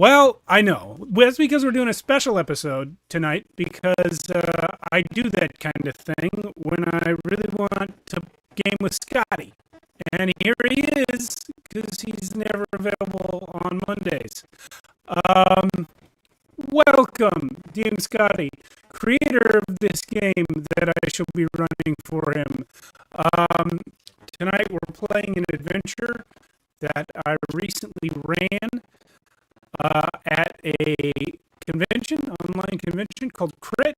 Well, I know. That's because we're doing a special episode tonight because I do that kind of thing when I really want to game with Scotty. And here he is because he's never available on Mondays. Welcome, DM Scotty, creator of this game that I shall be running for him. Tonight we're playing an adventure that I recently ran at a convention, online convention called Crit,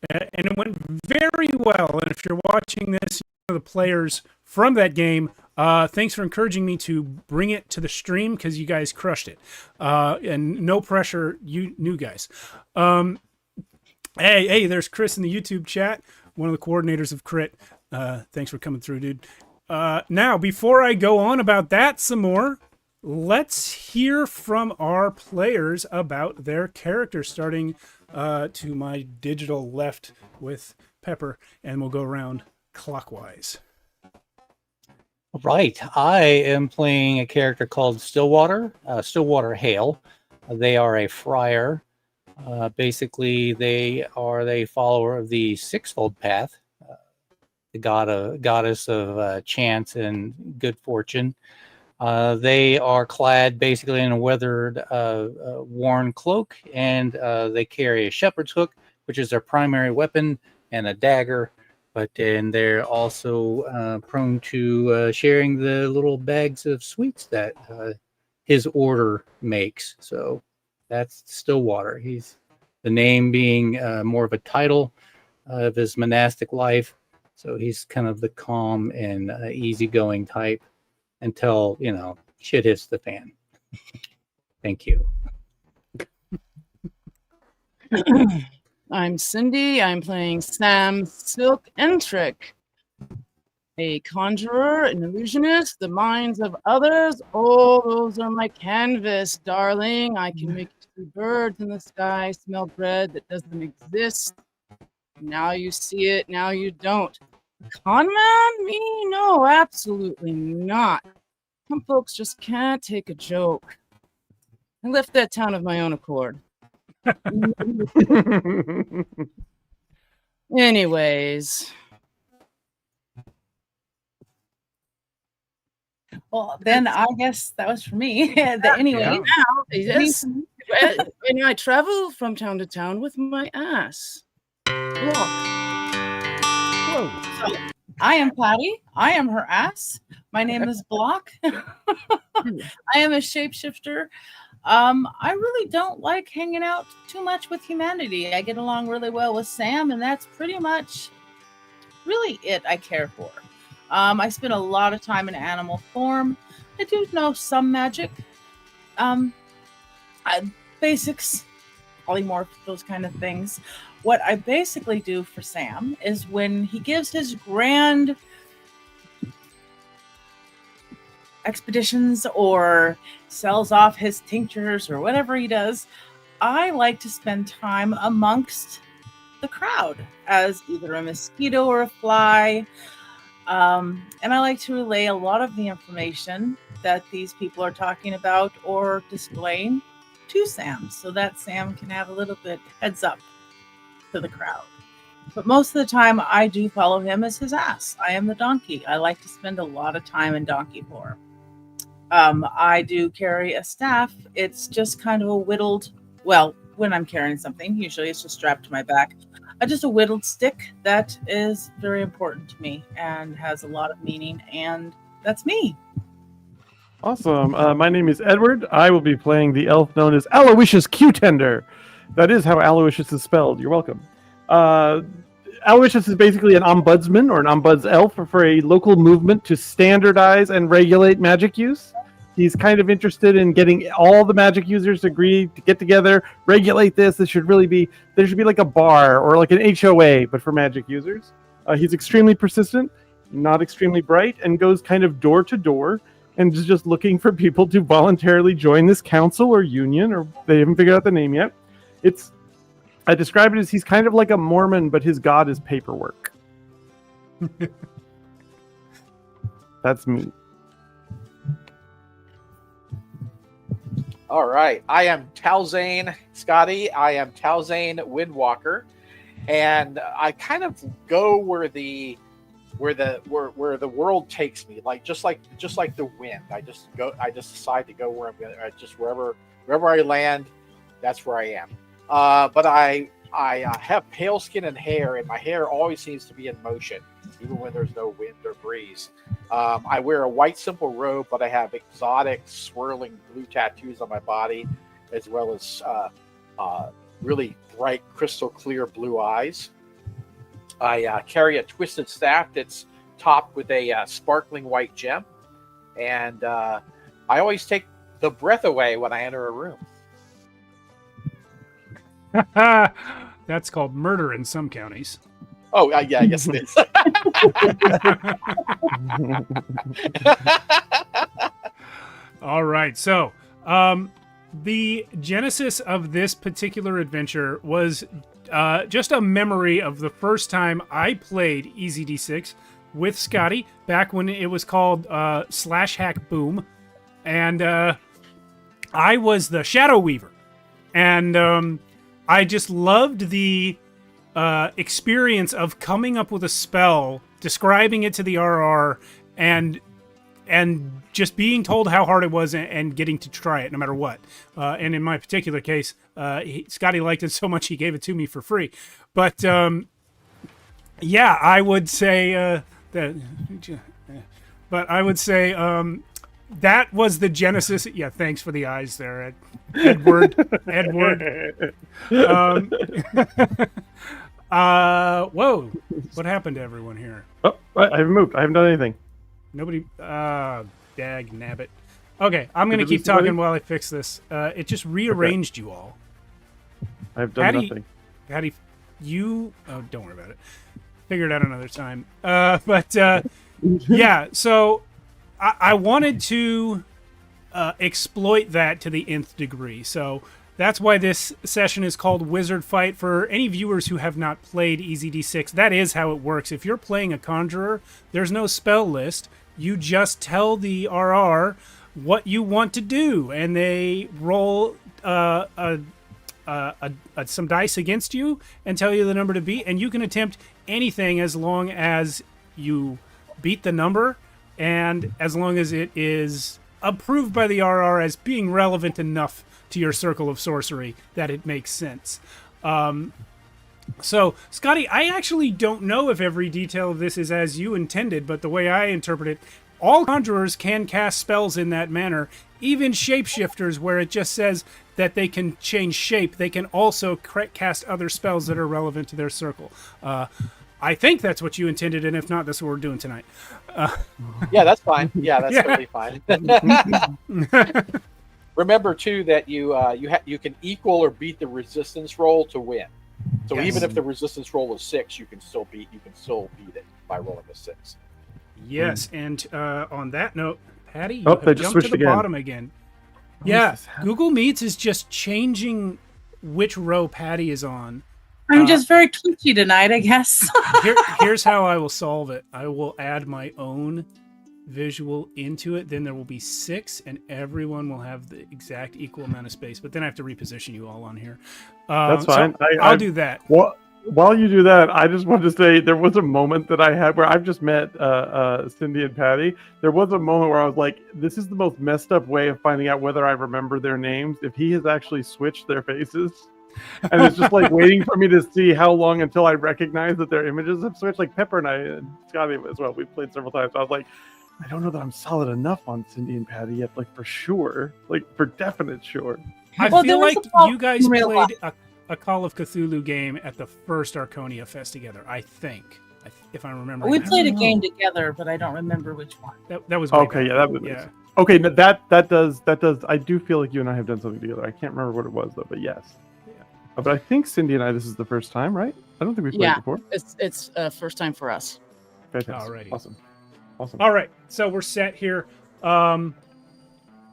and it went very well. And if you're watching this, you know the players from that game. Thanks for encouraging me to bring it to the stream because you guys crushed it. And no pressure, you new guys. Hey, there's Chris in the YouTube chat, one of the coordinators of Crit. Thanks for coming through, dude. Now, before I go on about that some more, let's hear from our players about their characters, starting to my digital left with Pepper, and we'll go around clockwise. Right. I am playing a character called Stillwater Hale. They are a friar. Basically, they are a follower of the Sixfold Path, the goddess of chance and good fortune. They are clad basically in a weathered, worn cloak, and they carry a shepherd's hook, which is their primary weapon, and a dagger. But then they're also prone to sharing the little bags of sweets that his order makes. So that's Stillwater. He's the name being more of a title of his monastic life. So he's kind of the calm and easygoing type until, shit hits the fan. Thank you. I'm Cindy. I'm playing Sam Silk Entrick, a conjurer, an illusionist, the minds of others. Oh, those are my canvas, darling. I can make two birds in the sky smell bread that doesn't exist. Now you see it, now you don't. Con man? Me? No, absolutely not. Some folks just can't take a joke. I left that town of my own accord. Anyways. Well, then I guess that was for me. Anyway, now, yes, and I travel from town to town with my ass. Look. Whoa. So, I am Patty. I am her ass. My name is Block. I am a shapeshifter. I really don't like hanging out too much with humanity. I get along really well with Sam, and that's pretty much really it I care for. I spend a lot of time in animal form. I do know some magic. Basics, polymorph, those kind of things. What I basically do for Sam is when he gives his grand expeditions or sells off his tinctures or whatever he does, I like to spend time amongst the crowd as either a mosquito or a fly. And I like to relay a lot of the information that these people are talking about or displaying to Sam so that Sam can have a little bit heads up to the crowd. But most of the time I do follow him as his ass. I am the donkey. I like to spend a lot of time in donkey form. I do carry a staff. It's just kind of a whittled, well, when I'm carrying something, usually it's just strapped to my back. Just a whittled stick that is very important to me and has a lot of meaning, and that's me. Awesome. My name is Edward. I will be playing the elf known as Aloysius Q-Tender. That is how Aloysius is spelled. You're welcome. Aloysius is basically an ombudsman or an ombuds elf for a local movement to standardize and regulate magic use. He's kind of interested in getting all the magic users to agree to get together, regulate this. There should be like a bar or like an HOA, but for magic users. He's extremely persistent, not extremely bright, and goes kind of door to door and is just looking for people to voluntarily join this council or union, or they haven't figured out the name yet. I describe it as he's kind of like a Mormon, but his god is paperwork. That's me. All right. I am Talzane Scotty. I am Talzane Windwalker, and I kind of go where the world takes me, like just like the wind. I just decide to go where I'm going. Just wherever I land, that's where I am. But I have pale skin and hair, and my hair always seems to be in motion, even when there's no wind or breeze. I wear a white simple robe, but I have exotic swirling blue tattoos on my body, as well as really bright crystal clear blue eyes. I carry a twisted staff that's topped with a sparkling white gem, and I always take the breath away when I enter a room. That's called murder in some counties. Oh, yeah, I guess it is. All right. So, the genesis of this particular adventure was just a memory of the first time I played EZD6 with Scotty back when it was called Slash Hack Boom. And I was the Shadow Weaver. And I just loved the experience of coming up with a spell, describing it to the RR, and just being told how hard it was and getting to try it no matter what. And in my particular case, Scotty liked it so much he gave it to me for free. But yeah, I would say that. But I would say that was the genesis. Yeah, thanks for the eyes there, Edward. Whoa! What happened to everyone here? Oh, I haven't moved. I haven't done anything. Nobody. Dag nabbit. Okay, I'm gonna keep talking while I fix this. It just rearranged you all. I've done nothing. Patty, you. Oh, don't worry about it. Figure it out another time. But yeah. So I wanted to exploit that to the nth degree. So that's why this session is called Wizard Fight. For any viewers who have not played EZD6, that is how it works. If you're playing a conjurer, there's no spell list. You just tell the RR what you want to do, and they roll some dice against you and tell you the number to beat, and you can attempt anything as long as you beat the number and as long as it is approved by the RR as being relevant enough to your circle of sorcery that it makes sense. So, Scotty, I actually don't know if every detail of this is as you intended, but the way I interpret it, all conjurers can cast spells in that manner, even shapeshifters, where it just says that they can change shape. They can also cast other spells that are relevant to their circle. I think that's what you intended, and if not, that's what we're doing tonight. Yeah, that's fine. Yeah, that's totally fine. Remember too that you can equal or beat the resistance roll to win. So even if the resistance roll is 6, you can still beat it by rolling a 6. Yes, and on that note, Patty, you they have just jumped switched to the again. bottom again. Yeah, Google Meets is just changing which row Patty is on. I'm just very twitchy tonight, I guess. Here's how I will solve it. I will add my own visual into it. Then there will be 6, and everyone will have the exact equal amount of space. But then I have to reposition you all on here. That's fine. So I'll do that. While you do that, I just wanted to say there was a moment that I had where I've just met Cindy and Patty. There was a moment where I was like, this is the most messed up way of finding out whether I remember their names, if he has actually switched their faces. And it's just like waiting for me to see how long until I recognize that their images have switched. Like Pepper and I, and Scotty as well, we've played several times. So I was like, I don't know that I'm solid enough on Cindy and Patty yet, like for sure, like for definite sure. I feel like you guys played a Call of Cthulhu game at the first Archonia Fest together, I think, if I remember. We played a game together, but I don't remember which one. That was okay. Yeah, that was okay. No, that does. I do feel like you and I have done something together. I can't remember what it was though, but yes. But I think Cindy and I, this is the first time, right? I don't think we've played before. It's first time for us. Fantastic. Alrighty. Awesome. All right. So we're set here. I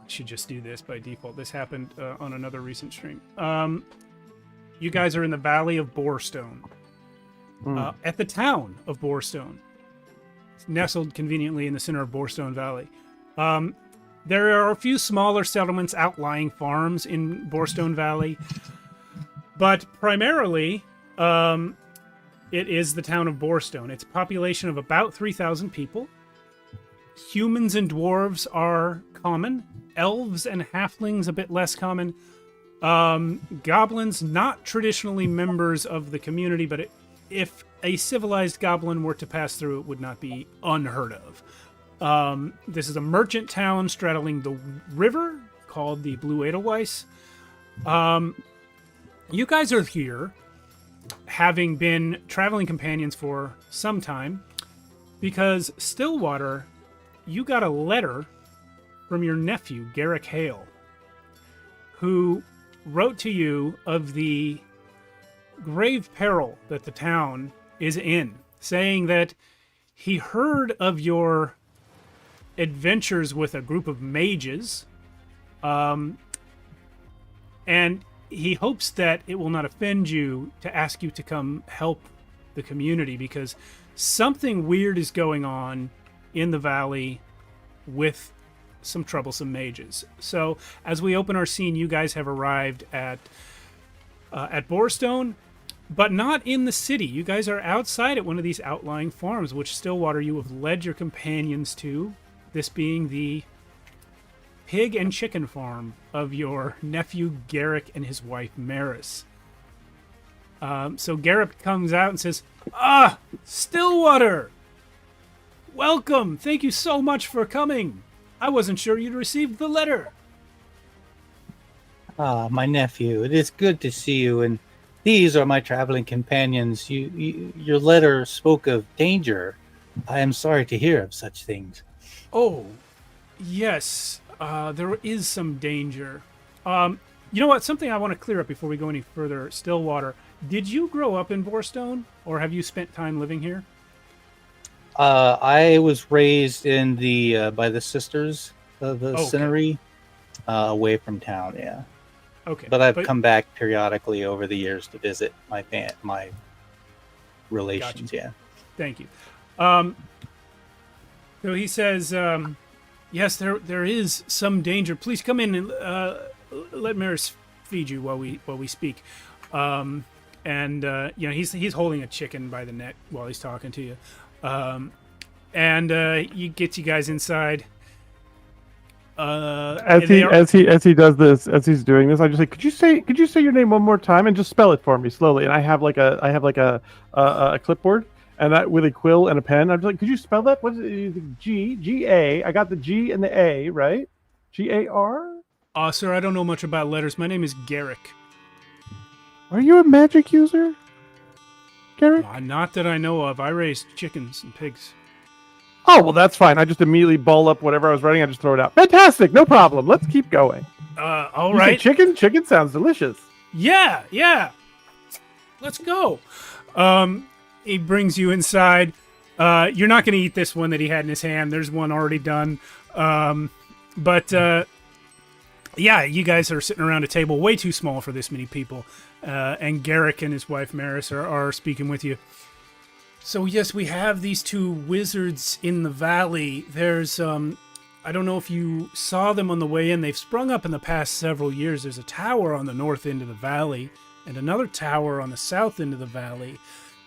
should just do this by default. This happened on another recent stream. You guys are in the Valley of Borestone. At the town of Borestone. It's nestled conveniently in the center of Borestone Valley. There are a few smaller settlements, outlying farms in Borestone Valley, but primarily it is the town of Borestone. It's a population of about 3,000 people. Humans and dwarves are common. Elves and halflings a bit less common. Goblins, not traditionally members of the community, but if a civilized goblin were to pass through, it would not be unheard of. This is a merchant town straddling the river called the Blue Edelweiss. You guys are here, having been traveling companions for some time, because Stillwater, you got a letter from your nephew, Garrick Hale, who wrote to you of the grave peril that the town is in, saying that he heard of your adventures with a group of mages, and he hopes that it will not offend you to ask you to come help the community, because something weird is going on in the valley with some troublesome mages. So as we open our scene, you guys have arrived at Borestone, but not in the city. You guys are outside at one of these outlying farms, which Stillwater you have led your companions to, this being the pig and chicken farm of your nephew Garrick and his wife Maris. So Garrick comes out and says, "Ah, Stillwater! Welcome! Thank you so much for coming. I wasn't sure you'd received the letter." Ah, my nephew, it is good to see you, and these are my traveling companions. Your letter spoke of danger. I am sorry to hear of such things. Oh, yes, there is some danger. You know what? Something I want to clear up before we go any further. Stillwater, did you grow up in Borestone, or have you spent time living here? I was raised in the by the sisters of the Okay. Cinery, away from town. Yeah, Okay. but I've come back periodically over the years to visit my relations. Gotcha. Yeah. Thank you. So he says, yes, there is some danger. Please come in and let Maris feed you while we speak. You know, he's holding a chicken by the neck while he's talking to you. He gets you guys inside. As he does this, as he's doing this, I just say, could you say your name one more time and just spell it for me slowly? And I have like a clipboard and that with a quill and a pen. I'm just like, could you spell that? What is it? G-A. I got the G and the A, right? G-A-R? Sir, I don't know much about letters. My name is Garrick. Are you a magic user, Garrick? Not that I know of. I raised chickens and pigs. Oh, well, that's fine. I just immediately ball up whatever I was writing. I just throw it out. Fantastic. No problem. Let's keep going. All You said right. chicken? Chicken sounds delicious. Yeah. Let's go. He brings you inside. You're not going to eat this one that he had in his hand. There's one already done. Yeah, you guys are sitting around a table way too small for this many people. And Garrick and his wife Maris are speaking with you. So yes, we have these two wizards in the valley. There's, I don't know if you saw them on the way in. They've sprung up in the past several years. There's a tower on the north end of the valley and another tower on the south end of the valley.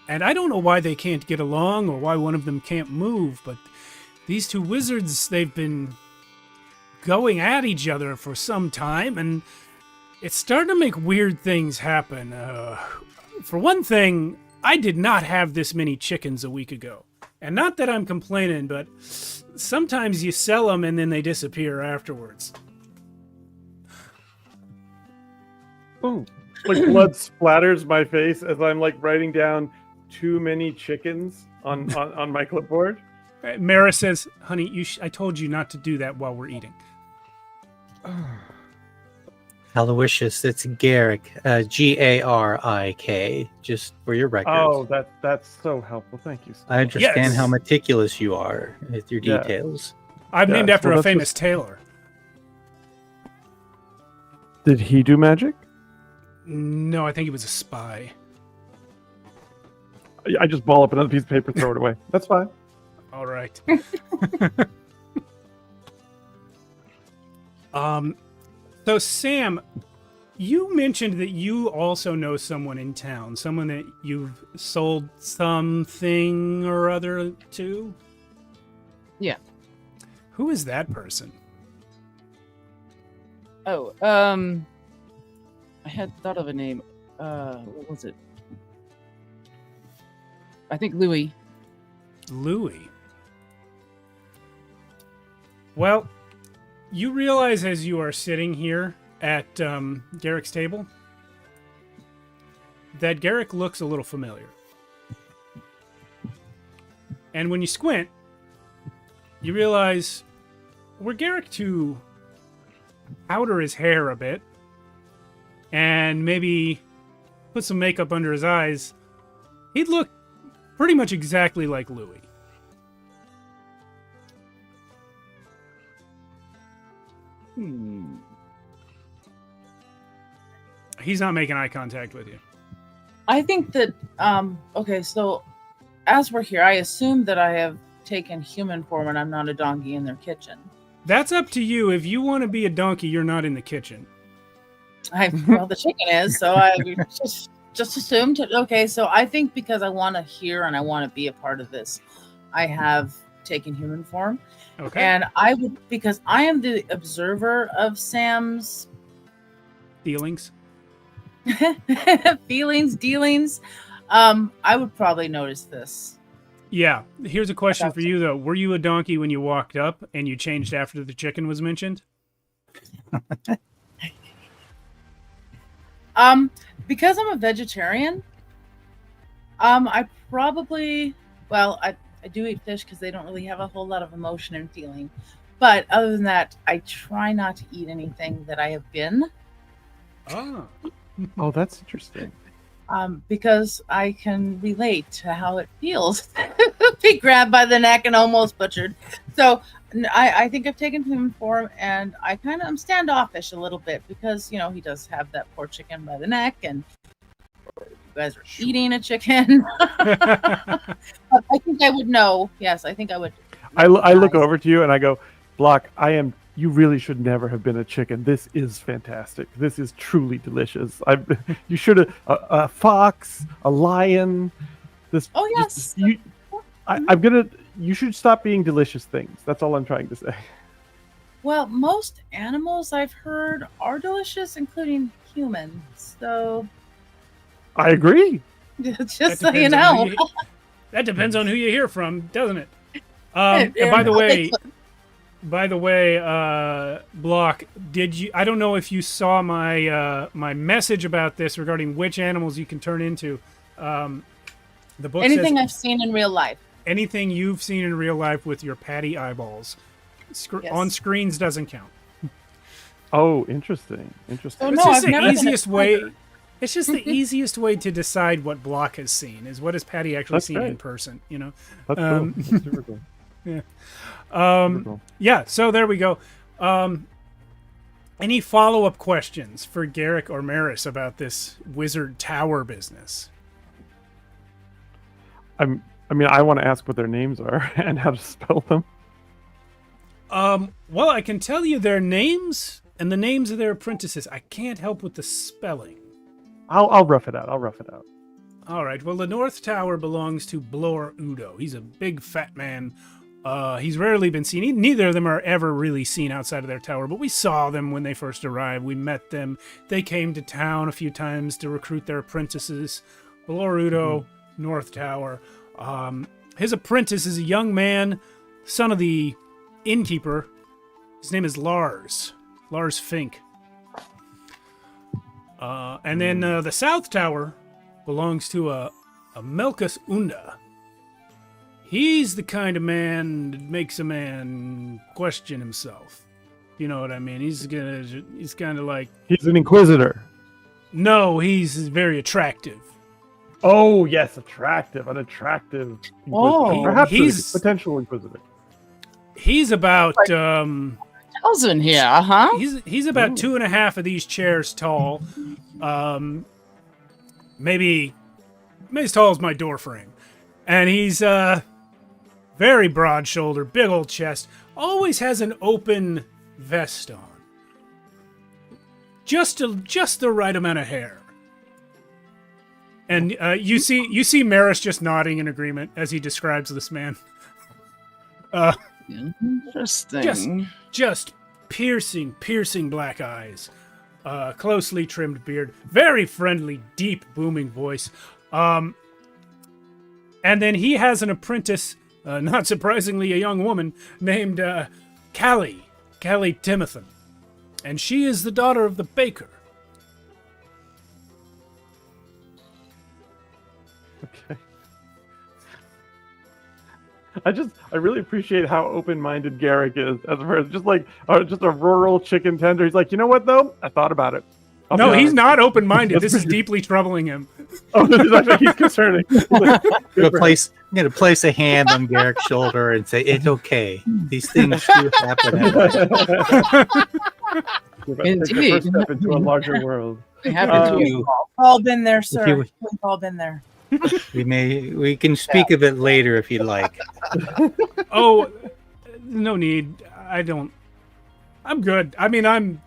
And I don't know why they can't get along or why one of them can't move, but these two wizards, they've been going at each other for some time, and it's starting to make weird things happen. For one thing, I did not have this many chickens a week ago. And not that I'm complaining, but sometimes you sell them and then they disappear afterwards. Ooh. Like blood splatters my face as I'm like writing down too many chickens on my clipboard. Mara says, honey, I told you not to do that while we're eating. Aloysius, it's Garrick, Garik, just for your records. Oh, that's so helpful. Thank you. I understand Yes. how meticulous you are with your Yeah. details. I'm named after well, a that's famous tailor. Did he do magic? No, I think he was a spy. I just ball up another piece of paper, throw it away. That's fine. All right. So Sam, you mentioned that you also know someone in town, someone that you've sold something or other to? Yeah. Who is that person? Oh, I had thought of a name. What was it? I think Louis. Louis. Well, you realize as you are sitting here at Garrick's table that Garrick looks a little familiar. And when you squint, you realize were Garrick to powder his hair a bit and maybe put some makeup under his eyes, he'd look pretty much exactly like Louis. He's not making eye contact with you. I think that, okay, so as we're here, I assume that I have taken human form and I'm not a donkey in their kitchen. That's up to you. If you want to be a donkey, you're not in the kitchen. Well, the chicken is, so I just assumed. Okay, so I think because I want to hear and I want to be a part of this, I have taken human form. Okay. And I would, because I am the observer of Sam's Feelings. feelings, dealings, I would probably notice this. Yeah. Here's a question for you, though. Were you a donkey when you walked up and you changed after the chicken was mentioned? Because I'm a vegetarian, I probably, well, I do eat fish because they don't really have a whole lot of emotion and feeling. But other than that, I try not to eat anything that I have been. Oh. Oh, that's interesting. Because I can relate to how it feels to be grabbed by the neck and almost butchered. So I think I've taken human form, and I'm standoffish a little bit because, you know, he does have that poor chicken by the neck, and you guys are eating a chicken. But I think I would know. Yes, I think I would. I look over to you and I go, Block, you really should never have been a chicken. This is fantastic. This is truly delicious. You should have a fox, a lion. Oh yes. You should stop being delicious things. That's all I'm trying to say. Well, most animals I've heard are delicious, including humans. So I agree. just so you know. That depends on who you hear from, doesn't it? And by the way, Block, I don't know if you saw my my message about this regarding which animals you can turn into. The book anything says I've seen in real life. anything you've seen in real life with your patty eyeballs. Yes. On screens doesn't count. Oh, interesting. Oh, It's no, just I've never the been easiest way. It's just the easiest way to decide what Block has seen is what has Patty actually That's seen in great. person. You know. That's cool. That's super cool. Yeah. Super cool. Yeah. So there we go. Any follow-up questions for Garrick or Maris about this wizard tower business? I want to ask what their names are and how to spell them. Well, I can tell you their names and the names of their apprentices. I can't help with the spelling. I'll rough it out. All right. Well, the North Tower belongs to Blur Udo. He's a big fat man. He's rarely been seen. Neither of them are ever really seen outside of their tower, but we saw them when they first arrived. We met them. They came to town a few times to recruit their apprentices. Blur Udo, North Tower. His apprentice is a young man, son of the innkeeper. His name is Lars. Lars Fink. And then the South Tower belongs to a Melkus Unda. He's the kind of man that makes a man question himself. You know what I mean? He's kind of like... He's an inquisitor. No, he's very attractive. Oh, yes, attractive. An attractive inquisitor. Oh, perhaps he's- a potential inquisitor. He's about... Thousand here, huh? He's about 2.5 of these chairs tall. Maybe as tall as my door frame. And he's very broad shouldered, big old chest. Always has an open vest on. just the right amount of hair. And you see Maris just nodding in agreement as he describes this man. Interesting. Just piercing black eyes, closely trimmed beard, very friendly, deep, booming voice. And then he has an apprentice, not surprisingly a young woman, named Callie Timothy. And she is the daughter of the baker. Okay. I really appreciate how open-minded Garrick is as a person. Just a rural chicken tender. He's like, you know what though? I thought about it. No, he's not open-minded. This is deeply troubling him. Oh, he's concerning. I'm gonna place a hand on Garrick's shoulder and say, "It's okay. These things do happen." Indeed. First step into a larger world. We have We've All been there, sir. you- We've all been there. we can speak of it later if you'd like. Oh, no need. I'm good. I mean,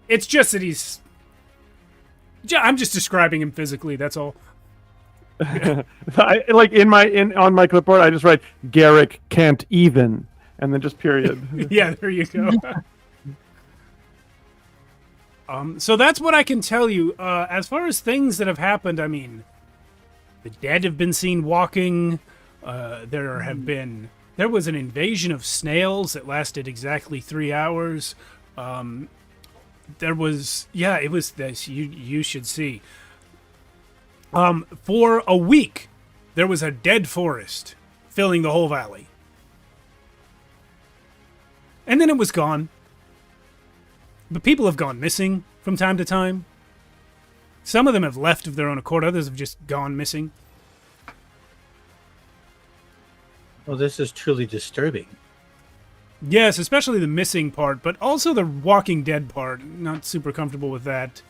it's just that I'm just describing him physically, that's all. On my clipboard, I just write Garrick can't even, and then just period. Yeah, there you go. So that's what I can tell you. As far as things that have happened, I mean, the dead have been seen walking. There was an invasion of snails that lasted exactly 3 hours. It was this. You should see. For a week, there was a dead forest filling the whole valley. And then it was gone. But people have gone missing from time to time. Some of them have left of their own accord. Others have just gone missing. Well, this is truly disturbing. Yes, especially the missing part, but also the Walking Dead part. Not super comfortable with that.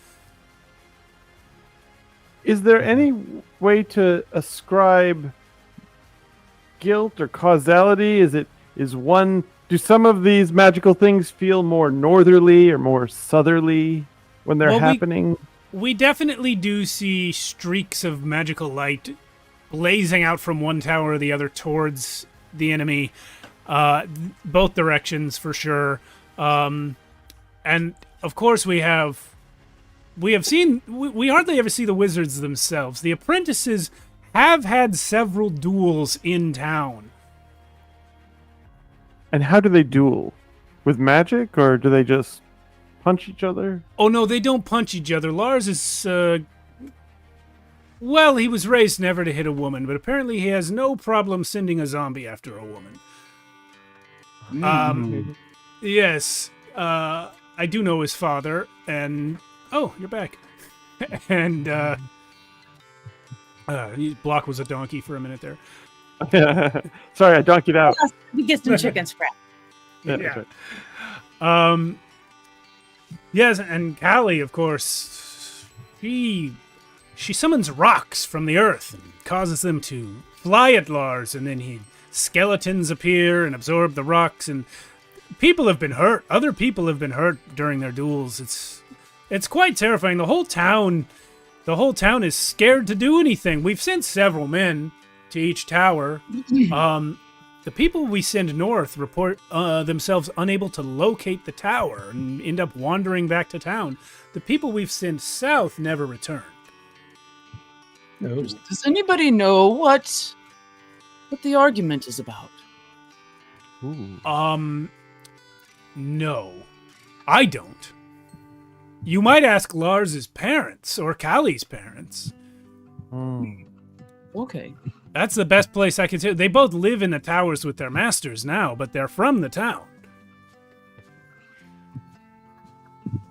Is there any way to ascribe guilt or causality? Do some of these magical things feel more northerly or more southerly when they're happening? We definitely do see streaks of magical light blazing out from one tower or the other towards the enemy. Both directions for sure. And of course we hardly ever see the wizards themselves. The apprentices have had several duels in town. And how do they duel? With magic, or do they just punch each other? Oh no, they don't punch each other. Lars is well, he was raised never to hit a woman, but apparently he has no problem sending a zombie after a woman. Yes, I do know his father, and oh, you're back. And Block was a donkey for a minute there. Sorry, I donkeyed out. We get some chicken scrap. Yeah. Yeah. That's right. Yes, and Callie, of course, she summons rocks from the earth and causes them to fly at Lars, and then skeletons appear and absorb the rocks, and people have been hurt. Other people have been hurt during their duels. It's quite terrifying. The whole town is scared to do anything. We've sent several men to each tower. The people we send north report themselves unable to locate the tower and end up wandering back to town. The people we've sent south never returned. Does anybody know what the argument is about? No. I don't. You might ask Lars's parents or Callie's parents. Okay. That's the best place I can tell. They both live in the towers with their masters now, but they're from the town.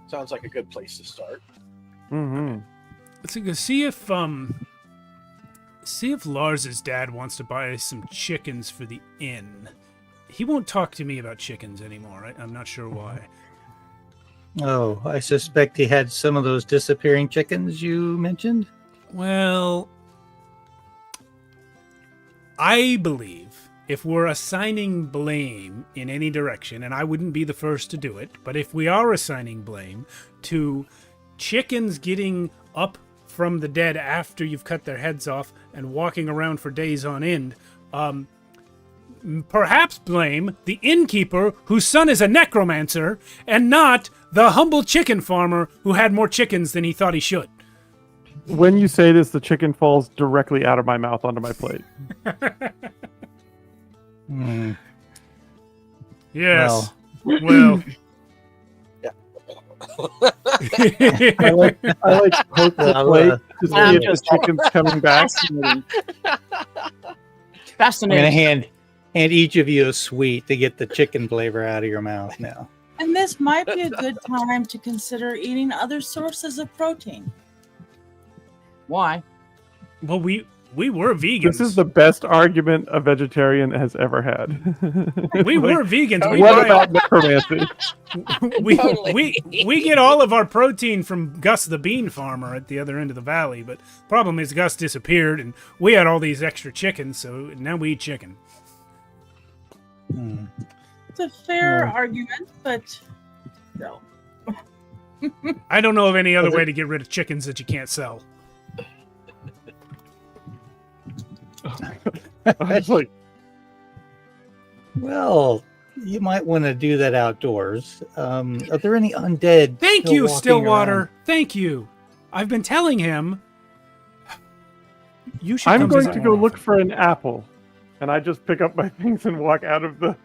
Sounds like a good place to start. Mm-hmm. So see if Lars's dad wants to buy some chickens for the inn. He won't talk to me about chickens anymore. I'm not sure why. Oh, I suspect he had some of those disappearing chickens you mentioned. Well, I believe if we're assigning blame in any direction, and I wouldn't be the first to do it, but if we are assigning blame to chickens getting up from the dead after you've cut their heads off and walking around for days on end, perhaps blame the innkeeper whose son is a necromancer and not the humble chicken farmer who had more chickens than he thought he should. When you say this, the chicken falls directly out of my mouth onto my plate. Yes. Well. I like poke the plate to see if the chicken's coming back. I'm Fascinating. going to hand each of you a sweet to get the chicken flavor out of your mouth now. And this might be a good time to consider eating other sources of protein. Why? Well, we were vegans. This is the best argument a vegetarian has ever had. We were vegans. What about necromancy? we get all of our protein from Gus the bean farmer at the other end of the valley, but problem is Gus disappeared and we had all these extra chickens, so now we eat chicken. It's a fair argument, but no. I don't know of any other way to get rid of chickens that you can't sell. I was like, Well, you might want to do that outdoors. Are there any undead? Thank still you, walking Stillwater. around? Thank you. I've been telling him. You should I'm come going visit to go more look often. for an apple, and I just pick up my things and walk out of the.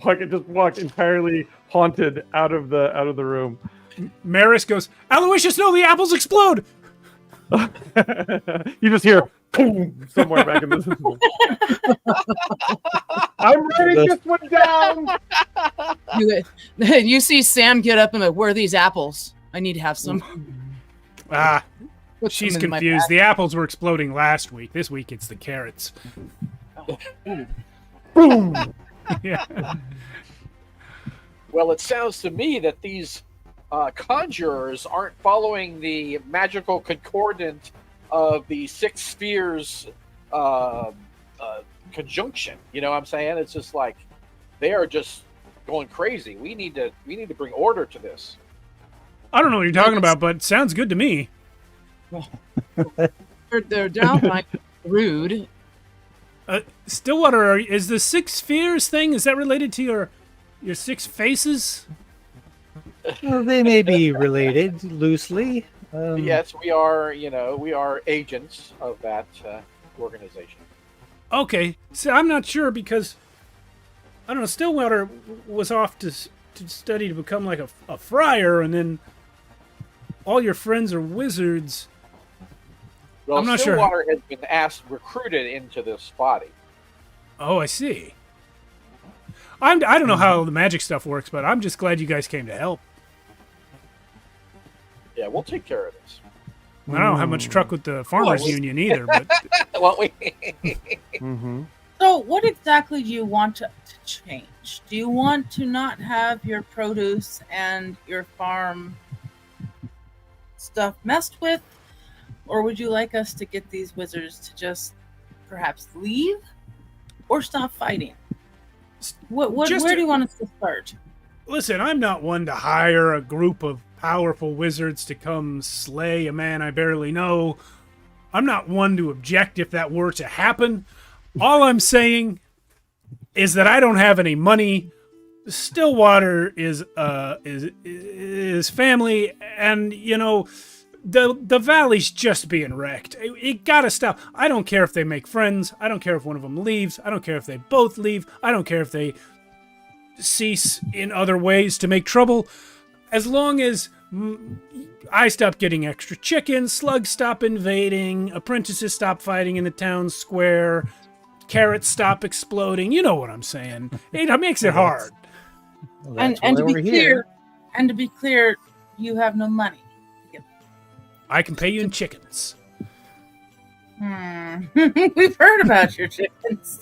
I can just walk entirely haunted out of the room. Maris goes, Aloysius, no, the apples explode! You just hear boom somewhere back in the system. I'm writing this one down. You see Sam get up and like, where are these apples? I need to have some. Ah, Put she's them in my confused. bag. The apples were exploding last week. This week it's the carrots. Boom. Yeah. Well, it sounds to me that these conjurers aren't following the magical concordant of the six spheres conjunction. You know what I'm saying? It's just like they are just going crazy. We need to bring order to this. I don't know what you're talking about, but it sounds good to me. They're downright rude. Stillwater, is the six spheres thing, is that related to your six faces? Well, they may be related loosely. Yes, we are. We are agents of that organization. Okay, so I'm not sure because, I don't know, Stillwater was off to study to become like a friar, and then all your friends are wizards. Well, I'm not sure. Stillwater has been recruited into this body. Oh, I see. I don't know how the magic stuff works, but I'm just glad you guys came to help. Yeah, we'll take care of this. I don't have much truck with the farmers Well, union either, but Well, we Mm-hmm. So, what exactly do you want to change? Do you want to not have your produce and your farm stuff messed with? Or would you like us to get these wizards to just perhaps leave or stop fighting? Where do you want us to start? listen, I'm not one to hire a group of powerful wizards to come slay a man I barely know. I'm not one to object if that were to happen. All I'm saying is that I don't have any money. Stillwater is family, and the valley's just being wrecked. It gotta stop. I don't care if they make friends. I don't care if one of them leaves. I don't care if they both leave. I don't care if they cease in other ways to make trouble. As long as I stop getting extra chickens, slugs stop invading, apprentices stop fighting in the town square, carrots stop exploding. You know what I'm saying. It makes it hard. Well, And that's to why be we're clear, you have no money. I can pay you in chickens. We've heard about your chickens.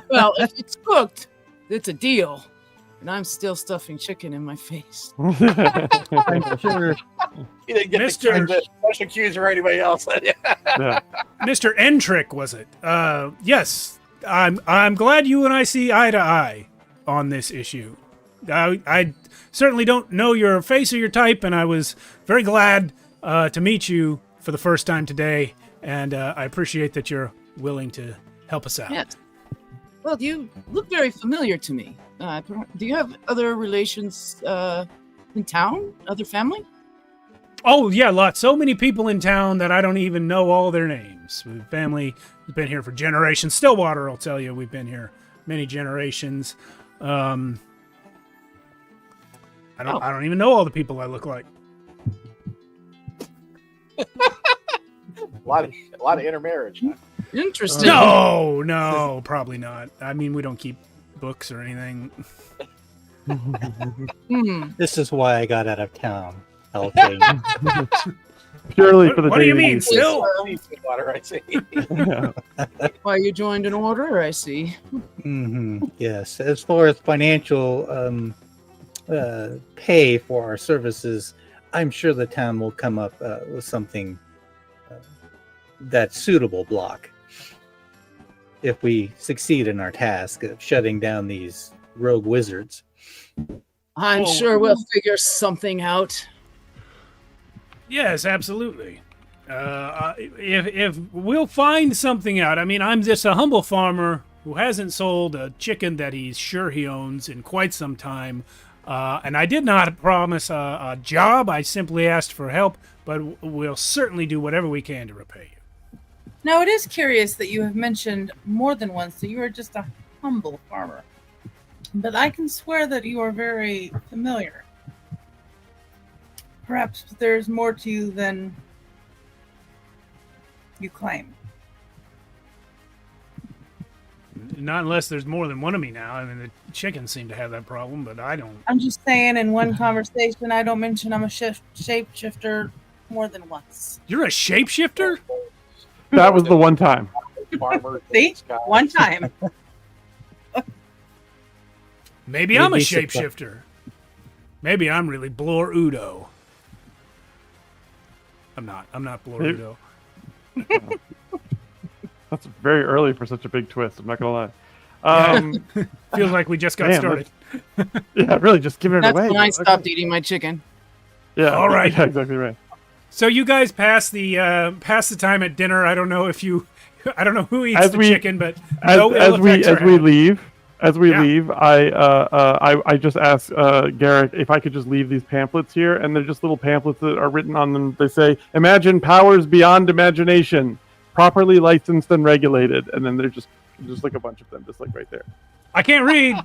Well, if it's cooked, it's a deal. And I'm still stuffing chicken in my face. I'm sure. You didn't get Mr. the special cues or anybody else. Yeah. Mr. Entrick, was it? Yes. I'm glad you and I see eye to eye on this issue. I certainly don't know your face or your type, and I was very glad to meet you for the first time today, and I appreciate that you're willing to help us out. Yes. Well, you look very familiar to me. Do you have other relations in town? Other family? Oh, yeah, lots. So many people in town that I don't even know all their names. Family has been here for generations. Stillwater will tell you we've been here many generations. I don't even know all the people I look like. A lot of intermarriage. Huh? Interesting. No, probably not. I mean, we don't keep books or anything. This is why I got out of town. Helping. Purely for the What do you dating. mean, still? Water, I see. Yeah. Why you joined an order? I see. Yes. As far as financial pay for our services, I'm sure the town will come up with something that's suitable, Block. If we succeed in our task of shutting down these rogue wizards. I'm sure we'll figure something out. Yes, absolutely. If we'll find something out. I mean, I'm just a humble farmer who hasn't sold a chicken that he's sure he owns in quite some time. And I did not promise a job. I simply asked for help, but we'll certainly do whatever we can to repay you. Now, it is curious that you have mentioned more than once that you are just a humble farmer. But I can swear that you are very familiar. Perhaps there's more to you than you claim. Not unless there's more than one of me now. I mean, the chickens seem to have that problem, but I don't. I'm just saying, in one conversation, I don't mention I'm a shapeshifter more than once. You're a shapeshifter? That was the one time. Farmer. See? One time. Maybe I'm a Maybe it's a- shapeshifter. Maybe I'm really Blur Udo. I'm not Blur Maybe- Udo. That's very early for such a big twist. I'm not gonna lie. Feels like we just got Damn, started. Yeah, really, just giving it That's away. when I Okay. stopped eating my chicken. Yeah. All right. Yeah, exactly right. So you guys pass the time at dinner. I don't know who eats As the we- chicken, but As, no as ill we effects are as we had. leave, Yeah. I just asked Garrick if I could just leave these pamphlets here, and they're just little pamphlets that are written on them. They say, "Imagine powers beyond imagination, properly licensed and regulated," and then they're just like a bunch of them, just like right there. I can't read.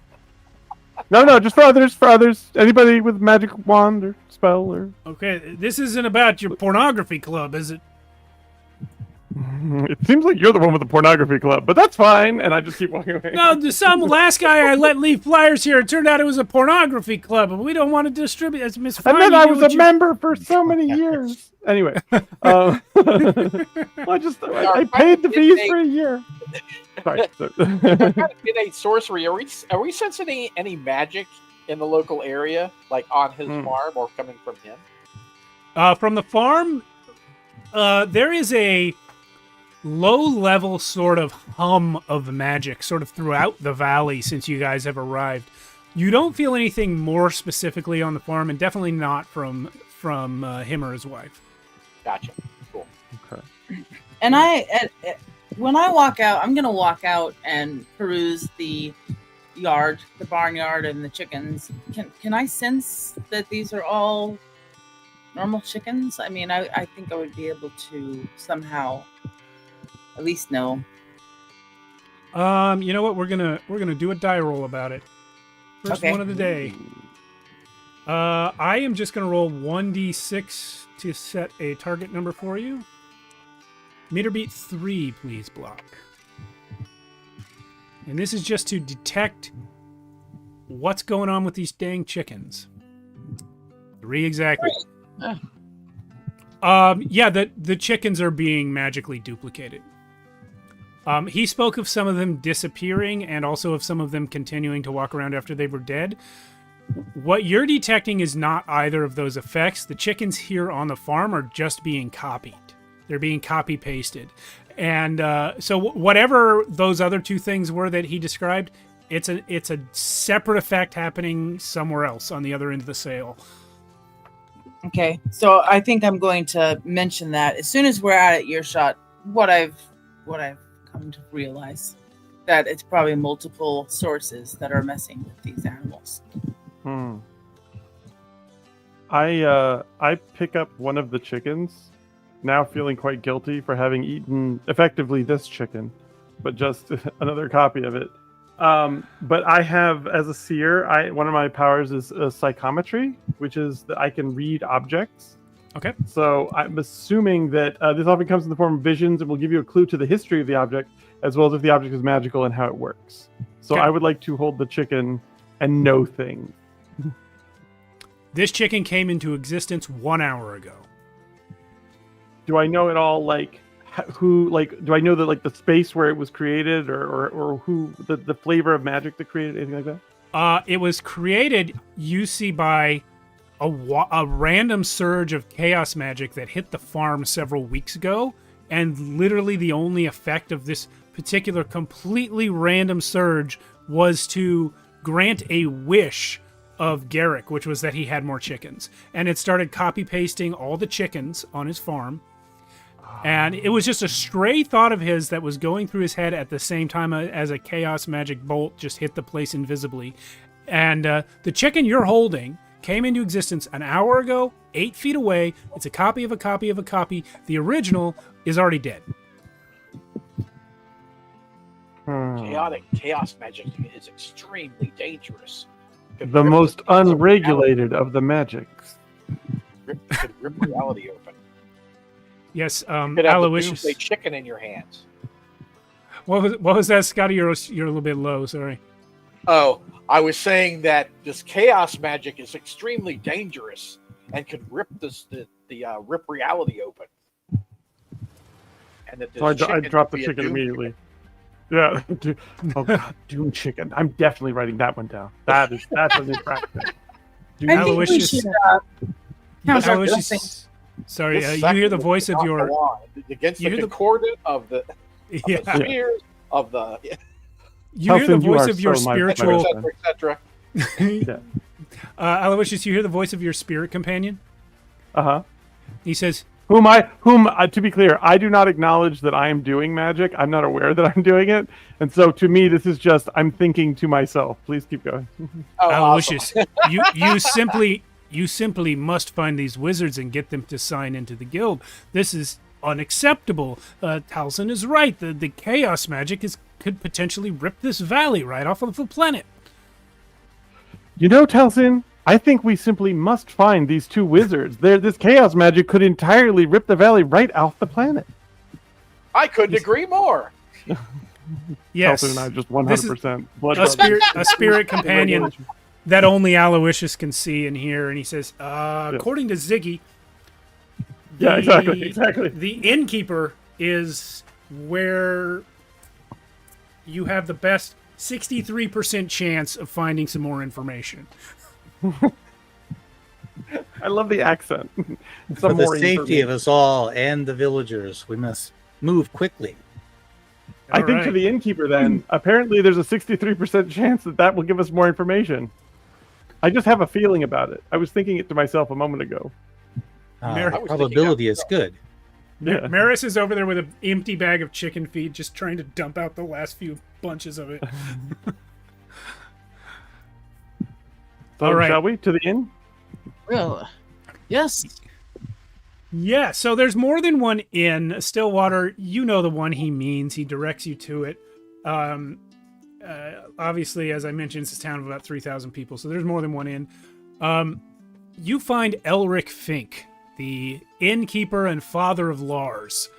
No, just for others. For others, anybody with magic wand or spell or. Okay, this isn't about your pornography club, is it? It seems like you're the one with the pornography club, but that's fine. And I just keep walking away. No, some last guy I let leave flyers here. It turned out it was a pornography club, and we don't want to distribute. As Miss And then Fine, I you do was what a you- member for so many years. Anyway, I paid the fees for a year. Sorry. Kind of innate sorcery. Are we sensing any magic in the local area, like on his farm or coming from him? From the farm, there is a low-level sort of hum of magic sort of throughout the valley since you guys have arrived. You don't feel anything more specifically on the farm, and definitely not from him or his wife. Gotcha. Cool. Okay. And when I walk out, I'm going to walk out and peruse the yard, the barnyard, and the chickens. Can I sense that these are all normal chickens? I mean, I think I would be able to somehow at least know. You know what? We're gonna do a die roll about it. First Okay. one of the day. I am just gonna roll 1d6 to set a target number for you. Meter beat 3, please, Block. And this is just to detect what's going on with these dang chickens. 3 exactly. Yeah, the chickens are being magically duplicated. He spoke of some of them disappearing and also of some of them continuing to walk around after they were dead. What you're detecting is not either of those effects. The chickens here on the farm are just being copied. They're being copy-pasted. And so whatever those other two things were that he described, it's a separate effect happening somewhere else on the other end of the sail. Okay, so I think I'm going to mention that as soon as we're at earshot, what I've come to realize, that it's probably multiple sources that are messing with these animals. I pick up one of the chickens, now feeling quite guilty for having eaten effectively this chicken, but just another copy of it. But I have, as a seer, one of my powers is psychometry, which is that I can read objects. Okay. So I'm assuming that this often comes in the form of visions and will give you a clue to the history of the object, as well as if the object is magical and how it works. So Okay. I would like to hold the chicken and know things. This chicken came into existence 1 hour ago. Do I know it all, like, who, like, do I know that, like, the space where it was created, or who, the flavor of magic that created it, anything like that? It was created, you see, by a random surge of chaos magic that hit the farm several weeks ago, and literally the only effect of this particular completely random surge was to grant a wish of Garrick, which was that he had more chickens. And it started copy-pasting all the chickens on his farm. And it was just a stray thought of his that was going through his head at the same time as a chaos magic bolt just hit the place invisibly. And the chicken you're holding came into existence an hour ago, 8 feet away. It's a copy of a copy of a copy. The original is already dead. Chaos magic is extremely dangerous. The most unregulated of the magics. Could rip reality open. Yes, You could have the Aloysius. doomsday chicken in your hands. What was that, Scotty? You're a little bit low. Sorry. Oh, I was saying that this chaos magic is extremely dangerous and could rip rip reality open. And that this So I chicken dropped could the be a chicken doom immediately. Yeah. Oh God, Doom Chicken. I'm definitely writing that one down. That's an infraction. I think we Aloysius. should count our blessings. Aloysius. Sorry, This you hear the second voice of is your. not the line. Against you the hear the- concordant of the Yeah. spheres of the You hear the Nelson, you voice are of your so my spiritual. friend. etc. Aloysius, you hear the voice of your spirit companion. Uh-huh. He says, Whom, to be clear, I do not acknowledge that I am doing magic. I'm not aware that I'm doing it. And so to me, this is just, I'm thinking to myself. Please keep going. Oh, Aloysius, you simply must find these wizards and get them to sign into the guild. This is unacceptable. Taliesin is right. The chaos magic could potentially rip this valley right off of the planet. You know, Taliesin, I think we simply must find these two wizards. This chaos magic could entirely rip the valley right off the planet. I couldn't agree more. Yes, Taliesin and I just this is 100% blood a spirit companion that only Aloysius can see and hear, and he says, according to Ziggy, Yeah, exactly. the innkeeper is where you have the best 63% chance of finding some more information. I love the accent. For the safety of us all and the villagers, we must move quickly. I think to Alright. the innkeeper then, apparently there's a 63% chance that will give us more information. I just have a feeling about it. I was thinking it to myself a moment ago. Mary- I was Probability thinking is good. Yeah. Maris is over there with an empty bag of chicken feed, just trying to dump out the last few bunches of it. So All right. shall we? To the inn? Well, yes. Yeah, so there's more than one inn. Stillwater, you know the one he means. He directs you to it. Obviously, as I mentioned, it's a town of about 3,000 people, so there's more than one inn. You find Elric Fink, the innkeeper and father of Lars.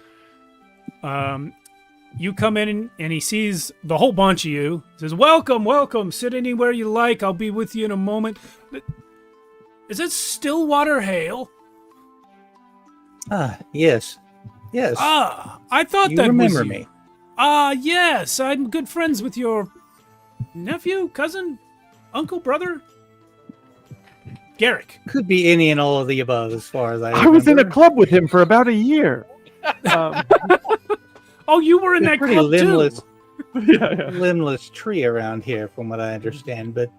You come in and he sees the whole bunch of you. He says, "Welcome, welcome. Sit anywhere you like. I'll be with you in a moment." Is it Stillwater Hale? Ah, yes. Yes. I thought you that remember was you. me. Yes. I'm good friends with your nephew, cousin, uncle, brother, Garrick. Could be any and all of the above as far as I I was in a remember. club with him for about a year. Oh, you were in It's that pretty club limbless, too. Yeah. limbless tree around here, from what I understand. But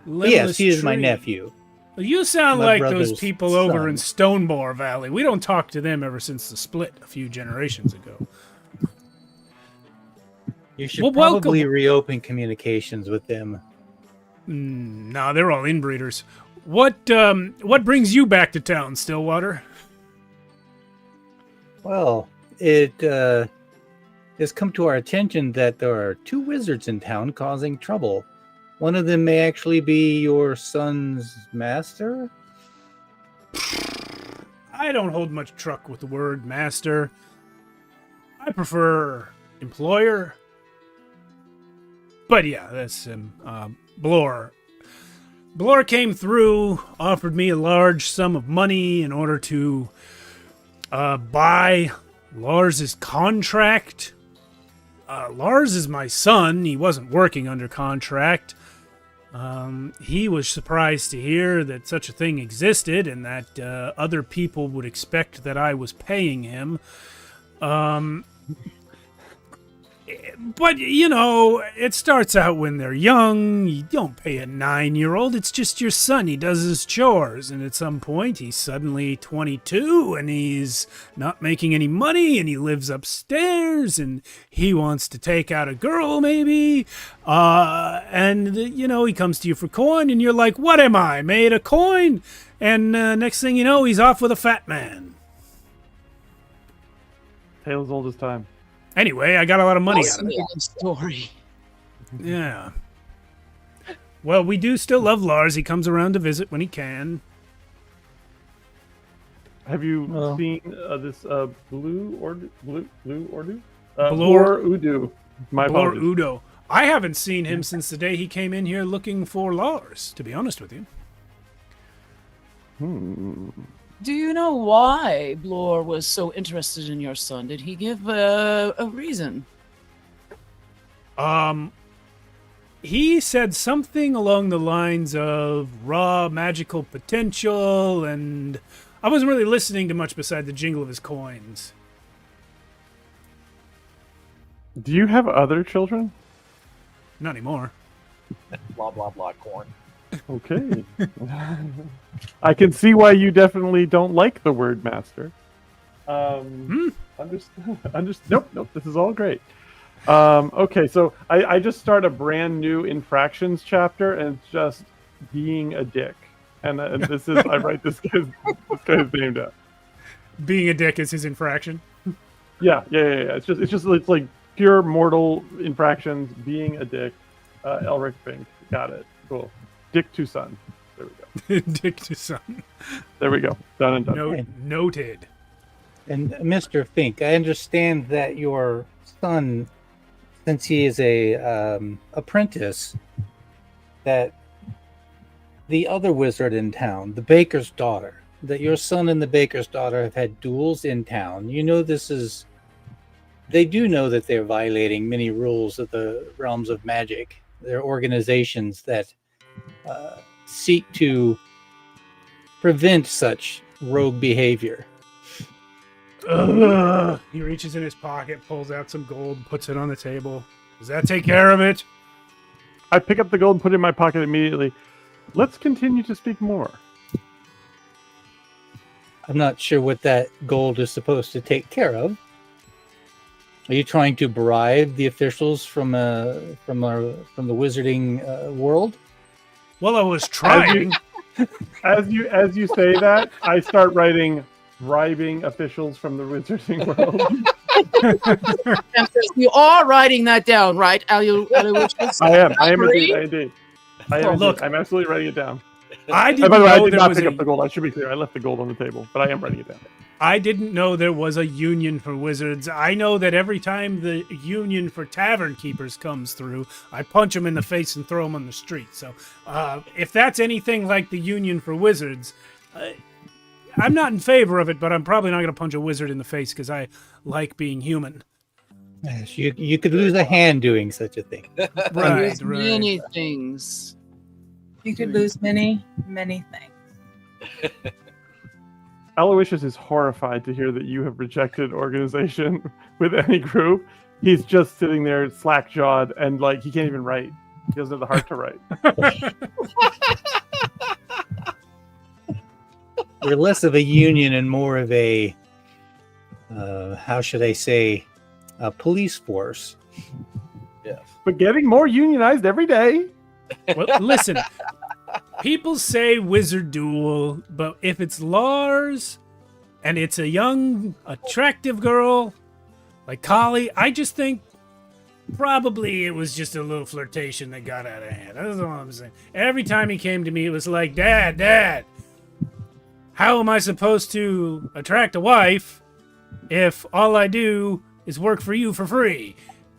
yes, Limbless he is my tree. nephew. You sound My like those brother's people over son. in Stonebore Valley. We don't talk to them ever since the split a few generations ago. You should Well, probably welcome. reopen communications with them. No, they're all inbreeders. What brings you back to town, Stillwater? Well, it has come to our attention that there are 2 wizards in town causing trouble. One of them may actually be your son's master. I don't hold much truck with the word master. I prefer employer. But yeah, that's him. Blur. Blur came through, offered me a large sum of money in order to buy Lars's contract. Lars is my son. He wasn't working under contract. He was surprised to hear that such a thing existed and that other people would expect that I was paying him. But, you know, it starts out when they're young. You don't pay a 9-year-old. It's just your son. He does his chores. And at some point, he's suddenly 22 and he's not making any money and he lives upstairs and he wants to take out a girl, maybe. And, you know, he comes to you for coin and you're like, what am I, made of coin? And next thing you know, he's off with a fat man. Tale as old as time. Anyway, I got a lot of money out of it. Fascinating story. Yeah. Well, we do still love Lars. He comes around to visit when he can. Have you Well. seen this Blue Udo? Blur- Blur Udo. My Blur apologies. Udo. I haven't seen him since the day he came in here looking for Lars, to be honest with you. Do you know why Blur was so interested in your son? Did he give a reason? He said something along the lines of raw magical potential, and I wasn't really listening to much beside the jingle of his coins. Do you have other children? Not anymore. Blah blah blah corn. Okay. I can see why you definitely don't like the word master. Nope, this is all great. Okay, so I just start a brand new infractions chapter, and it's just being a dick. And this is, I write this guy's name down. Being a dick is his infraction. Yeah. It's like pure mortal infractions, being a dick. Elric Fink. Got it. Cool. Dick to son. There we go. Dick to son. There we go. Done and done. Noted. And Mr. Fink, I understand that your son, since he is a apprentice, that the other wizard in town, the baker's daughter, that your son and the baker's daughter have had duels in town. You know they do know that they're violating many rules of the realms of magic. They're organizations that seek to prevent such rogue behavior. He reaches in his pocket, pulls out some gold, puts it on the table. Does that take care of it? I pick up the gold and put it in my pocket immediately. Let's continue to speak more. I'm not sure what that gold is supposed to take care of. Are you trying to bribe the officials from the wizarding world? Well, I was trying. As you say that, I start writing bribing officials from the wizarding world. You are writing that down, right? Aloysius? I am Agree? indeed. I'm absolutely writing it down. I And didn't by the way, I know did there not was pick a, up the gold. I should be clear. I left the gold on the table, but I am writing it down. I didn't know there was a union for wizards. I know that every time the union for tavern keepers comes through, I punch them in the face and throw them on the street. So if that's anything like the union for wizards, I'm not in favor of it, but I'm probably not going to punch a wizard in the face because I like being human. Yes, you could lose a hand doing such a thing. Right, There's right. many things. You could lose many, many things. Aloysius is horrified to hear that you have rejected organization with any group. He's just sitting there slack-jawed and like he can't even write. He doesn't have the heart to write. We're less of a union and more of a, how should I say, a police force. Yes. But getting more unionized every day. Well, listen. People say wizard duel, but if it's Lars and it's a young, attractive girl like Kali, I just think probably it was just a little flirtation that got out of hand. That's all I'm saying. Every time he came to me, it was like, Dad, how am I supposed to attract a wife if all I do is work for you for free?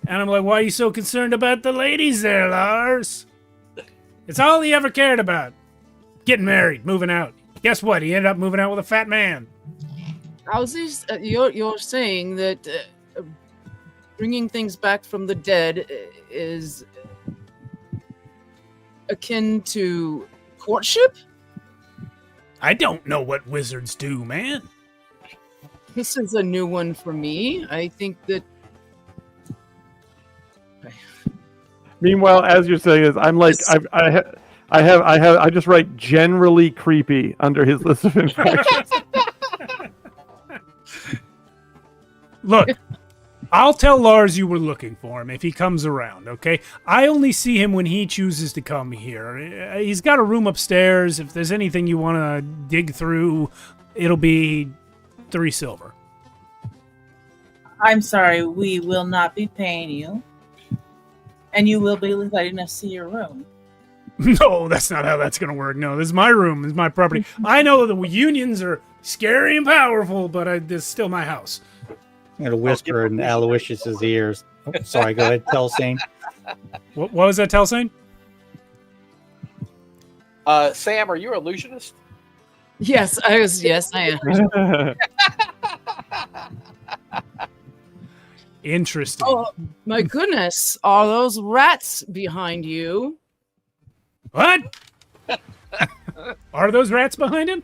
And I'm like, why are you so concerned about the ladies there, Lars? It's all he ever cared about. Getting married, moving out. Guess what? He ended up moving out with a fat man. How's this? You're saying that bringing things back from the dead is akin to courtship? I don't know what wizards do, man. This is a new one for me. I think that Meanwhile, as you're saying this, I'm like, I just write generally creepy under his list of infractions. Look, I'll tell Lars you were looking for him if he comes around, okay? I only see him when he chooses to come here. He's got a room upstairs. If there's anything you want to dig through, it'll be 3 silver. I'm sorry, we will not be paying you. And you will be letting us see your room. No, that's not how that's going to work. No, this is my room. This is my property. I know the unions are scary and powerful, but this is still my house. I'm going to whisper in Aloysius's ears. Oh, sorry, go ahead, tell Sane. What was that, Telsane? Sam, are you an illusionist? yes, I am. Interesting. Oh my goodness! Are those rats behind you? What? Are those rats behind him?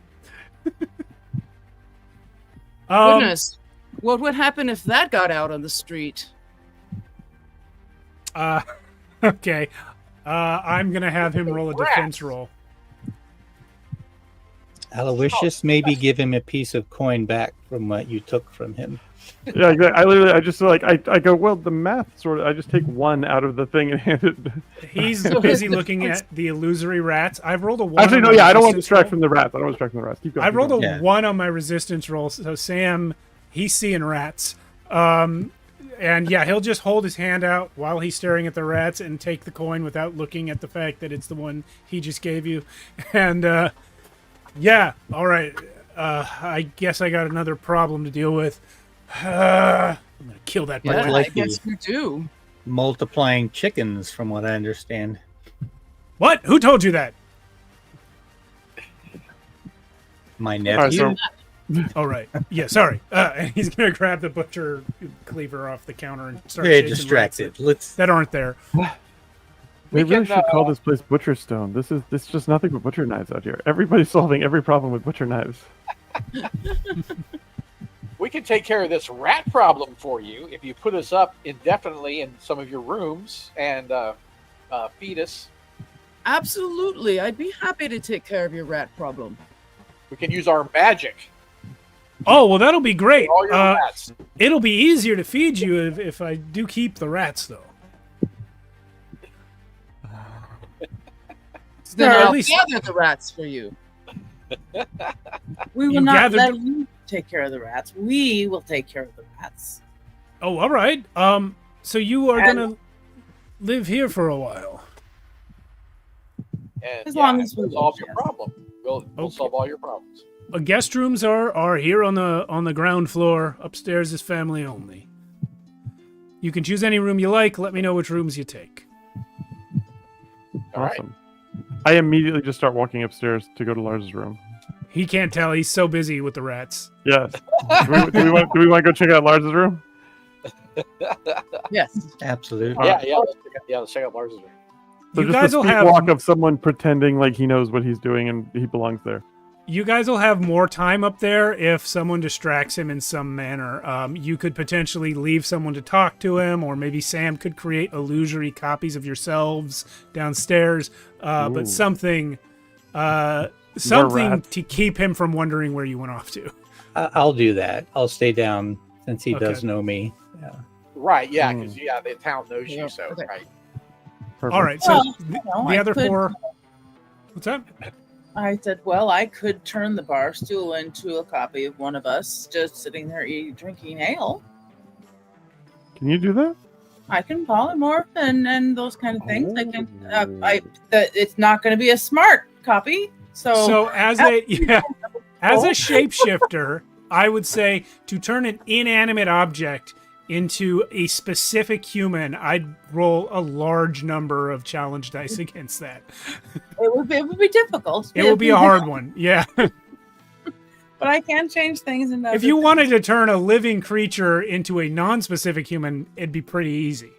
Goodness, what would happen if that got out on the street? Okay. I'm going to have him roll a defense roll. Aloysius, maybe give him a piece of coin back from what you took from him. Yeah, exactly. I just like I go, well, the math sort of. I just take 1 out of the thing and hand it. He's busy looking at the illusory rats. I've rolled a 1. Actually, no, yeah, I don't want to distract from the rats. Keep going. I rolled keep a going. 1 on my resistance roll, so Sam, he's seeing rats. And yeah, he'll just hold his hand out while he's staring at the rats and take the coin without looking at the fact that it's the one he just gave you. And yeah, all right. I guess I got another problem to deal with. I'm gonna kill that boy. Yeah, like I guess you do. Multiplying chickens, from what I understand. What? Who told you that? My All right, nephew. so Oh, right. Yeah, sorry. And he's gonna grab the butcher cleaver off the counter and start Very chasing distracted. rats Let's. that aren't there. we really can, should call this place Butcherstone. This is just nothing but butcher knives out here. Everybody's solving every problem with butcher knives. We can take care of this rat problem for you if you put us up indefinitely in some of your rooms and feed us. Absolutely, I'd be happy to take care of your rat problem. We can use our magic. Oh, well, that'll be great. All your rats. It'll be easier to feed you if I do keep the rats, though. Then Or at I'll least- gather the rats for you. We will You not gathered let the- you take care of the rats. We will take care of the rats. Oh, all right. So you are And- gonna live here for a while. And As long as we we'll solve your yes. problem. We'll Okay. solve all your problems. Guest rooms are here on the ground floor. Upstairs is family only. You can choose any room you like. Let me know which rooms you take. All right. Awesome. I immediately just start walking upstairs to go to Lars's room. He can't tell. He's so busy with the rats. Yes. do we want to go check out Lars's room? Yes. Absolutely. Yeah. Let's check out Lars's room. So You just guys a will speed have walk of someone pretending like he knows what he's doing and he belongs there. You guys will have more time up there if someone distracts him in some manner. You could potentially leave someone to talk to him, or maybe Sam could create illusory copies of yourselves downstairs. But something rats. to keep him from wondering where you went off to. I'll do that. I'll stay down since he Okay. does know me. Yeah. Right, yeah, because the town knows Yeah, you, so okay. right. Perfect. All right, so Well, the I other could- 4. What's that? I said, well, I could turn the bar stool into a copy of one of us just sitting there drinking ale. Can you do that? I can polymorph and those kind of things. I can. It's not going to be a smart copy. So as a shapeshifter, I would say to turn an inanimate object into a specific human, I'd roll a large number of challenge dice against that. it would be difficult. It will be a hard one, yeah. But I can change things. If you wanted to turn a living creature into a non-specific human, it'd be pretty easy.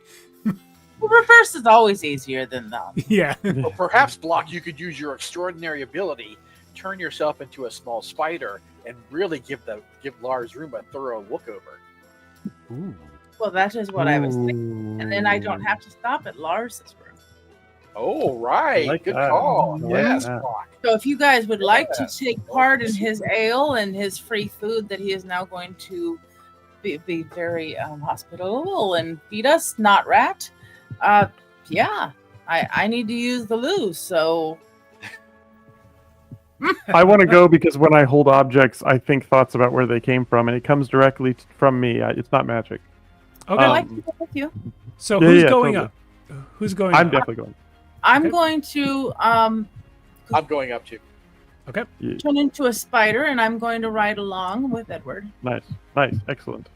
reverse is always easier than that. Yeah. Well, perhaps, Block, you could use your extraordinary ability, turn yourself into a small spider, and really give Lars' room a thorough look over. Ooh. Well, that is what I was thinking, and then I don't have to stop at Lars's room. Oh, right. I like Good that. call. I like Yes, that. Block. So if you guys would like to take part in his ale and his free food that he is now going to be very hospitable and feed us, not rat, yeah, I need to use the loo, so I want to go because when I hold objects, I think thoughts about where they came from, and it comes directly from me. It's not magic. Okay. I like to go with you. So Yeah, who's yeah, going totally. up? Who's going I'm up? definitely going. I'm Okay. going to I'm going up too. Okay. Yeah. turn into a spider, and I'm going to ride along with Edward. Nice, excellent.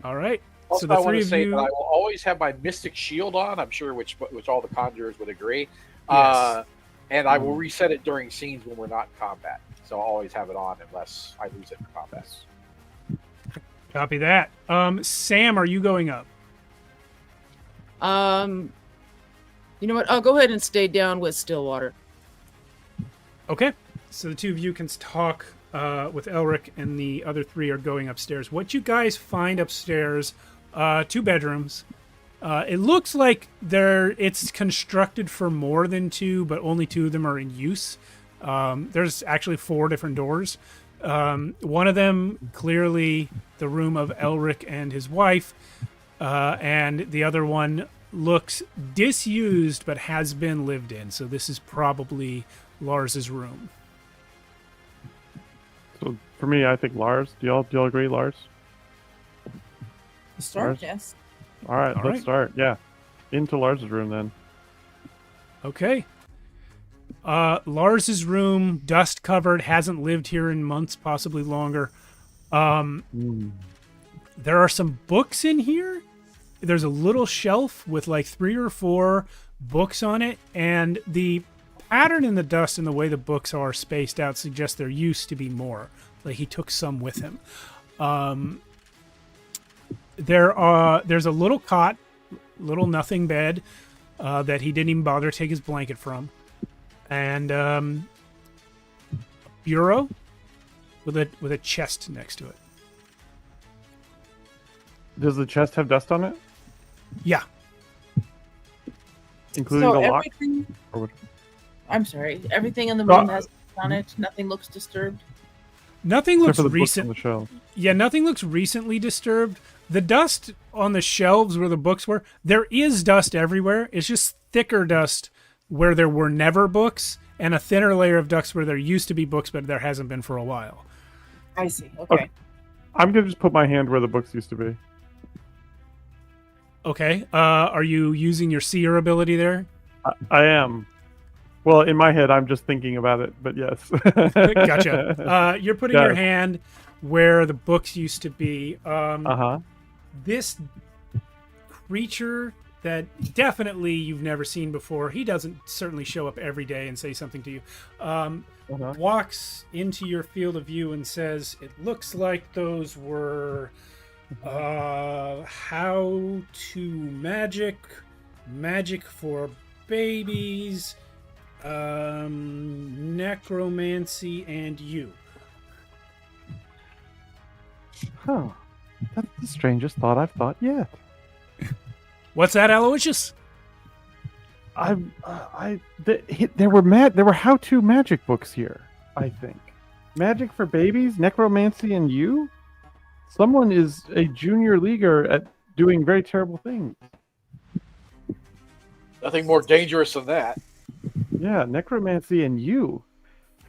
All right. Also, So the I want three to of say you. that I will always have my mystic shield on. I'm sure which all the conjurers would agree. Yes. And I will reset it during scenes when we're not in combat. So I'll always have it on unless I lose it in combat. Copy that. Sam, are you going up? You know what? I'll go ahead and stay down with Stillwater. Okay. So the two of you can talk with Elric, and the other 3 are going upstairs. What you guys find upstairs, 2 bedrooms. It looks like it's constructed for more than 2, but only 2 of them are in use. There's actually 4 different doors. One of them, clearly the room of Elric and his wife, and the other one looks disused but has been lived in. So this is probably Lars's room. So for me, I think Lars. Do y'all agree, Lars? Start, yes. All right, All let's right. start. Yeah, into Lars's room then. Okay. Lars's room, dust covered, hasn't lived here in months, possibly longer. There are some books in here. There's a little shelf with like 3 or 4 books on it, and the pattern in the dust and the way the books are spaced out suggests there used to be more. Like he took some with him. There's a little cot, little nothing bed that he didn't even bother to take his blanket from, and bureau with a chest next to it. Does the chest have dust on it, Yeah. including So the lock? everything. Or what? I'm sorry. Everything in the No, room has on it. Nothing looks disturbed. Nothing Except looks for the books on recent. the shelf. Yeah, nothing looks recently disturbed. The dust on the shelves where the books were, there is dust everywhere. It's just thicker dust where there were never books, and a thinner layer of dust where there used to be books, but there hasn't been for a while. I see. Okay. I'm gonna just put my hand where the books used to be. Okay. Are you using your seer ability there? I am. Well, in my head, I'm just thinking about it, but yes. Gotcha. You're putting Got your it. hand where the books used to be. Uh-huh. This creature that definitely you've never seen before, he doesn't certainly show up every day and say something to you, Uh-huh. walks into your field of view and says, it looks like those were how to magic for babies. necromancy, and you. Huh. That's the strangest thought I've thought yet. What's that, Aloysius? There were how-to magic books here, I think. Magic for babies, necromancy, and you? Someone is a junior leaguer at doing very terrible things. Nothing more dangerous than that. Yeah, necromancy and you.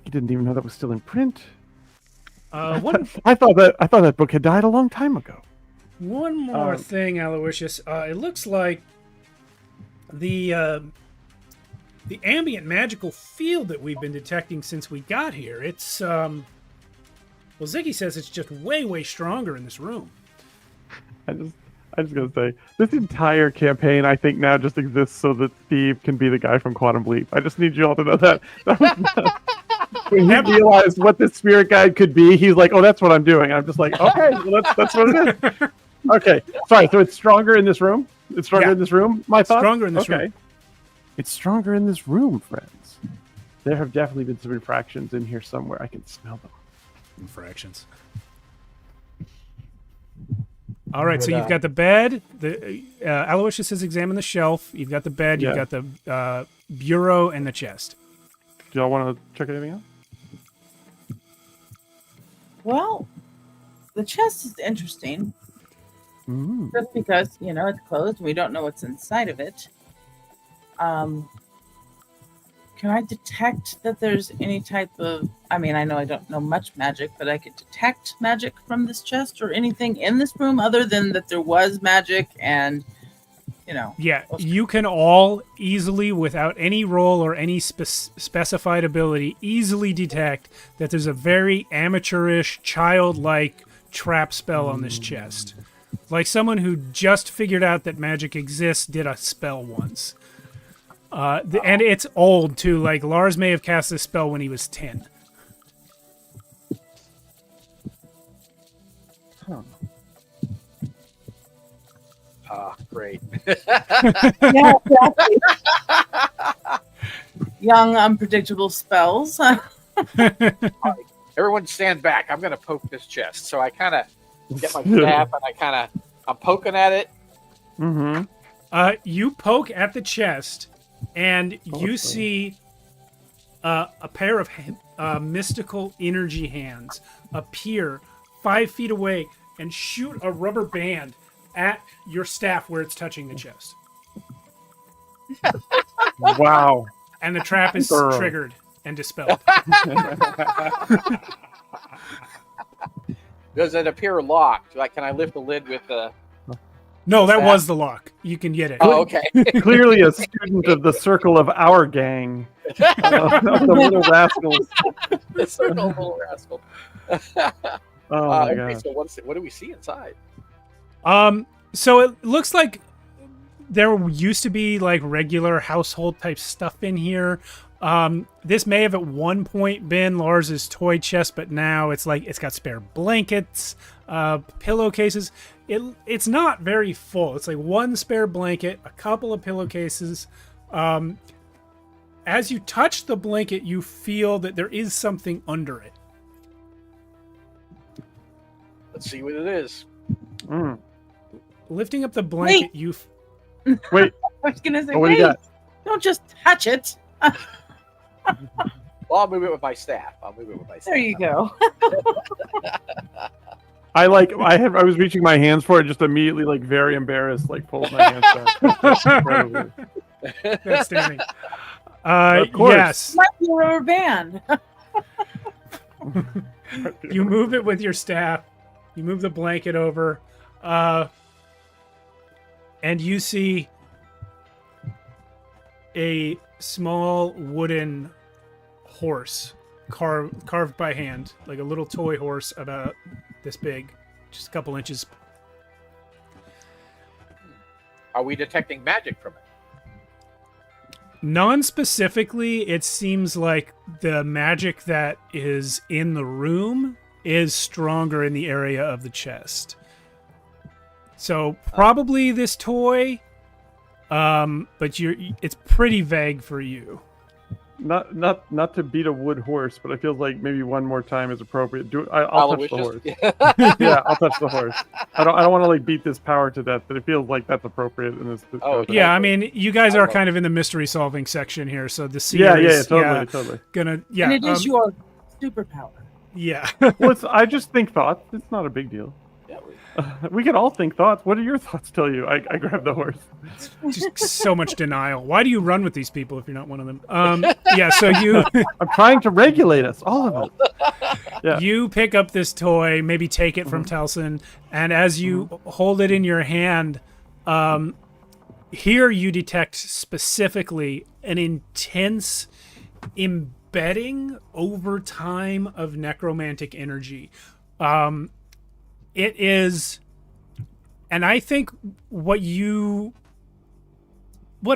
I didn't even know that was still in print. One I thought that book had died a long time ago. more thing, Aloysius. It looks like the ambient magical field that we've been detecting since we got here. It's well, Ziggy says it's just way stronger in this room. I'm just gonna say this entire campaign, I think, now just exists so that Steve can be the guy from Quantum Leap. I just need you all to know that. When he realized what this spirit guide could be, he's like, "Oh, that's what I'm doing." I'm just like, "Okay, well, that's what it is." Okay, sorry. So it's stronger in this room. It's stronger in this room. My thought. Stronger in this room. It's stronger in this room, friends. There have definitely been some infractions in here somewhere. I can smell them. Infractions. All right, so you've got the bed. The Aloysius has examined the shelf. You've got the bed. You've got the bureau and the chest. Do y'all want to check anything out? Well, the chest is interesting. Just because, it's closed and we don't know what's inside of it. Can I detect that there's any type of... I mean, I know I don't know much magic, but I could detect magic from this chest or anything in this room other than that there was magic and, Yeah, you can all easily, without any roll or any specified ability, easily detect that there's a very amateurish, childlike trap spell on this chest. Like someone who just figured out that magic exists did a spell once. And it's old, too. Like, Lars may have cast this spell when he was 10. Great. Yeah, exactly. Young, unpredictable spells. Everyone stand back. I'm going to poke this chest. So I kind of get my staff and I'm poking at it. You poke at the chest, and you see a pair of mystical energy hands appear 5 feet away and shoot a rubber band at your staff where it's touching the chest. Wow. And the trap is triggered and dispelled. Does it appear locked? Like, can I lift the lid with the... No, that was the lock. You can get it. Oh, okay. Clearly a student of the circle of our gang. The Little Rascals. The circle of Little Rascals. Oh, my okay, God. so what do we see inside? So it looks like there used to be like regular household type stuff in here. This may have at one point been Lars's toy chest, but now it's got spare blankets, pillowcases. It's not very full. It's like one spare blanket, a couple of pillowcases. As you touch the blanket, you feel that there is something under it. Let's see what it is. Lifting up the blanket, Wait. I was going to say, what do you got? don't just touch it. Well, I'll move it with my staff. There you go. I was reaching my hands for it, just immediately, like, very embarrassed, like, pulled my hands back. That's standing. Of course. Yes. Might be a rubber band. You move it with your staff. You move the blanket over. And you see a small wooden horse carved by hand, like a little toy horse about this big, just a couple inches. Are we detecting magic from it? Non-specifically, it seems like the magic that is in the room is stronger in the area of the chest. So probably this toy, but it's pretty vague for you. not to beat a wood horse, but I feel like maybe one more time is appropriate. I'll touch the horse. Aloysius? Yeah, I'll touch the horse. I don't want to like beat this power to death, but it feels like that's appropriate in this. Oh, Yeah, I mean, you guys I are love kind of in the mystery solving section here, so the seer yeah, is totally. gonna And it is your superpower. yeah. Well, I just think thoughts. It's not a big deal. Yeah, We can all think thoughts. What do your thoughts tell you? I grab the horse. Just so much denial. Why do you run with these people if you're not one of them? Yeah, so you I'm trying to regulate us, all of it. Yeah. you pick up this toy, maybe take it from Telson, and as you hold it in your hand, here you detect specifically an intense embedding over time of necromantic energy. It is, and I think what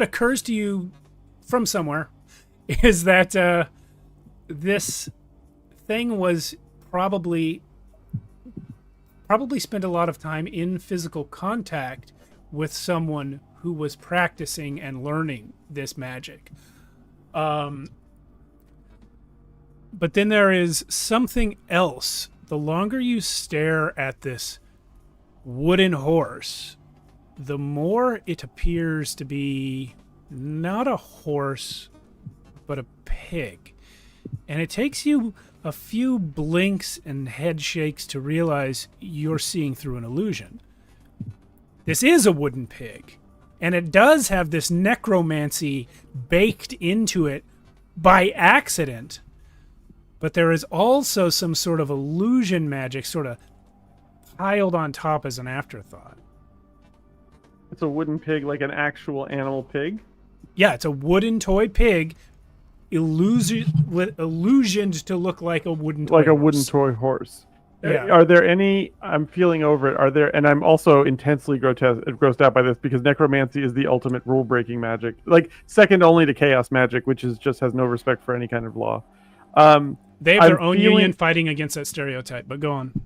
occurs to you from somewhere is that this thing was probably spent a lot of time in physical contact with someone who was practicing and learning this magic. But then there is something else. The longer you stare at this wooden horse, the more it appears to be not a horse, but a pig. And it takes you a few blinks and head shakes to realize you're seeing through an illusion. This is a wooden pig, and it does have this necromancy baked into it by accident. But there is also some sort of illusion magic sort of piled on top as an afterthought. It's a wooden pig, like an actual animal pig. Yeah, it's a wooden toy pig illusioned to look like a wooden toy Like a horse. wooden toy horse. Yeah. Are there any? I'm feeling over it. Are there? And I'm also intensely grossed out by this because necromancy is the ultimate rule-breaking magic, like second only to chaos magic, which is just has no respect for any kind of law. They have their I'm own feeling- union fighting against that stereotype, but go on.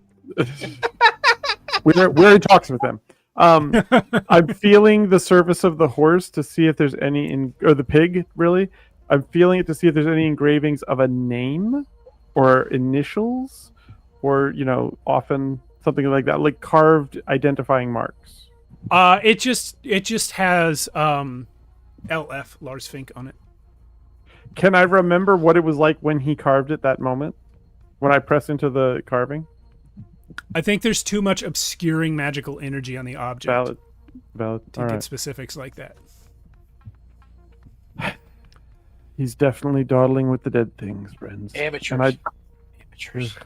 We're in talks with them. I'm feeling the surface of the horse to see if there's any or the pig really. I'm feeling it to see if there's any engravings of a name or initials, or often something like that, like carved identifying marks. It just has LF Lars Fink on it. Can I remember what it was like when he carved it that moment? When I press into the carving? I think there's too much obscuring magical energy on the object Valid. to All get right. specifics like that. He's definitely dawdling with the dead things, friends. Amateurs. And Amateurs.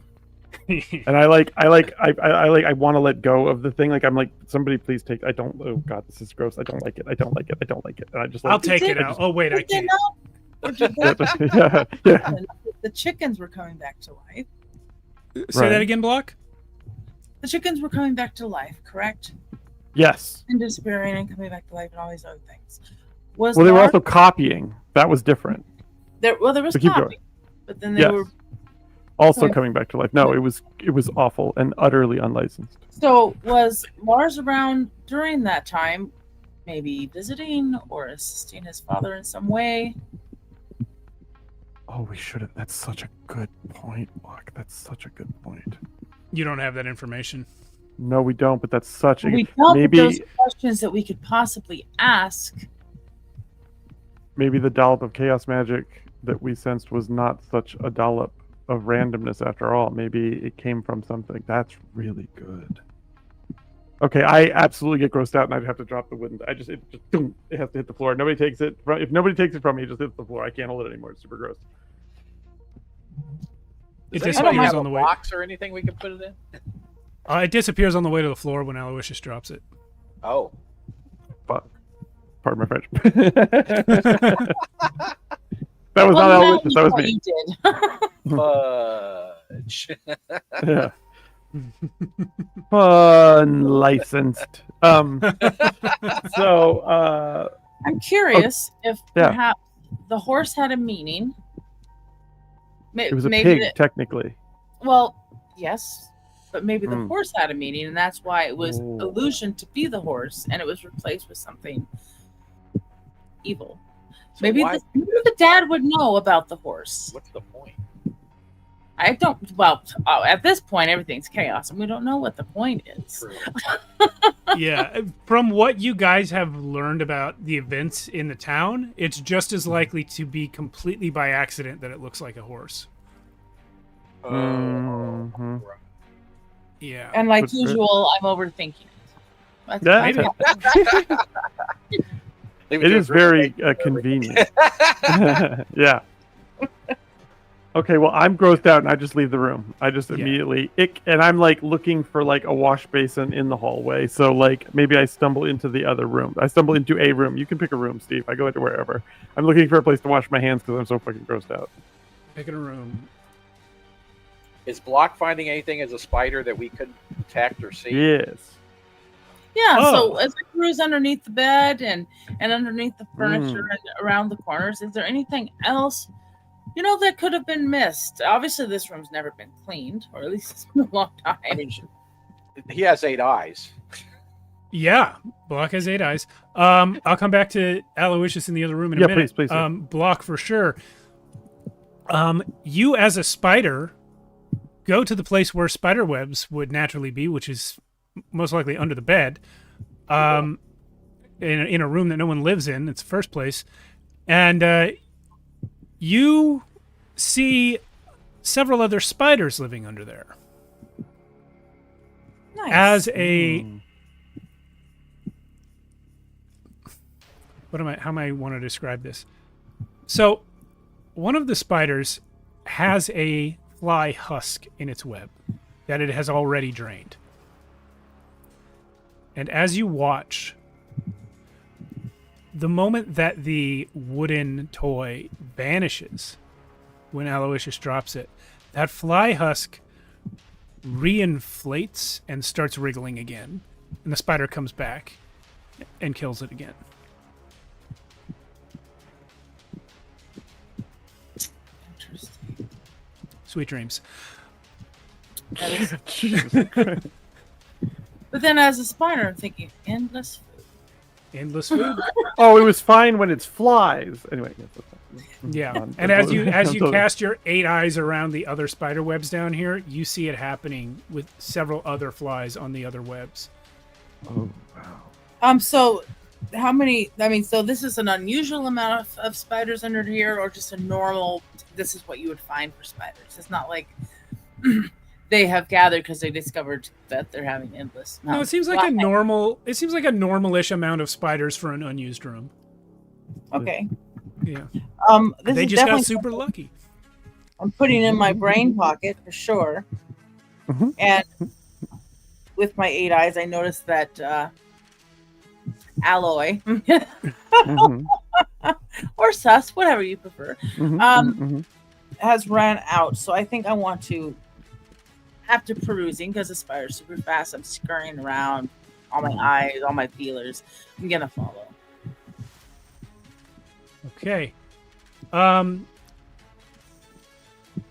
I want to let go of the thing. Like I'm like, somebody please take. I don't. Oh God, this is gross. I don't like it. I don't like it. I don't like it. And I just. I'll Like, take it I out. Oh wait, I Did they can't. know? Would you get yeah. the chickens were coming back to life? Say Right. that again, Block. The chickens were coming back to life, correct? Yes. And disappearing and coming back to life and all these other things. Was Well, they were Lars- also copying. That was different. there was So keep copy, going. but then they Yes. were. Also Okay. coming back to life. No, it was awful and utterly unlicensed. So was Lars around during that time, maybe visiting or assisting his father in some way? Oh, we should have. That's such a good point, Mark. That's such a good point. You don't have that information. No, we don't. But that's such a We don't. maybe. Those questions that we could possibly ask. Maybe the dollop of chaos magic that we sensed was not such a dollop of randomness after all. Maybe it came from something. That's really good. Okay, I absolutely get grossed out, and I'd have to drop the wooden. It has to hit the floor. Nobody takes it. If nobody takes it from me, it just hits the floor. I can't hold it anymore. It's super gross. It Does anybody disappears have on a the way. box or anything we can put it in? It disappears on the way to the floor when Aloysius drops it. Oh, Fuck. Pardon my French. That was not Aloysius. That was what me. you did. fudge. Yeah. Unlicensed. So I'm curious if yeah. perhaps the horse had a meaning. it was a maybe pig, that- technically. well, yes, but maybe the Hmm. horse had a meaning, and that's why it was Ooh. illusion to be the horse, and it was replaced with something evil. So maybe why- maybe the dad would know about the horse. What's the point? I don't. Well, at this point, everything's chaos, and we don't know what the point is. True. Yeah, from what you guys have learned about the events in the town, it's just as likely to be completely by accident that it looks like a horse. Mhm. Yeah. And like But- usual, I'm overthinking it. That's Yeah. fine. Leave It to is a girl very like- convenient. Yeah. Okay, well, I'm grossed out and I just leave the room. I just Yeah. immediately and I'm like looking for like a wash basin in the hallway. So like maybe I stumble into the other room. I stumble into a room. You can pick a room, Steve. I go into wherever. I'm looking for a place to wash my hands because I'm so fucking grossed out. Picking a room. Is Block finding anything as a spider that we could detect or see? Yes. Yeah. Oh. So as I cruise underneath the bed and underneath the furniture and around the corners, is there anything else, that could have been missed? Obviously, this room's never been cleaned, or at least it's been a long time. I mean, he has 8 eyes. Yeah, Block has 8 eyes. I'll come back to Aloysius in the other room in a Yeah, minute. please, yeah. Block for sure. You as a spider go to the place where spider webs would naturally be, which is most likely under the bed, in a room that no one lives in. It's the first place, and you see several other spiders living under there. Nice. As a how am I want to describe this? So, one of the spiders has a fly husk in its web that it has already drained. And as you watch, the moment that the wooden toy vanishes, when Aloysius drops it, that fly husk reinflates and starts wriggling again. And the spider comes back and kills it again. Interesting. Sweet dreams. That is- Jesus Christ. but then, as a spider, I'm thinking endless food. Endless food. Oh, it was fine when it's flies. Anyway, yes, that's fine. Yeah. And as you cast your 8 eyes around the other spider webs down here, you see it happening with several other flies on the other webs. Oh, wow. So how many? I mean, so this is an unusual amount of spiders under here, or just a normal? This is what you would find for spiders. It's not like they have gathered because they discovered that they're having endless. No, it seems like a normal. It seems like a normal-ish amount of spiders for an unused room. Okay. Yeah. This They is just got definitely super something lucky. I'm putting in my brain pocket for sure. Mhm. And with my 8 eyes, I noticed that Alloy Mhm, or Sus, whatever you prefer, mhm, mhm. has ran out. So I think I want to, after perusing, because the spider's super fast, I'm scurrying around, all my eyes, all my feelers. I'm gonna follow. Okay.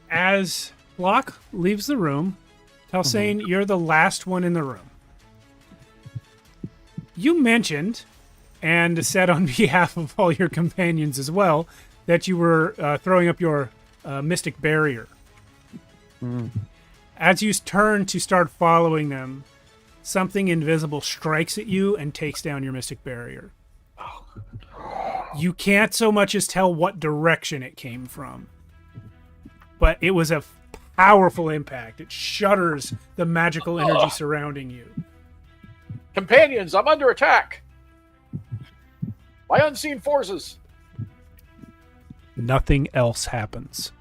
As Block leaves the room, Talsane, you're the last one in the room. You mentioned, and said on behalf of all your companions as well, that you were throwing up your mystic barrier. Mm. As you turn to start following them, something invisible strikes at you and takes down your mystic barrier. You can't so much as tell what direction it came from, but it was a powerful impact. It shudders the magical energy surrounding you. Companions, I'm under attack by unseen forces. Nothing else happens.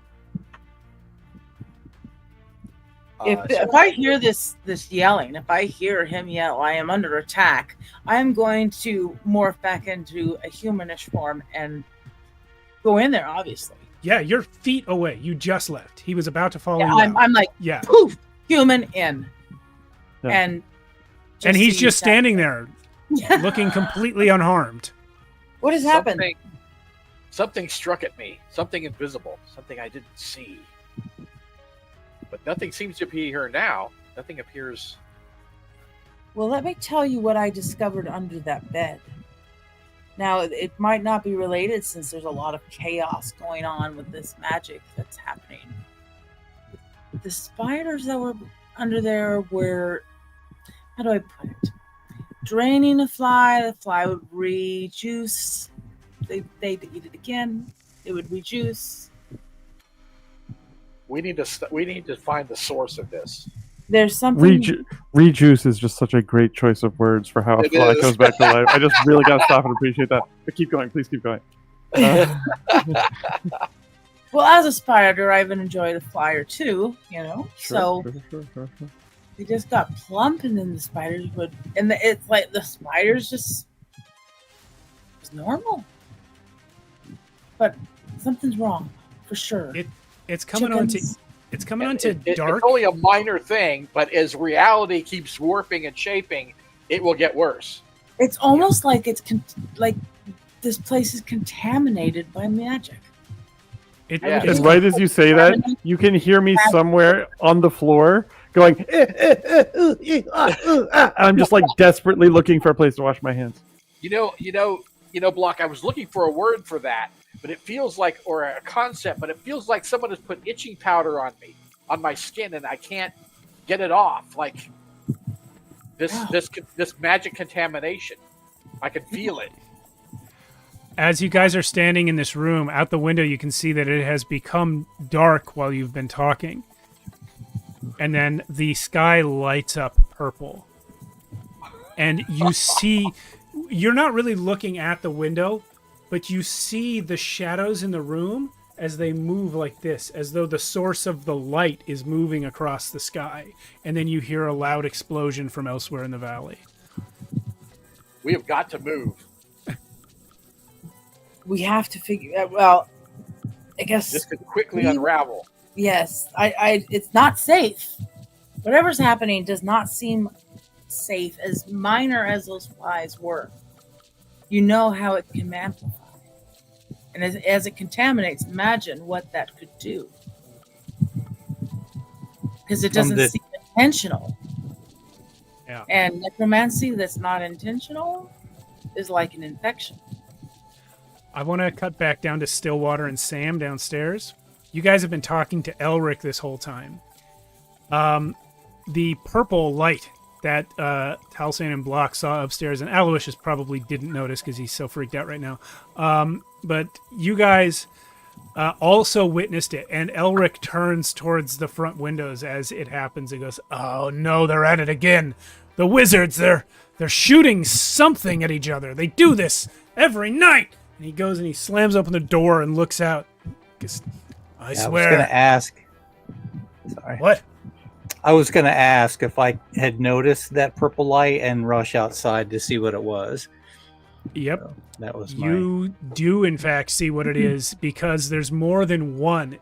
If I hear this yelling, if I hear him yell, I am under attack, I am going to morph back into a humanish form and go in there, obviously. Yeah, you're feet away. You just left. He was about to follow Yeah, you I'm, out. I'm like, Yeah. poof, human in. Yeah. And And he's see just that- standing there, Yeah. looking completely unharmed. What has happened? Something struck at me. Something invisible. Something I didn't see. But nothing seems to be here now. Nothing appears. Well, let me tell you what I discovered under that bed. Now, it might not be related since there's a lot of chaos going on with this magic that's happening. The spiders that were under there were, how do I put it? Draining the fly would rejuice. They'd eat it again. It would rejuice. We need to find the source of this. There's something. Rejuice is just such a great choice of words for how a fly comes back to life. I just really got to stop and appreciate that. But keep going. Please keep going. Well, as a spider, I even enjoy the flyer too, Sure. They just got plump, and then the spiders would, and it's like the spiders just it's normal, but something's wrong for sure. It's coming on to dark. It's only a minor thing, but as reality keeps warping and shaping, it will get worse. It's almost like like this place is contaminated by magic. And right as you say that, you can hear me somewhere on the floor going, I'm just like desperately looking for a place to wash my hands. Block, I was looking for a word for that, but it feels like, or a concept, but it feels like someone has put itching powder on me, on my skin, and I can't get it off. Like this magic contamination. I can feel it. As you guys are standing in this room, out the window, you can see that it has become dark while you've been talking. And then the sky lights up purple. And you see, you're not really looking at the window, but you see the shadows in the room as they move like this, as though the source of the light is moving across the sky. And then you hear a loud explosion from elsewhere in the valley. We have got to move. We have to figure out, well, I guess this could quickly unravel. Yes, it's not safe. Whatever's happening does not seem safe, as minor as those flies were. You know how it can amplify. And as it contaminates, imagine what that could do. Because it doesn't seem intentional. Yeah. And necromancy that's not intentional is like an infection. I want to cut back down to Stillwater and Sam downstairs. You guys have been talking to Elric this whole time. The purple light that Talsan and Block saw upstairs, and Aloysius probably didn't notice because he's so freaked out right now. But you guys also witnessed it, and Elric turns towards the front windows as it happens and goes, "Oh no, they're at it again. The wizards, they're shooting something at each other. They do this every night." And he goes and he slams open the door and looks out. I swear. I was going to ask. Sorry. What? I was going to ask if I had noticed that purple light and rush outside to see what it was. Yep. So that was You do, in fact, see what it is because there's more than one.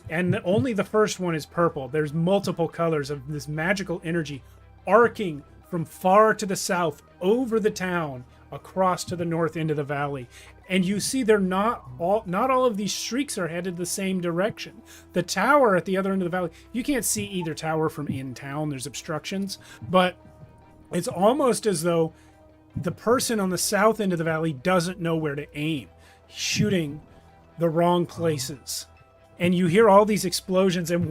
And only the first one is purple. There's multiple colors of this magical energy arcing from far to the south, over the town, across to the north end of the valley. And you see they're not all of these streaks are headed the same direction. The tower at the other end of the valley, you can't see either tower from in town. There's obstructions, but it's almost as though the person on the south end of the valley doesn't know where to aim, shooting the wrong places. And you hear all these explosions, and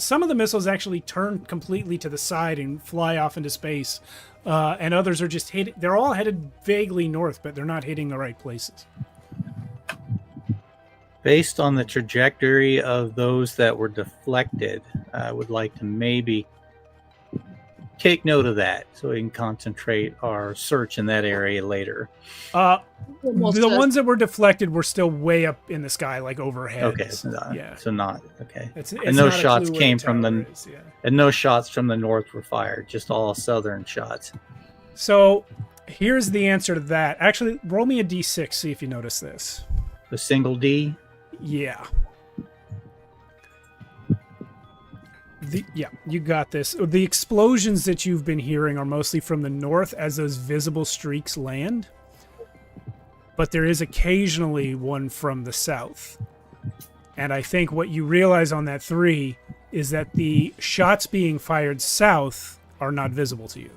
some of the missiles actually turn completely to the side and fly off into space. And others are just hitting. They're all headed vaguely north, but they're not hitting the right places. Based on the trajectory of those that were deflected, I would like to maybe take note of that so we can concentrate our search in that area later. The ones that were deflected were still way up in the sky, like overhead. Okay, so not okay. It's and no shots came from the is, yeah. And no shots from the north were fired, just all southern shots. So here's the answer to that. Actually, roll me a d6, see if you notice this. The single D? Yeah. You got this. The explosions that you've been hearing are mostly from the north as those visible streaks land. But there is occasionally one from the south. And I think what you realize on that 3 is that the shots being fired south are not visible to you.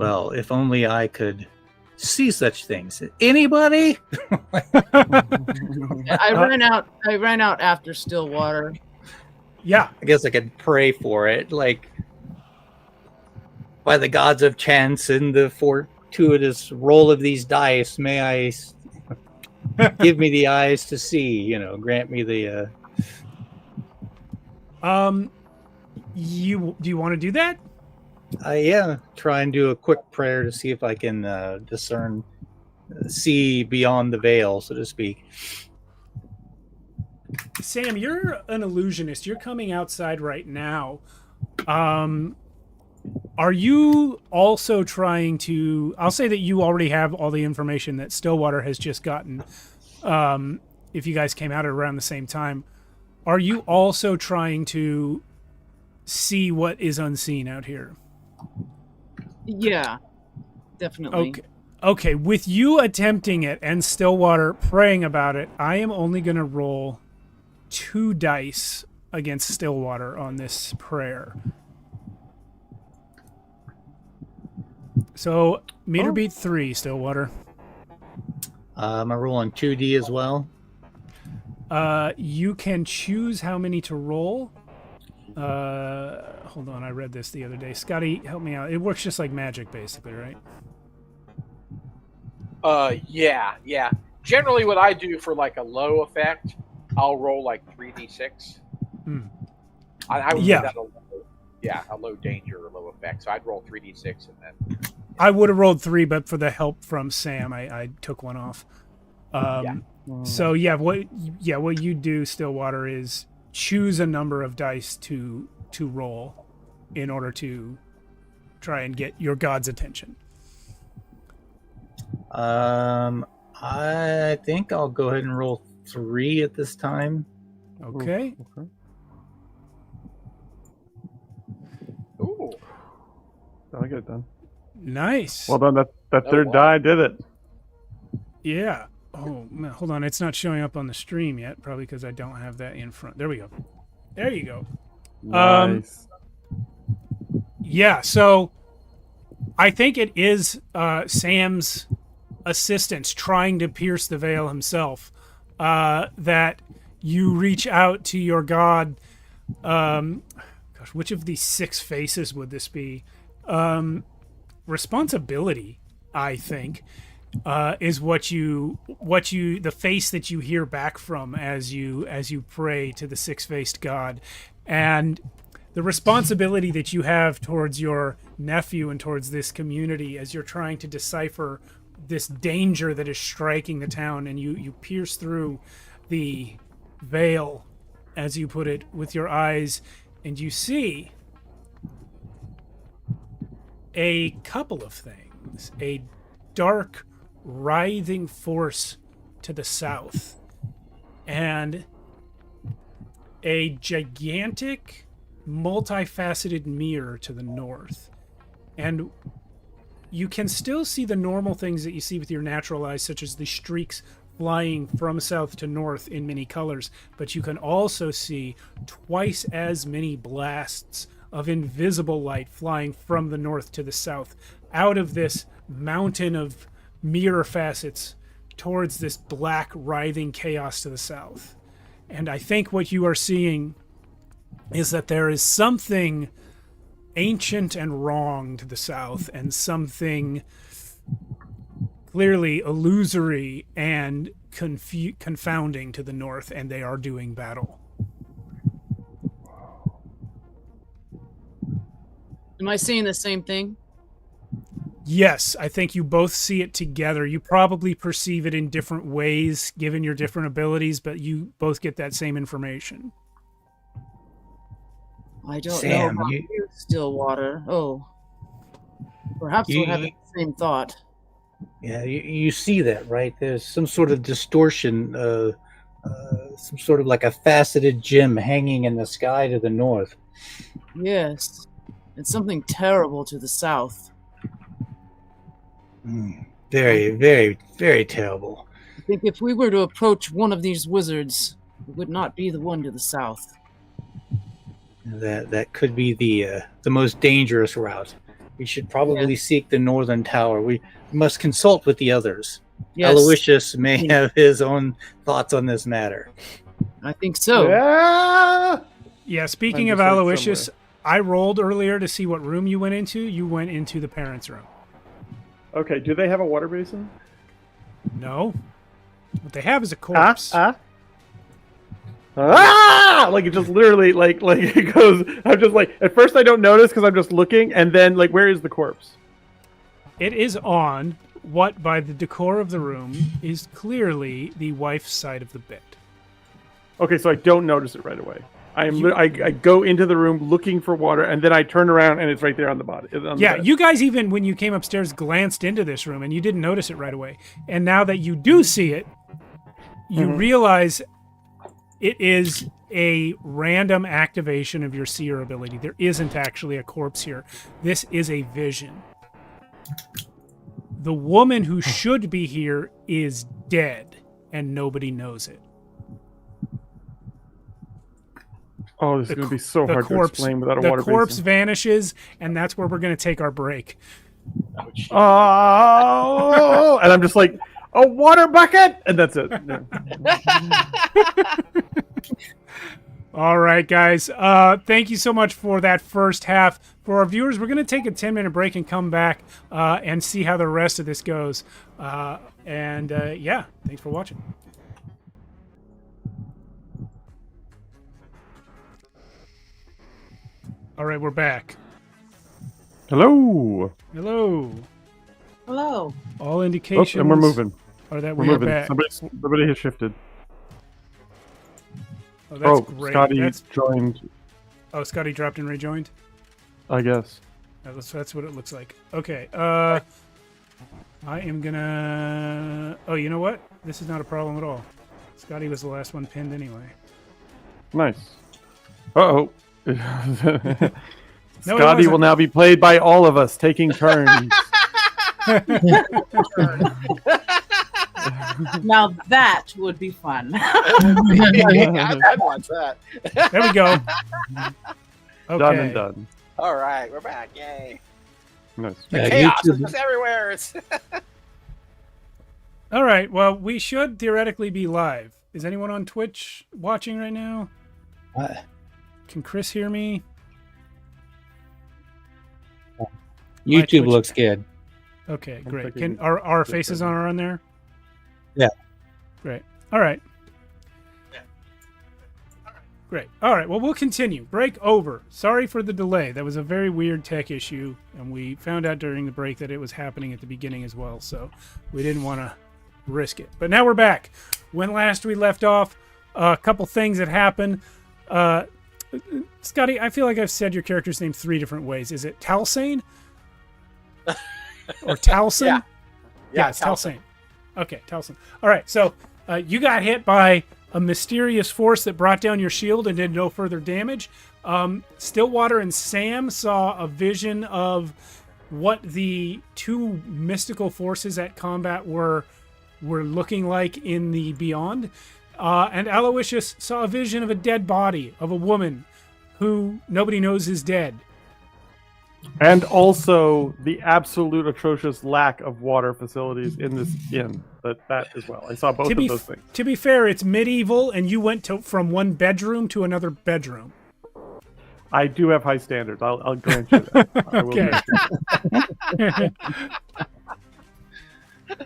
Well, if only I could see such things. Anybody? I ran out after Stillwater. Yeah. I guess I could pray for it, like by the gods of chance and the fortuitous roll of these dice, may I give me the eyes to see, grant me the do you want to do that? try and do a quick prayer to see if I can see beyond the veil, so to speak. Sam, you're an illusionist. You're coming outside right now. Are you also trying to... I'll say that you already have all the information that Stillwater has just gotten. If you guys came out at around the same time. Are you also trying to see what is unseen out here? Yeah, definitely. Okay, with you attempting it and Stillwater praying about it, I am only going to roll 2 dice against Stillwater on this prayer. So, meter beat 3, Stillwater. Am I rolling 2D as well? You can choose how many to roll. Hold on, I read this the other day. Scotty, help me out. It works just like magic, basically, right? Yeah. Generally, what I do for like a low effect, I'll roll like 3d6. I would do that a low danger or low effect. So I'd roll 3d6 and then. I would have rolled 3, but for the help from Sam, I took one off. So what you do, Stillwater, is choose a number of dice to roll in order to try and get your god's attention. I think I'll go ahead and roll 3 at this time. Okay. Ooh. I get it done. Nice. Well done. That third die did it. Yeah. Oh, man, hold on. It's not showing up on the stream yet, probably because I don't have that in front. There we go. There you go. Nice. Yeah, so I think it is Sam's assistance trying to pierce the veil himself that you reach out to your god. Which of these 6 faces would this be? Responsibility, I think, is the face that you hear back from as you pray to the 6-faced god. And the responsibility that you have towards your nephew and towards this community as you're trying to decipher this danger that is striking the town, and you pierce through the veil, as you put it, with your eyes, and you see a couple of things. A dark, writhing force to the south, and a gigantic, multifaceted mirror to the north. And you can still see the normal things that you see with your natural eyes, such as the streaks flying from south to north in many colors, but you can also see twice as many blasts of invisible light flying from the north to the south, out of this mountain of mirror facets towards this black, writhing chaos to the south. And I think what you are seeing is that there is something ancient and wrong to the south, and something clearly illusory and confounding to the north, and they are doing battle. Am I seeing the same thing? Yes, I think you both see it together. You probably perceive it in different ways, given your different abilities, but you both get that same information. I don't Sam, know about you, Stillwater. Oh. Perhaps we'll have the same thought. Yeah, you see that, right? There's some sort of distortion, some sort of like a faceted gem hanging in the sky to the north. Yes. And something terrible to the south. Very, very, very terrible. I think if we were to approach one of these wizards, it would not be the one to the south. That could be the most dangerous route. we should probably seek the northern tower. We must consult with the others. Yes, Aloysius may have his own thoughts on this matter. I think so. Yeah, speaking I'm of just, like, Aloysius, I rolled earlier to see what room you went into. You went into the parents' room. Okay, do they have a water basin? No. What they have is a corpse. Like it just literally like it goes. I'm just like at first I don't notice because I'm just looking, and then like where is the corpse? It is on what, by the decor of the room, is clearly the wife's side of the bed. Okay, so I don't notice it right away. I go into the room looking for water, and then I turn around and it's right there on the body. Yeah, you guys even when you came upstairs glanced into this room and you didn't notice it right away. And now that you do see it, you realize it is a random activation of your seer ability. There isn't actually a corpse here. This is a vision. The woman who should be here is dead, and nobody knows it. Oh, this is going to be so hard to explain without a water basin. The corpse vanishes, and that's where we're going to take our break. Oh, and I'm just like, a water bucket, and that's it. Yeah. All right, guys. Thank you so much for that first half. For our viewers, we're going to take a 10-minute break and come back and see how the rest of this goes. Yeah, thanks for watching. All right, we're back. Hello. Hello. Hello. All indications. And we're moving. Are that We're we are moving. back. Somebody has shifted. Oh, that's great. Scotty joined. Oh, Scotty dropped and rejoined? I guess. That's what it looks like. Okay. I am gonna... Oh, you know what? This is not a problem at all. Scotty was the last one pinned anyway. Nice. Uh-oh. No, Scotty will now be played by all of us, taking turns. Now that would be fun. I'd watch that. There we go. Okay. Done and done. All right, we're back. Yay. Nice. Chaos is just everywhere. It's All right. Well, we should theoretically be live. Is anyone on Twitch watching right now? Can Chris hear me? YouTube looks good. Okay, great. thinking- Can our faces on there? Yeah. Great. All right. Great. All right. Well, we'll continue. Break over. Sorry for the delay. That was a very weird tech issue, and we found out during the break that it was happening at the beginning as well, so we didn't want to risk it. But now we're back. When last we left off, a couple things that happened. Scotty, I feel like I've said your character's name 3 different ways. Is it Talsane? Or Talsane? Yeah, it's Talsane. Okay, Talsane. All right, so you got hit by a mysterious force that brought down your shield and did no further damage. Stillwater and Sam saw a vision of what the 2 mystical forces at combat were looking like in the beyond. And Aloysius saw a vision of a dead body of a woman who nobody knows is dead. And also the absolute atrocious lack of water facilities in this inn. That as well. I saw both of those things. To be fair, it's medieval, and you went from one bedroom to another bedroom. I do have high standards. I'll grant you that. I will grant you.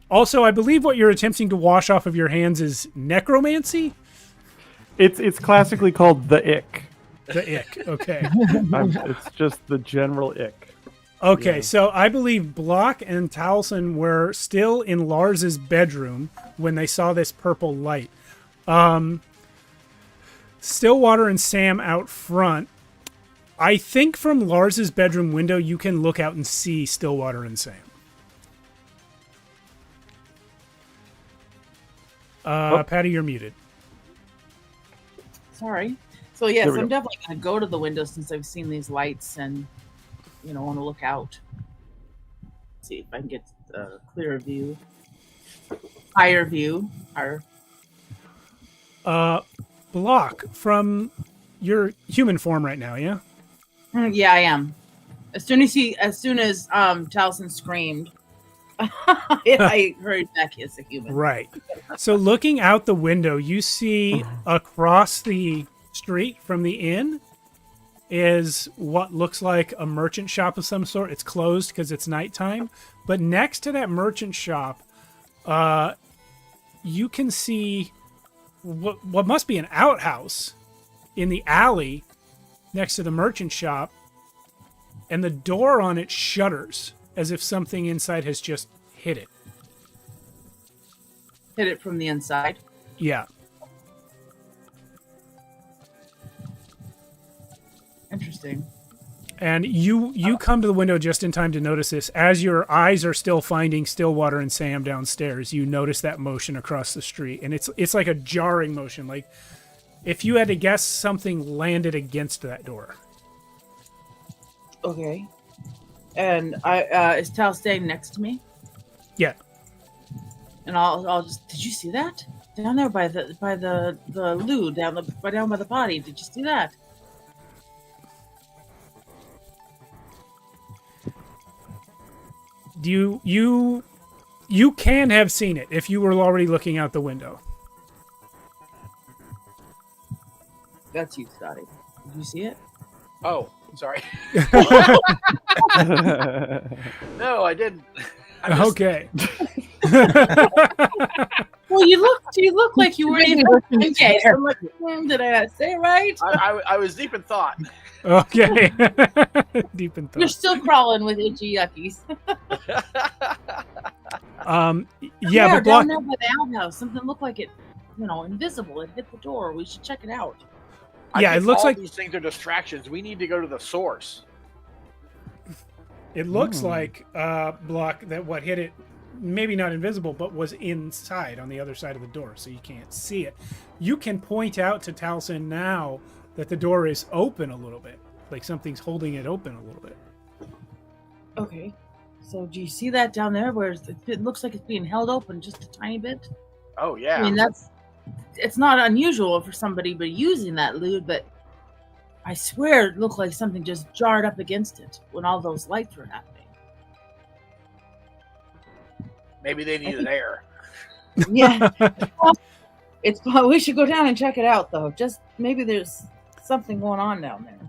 Also, I believe what you're attempting to wash off of your hands is necromancy? It's classically called the ick. The ick, okay. It's just the general ick. Okay, Yeah. so I believe Block and Towson were still in Lars's bedroom when they saw this purple light. Stillwater and Sam out front. I think from Lars's bedroom window, you can look out and see Stillwater and Sam. Patty, you're muted. Sorry. So yes, There we I'm go. definitely going to go to the window since I've seen these lights and want to look out. See if I can get a clearer view, higher view. Block from your human form right now, yeah? Yeah, I am. As soon as Taliesin screamed, I hurried back as a human. Right. So looking out the window, you see across the street from the inn is what looks like a merchant shop of some sort. It's closed because it's nighttime. But next to that merchant shop, you can see what must be an outhouse in the alley next to the merchant shop. And the door on it shudders as if something inside has just hit it. Hit it from the inside. Yeah. Interesting. And you come to the window just in time to notice this. As your eyes are still finding Stillwater and Sam downstairs, you notice that motion across the street. And it's like a jarring motion. Like if you had to guess, something landed against that door. Okay. And is Tal staying next to me? Yeah. And I'll just. Did you see that down there by the loo down by the body? Did you see that? You can have seen it if you were already looking out the window. That's you, Scotty. Did you see it? Oh, sorry. No, I didn't. Okay. Well, you look like you were even okay. So I'm like, did I say it right? I was deep in thought. Okay. Deep in You're thought. still crawling with itchy yuckies. Yeah, but down there by the outhouse, something looked like it, invisible. It hit the door. We should check it out. Yeah, I it think looks all like these things are distractions. We need to go to the source. it looks like Block that what hit it, maybe not invisible, but was inside on the other side of the door, so you can't see it. You can point out to Taliesin now that the door is open a little bit, like something's holding it open a little bit. Okay. So do you see that down there where it looks like it's being held open just a tiny bit? Oh yeah. I mean, it's not unusual for somebody to be using that lewd, but I swear it looked like something just jarred up against it when all those lights were happening. Maybe they needed air. Yeah. We should go down and check it out, though. Just maybe there's something going on down there.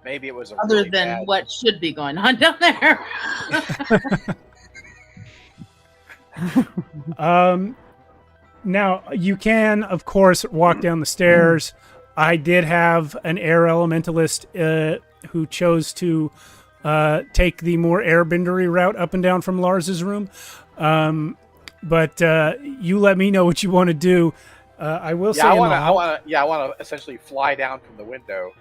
Maybe it was a Other really than bad... what should be going on down there. Now, you can, of course, walk down the stairs. I did have an air elementalist who chose to take the more airbindery route up and down from Lars's room. But you let me know what you want to do. I will say, I want to essentially fly down from the window.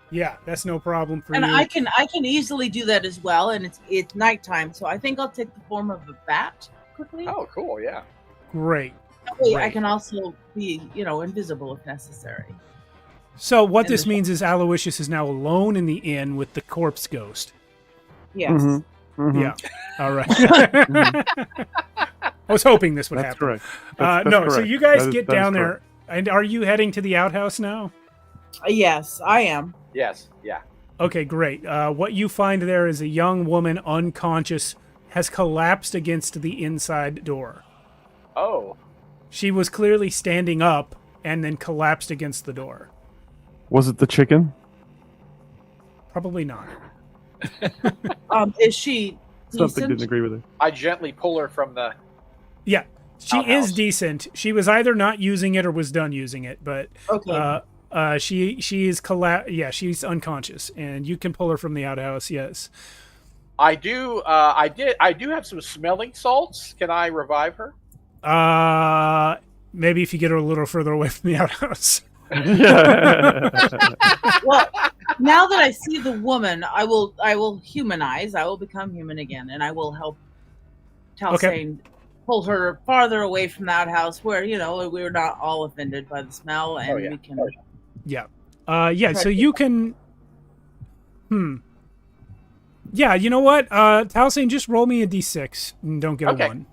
Yeah, that's no problem for And you. I can easily do that as well. And it's nighttime, so I think I'll take the form of a bat quickly. Oh, cool! Yeah. Great. That way I Great. can also be, invisible if necessary. So what In this the means is Aloysius is now alone in the inn with the corpse ghost. Yes. Mm-hmm. Mm-hmm. Yeah. All right. I was hoping this would That's happen. correct. That's No, so correct. you guys That is- get that is down there. correct. And are you heading to the outhouse now? Yes, I am. Yes. Yeah. Okay, great. What you find there is a young woman unconscious, has collapsed against the inside door. Oh. She was clearly standing up and then collapsed against the door. Was it the chicken? Probably not. Is she Something decent? didn't agree with it. I gently pull her from the. Yeah, she Outhouse. is decent. She was either not using it or was done using it, but Okay. she is she's unconscious, and you can pull her from the outhouse. Yes. I do. I do have some smelling salts. Can I revive her? Maybe if you get her a little further away from the outhouse. Well, now that I see the woman, I will humanize. I will become human again, and I will help Taliesin pull her farther away from the outhouse, where we're not all offended by the smell, and we can. Yeah. So you can. Yeah, you know what? Taliesin, just roll me a d6 and don't get Okay. a 1.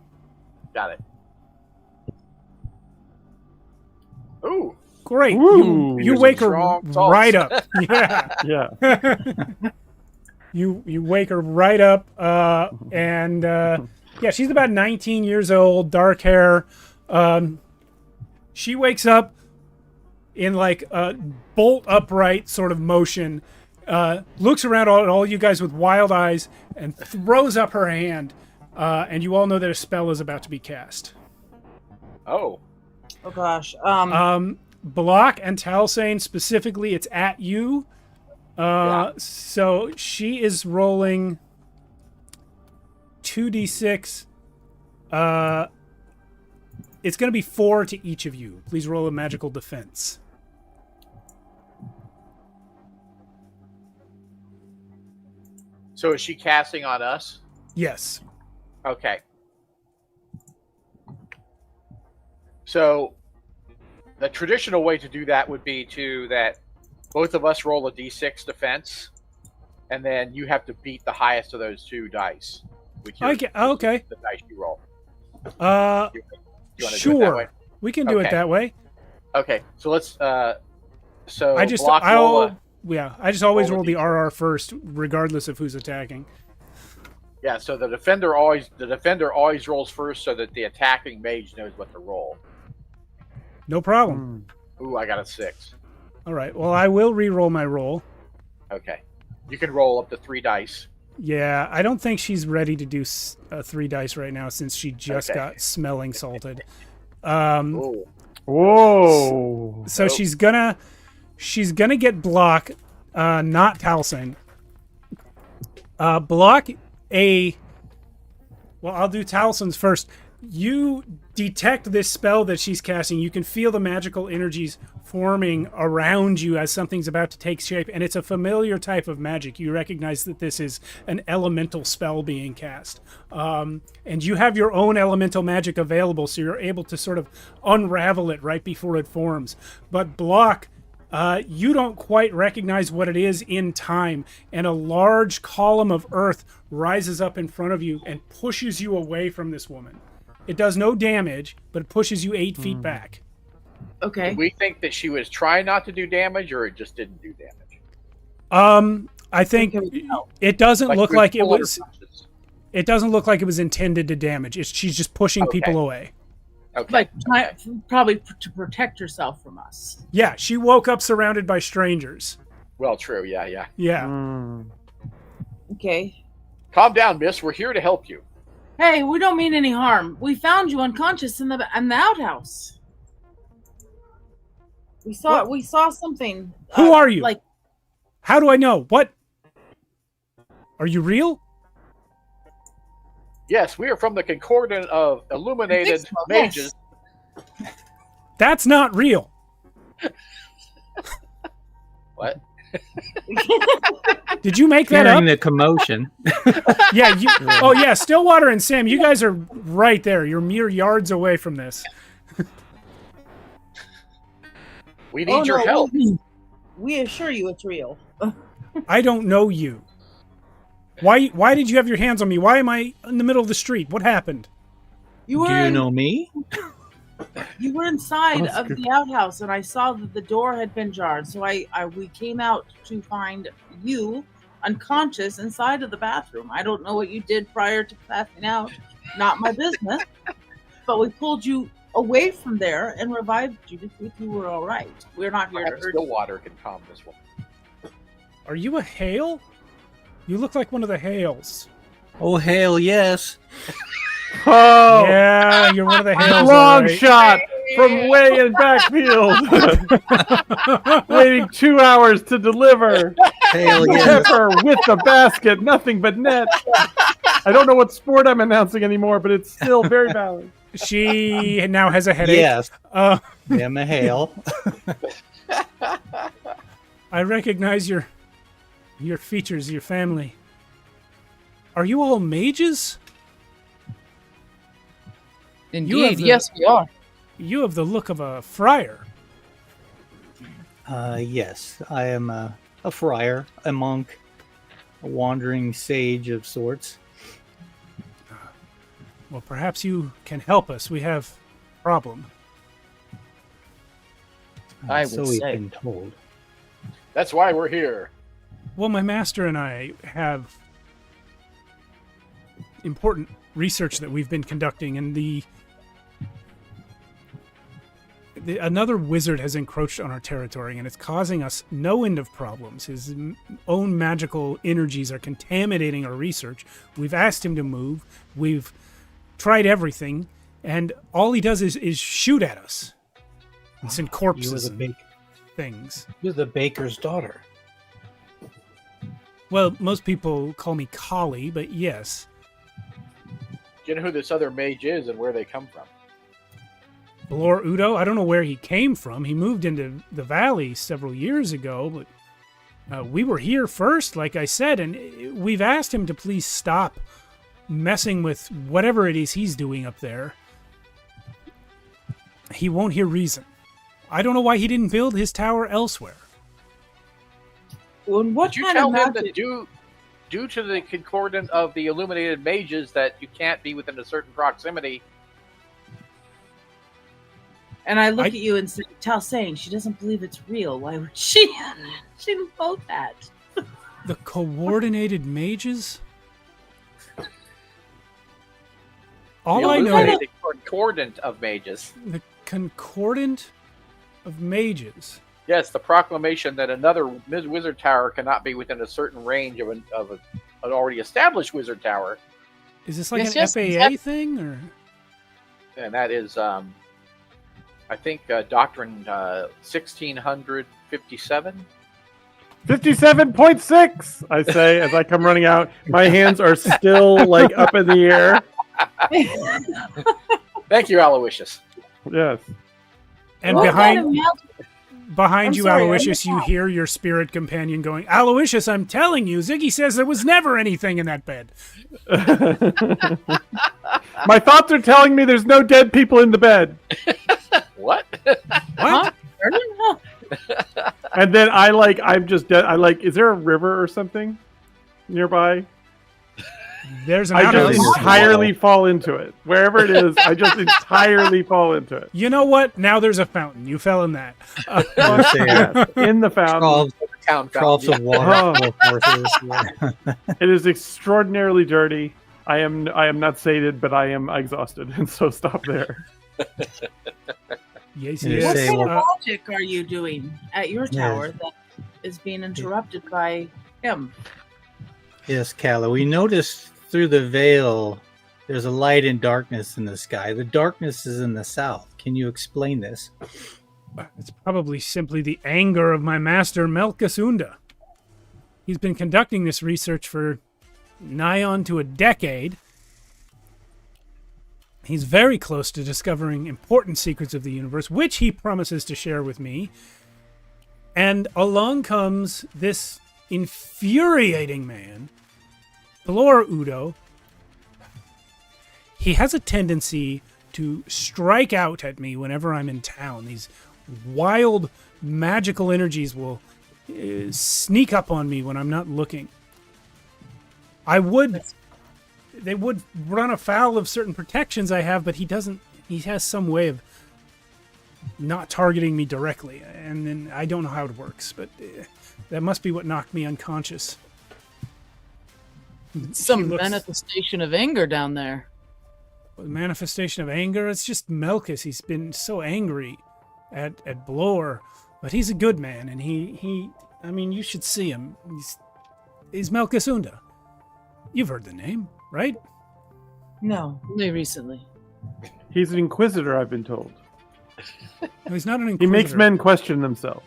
Got it. Ooh. Great. Ooh. You Here's wake some her strong salts. right up. Yeah. Yeah. You wake her right up, and yeah, she's about 19 years old, dark hair. She wakes up in like a bolt upright sort of motion, looks around at all you guys with wild eyes, and throws up her hand. And you all know that a spell is about to be cast. Oh. Oh gosh. Block and Talsane specifically, it's at you. So she is rolling 2d6. It's going to be 4 to each of you. Please roll a magical defense. So is she casting on us? Yes. Okay. So the traditional way to do that would be that both of us roll a d6 defense, and then you have to beat the highest of those 2 dice. With your, Okay. The dice you roll. You Sure. wanna do it that way? We can do it Okay. that way. Okay. So let's. So I just Block roll a- I just always roll a roll the D6. RR first, regardless of who's attacking. Yeah. So the defender always rolls first, so that the attacking mage knows what to roll. No problem. Ooh, I got a 6. All right. Well, I will re-roll my roll. Okay. You can roll up to 3 dice. Yeah, I don't think she's ready to do 3 dice right now since she just Okay. got smelling salted. Ooh. Whoa. So she's gonna get Block, not Talsing. Block a. Well, I'll do Talson's first. You detect this spell that she's casting. You can feel the magical energies forming around you as something's about to take shape, and it's a familiar type of magic. You recognize that this is an elemental spell being cast. And you have your own elemental magic available, so you're able to sort of unravel it right before it forms. But Block, you don't quite recognize what it is in time, and a large column of earth rises up in front of you and pushes you away from this woman. It does no damage, but it pushes you 8 feet back. Okay. Do we think that she was trying not to do damage, or it just didn't do damage? I think it doesn't look like it was. It doesn't look like it was intended to damage. She's just pushing people away. Okay. Like probably to protect herself from us. Yeah, she woke up surrounded by strangers. Well, true. Yeah. Yeah. Okay. Calm down, miss. We're here to help you. Hey, we don't mean any harm. We found you unconscious in the outhouse. We saw something. Who are you? Like, How do I know? What? Are you real? Yes, we are from the Concordant of Illuminated so, Mages. yes. That's not real. What? Did you make that Hearing up? the commotion. Yeah. Oh, yeah. Stillwater and Sam, you guys are right there. You're mere yards away from this. We need your help. We assure you it's real. I don't know you. Why did you have your hands on me? Why am I in the middle of the street? What happened? You were Do you know me? You were inside of the outhouse, and I saw that the door had been jarred. So we came out to find you unconscious inside of the bathroom. I don't know what you did prior to passing out. Not my business. But we pulled you away from there and revived you to see if you were all right. We're not here to Perhaps hurt you. Stillwater can calm this one. Are you a Hale? You look like one of the Hales. Oh, hell yes. Oh, Yeah, you're one of the Hales. long all right. shot from way in backfield. Waiting 2 hours to deliver. Hell yes. Pepper with the basket, nothing but net. I don't know what sport I'm announcing anymore, but it's still very valid. She now has a headache. Yes. Uh, I'm a hail. I recognize your features, your family. Are you all mages? Indeed, the- yes, we are. You have the look of a friar. Yes, I am a friar, a monk, a wandering sage of sorts. Well, perhaps you can help us. We have a problem. I So would we've say. been told. That's why we're here. Well, my master and I have important research that we've been conducting, and another wizard has encroached on our territory, and it's causing us no end of problems. His own magical energies are contaminating our research. We've asked him to move. We've tried everything, and all he does is shoot at us. He sent corpses and things. You're the baker's daughter. Well, most people call me Kali, but yes. Do you know who this other mage is and where they come from? Blur Udo, I don't know where he came from. He moved into the valley several years ago, but we were here first, like I said, and we've asked him to please stop messing with whatever it is he's doing up there. He won't hear reason. I don't know why he didn't build his tower elsewhere. Well, what Did you kind tell of him magic? that due to the concordant of the illuminated mages that you can't be within a certain proximity? And I look at you and saying she doesn't believe it's real. Why would she? She know that. The coordinated mages? All The I know, illuminated concordant of mages. the concordant of mages. Yes, the proclamation that another wizard tower cannot be within a certain range of an already established wizard tower, Is this like Yes, an yes, FAA thing, or? and that is, I think, Doctrine 1657. 57.6, I say as I come running out. My hands are still like up in the air. Thank you, Aloysius. Yes. And What kind behind of magic? I'm you, sorry, I Aloysius, missed you that. hear your spirit companion going, Aloysius, I'm telling you, Ziggy says there was never anything in that bed. My thoughts are telling me there's no dead people in the bed. What? What? Huh? And then I'm just dead. Is there a river or something nearby? There's an I outhouse. just entirely fall into it. Wherever it is, I just entirely fall into it. You know what? Now there's a fountain. You fell in that. Yes, in the fountain. Town Troughs fountain. of water. Forces. It is extraordinarily dirty. I am not sated, but I am exhausted, and so stop there. Yes, You yes. What say, kind well- of magic are you doing at your tower that is being interrupted by him? Yes, Calla. We noticed through the veil there's a light and darkness in the sky. The darkness is in the south. Can you explain this? It's probably simply the anger of my master, Melkus Unda. He's been conducting this research for nigh on to a decade. He's very close to discovering important secrets of the universe, which he promises to share with me. And along comes this infuriating man, Blur Udo. He has a tendency to strike out at me whenever I'm in town. These wild magical energies will sneak up on me when I'm not looking. They would run afoul of certain protections I have, but he doesn't. He has some way of not targeting me directly, and then I don't know how it works, but that must be what knocked me unconscious. Some She looks- manifestation of anger down there. manifestation of anger. It's just Melkus. He's been so angry at Blur, but he's a good man, and he I mean, you should see him. He's Melkus Unda. You've heard the name, right? No. Only recently. He's an inquisitor, I've been told. No, he's not an He inquisitor. makes men question themselves.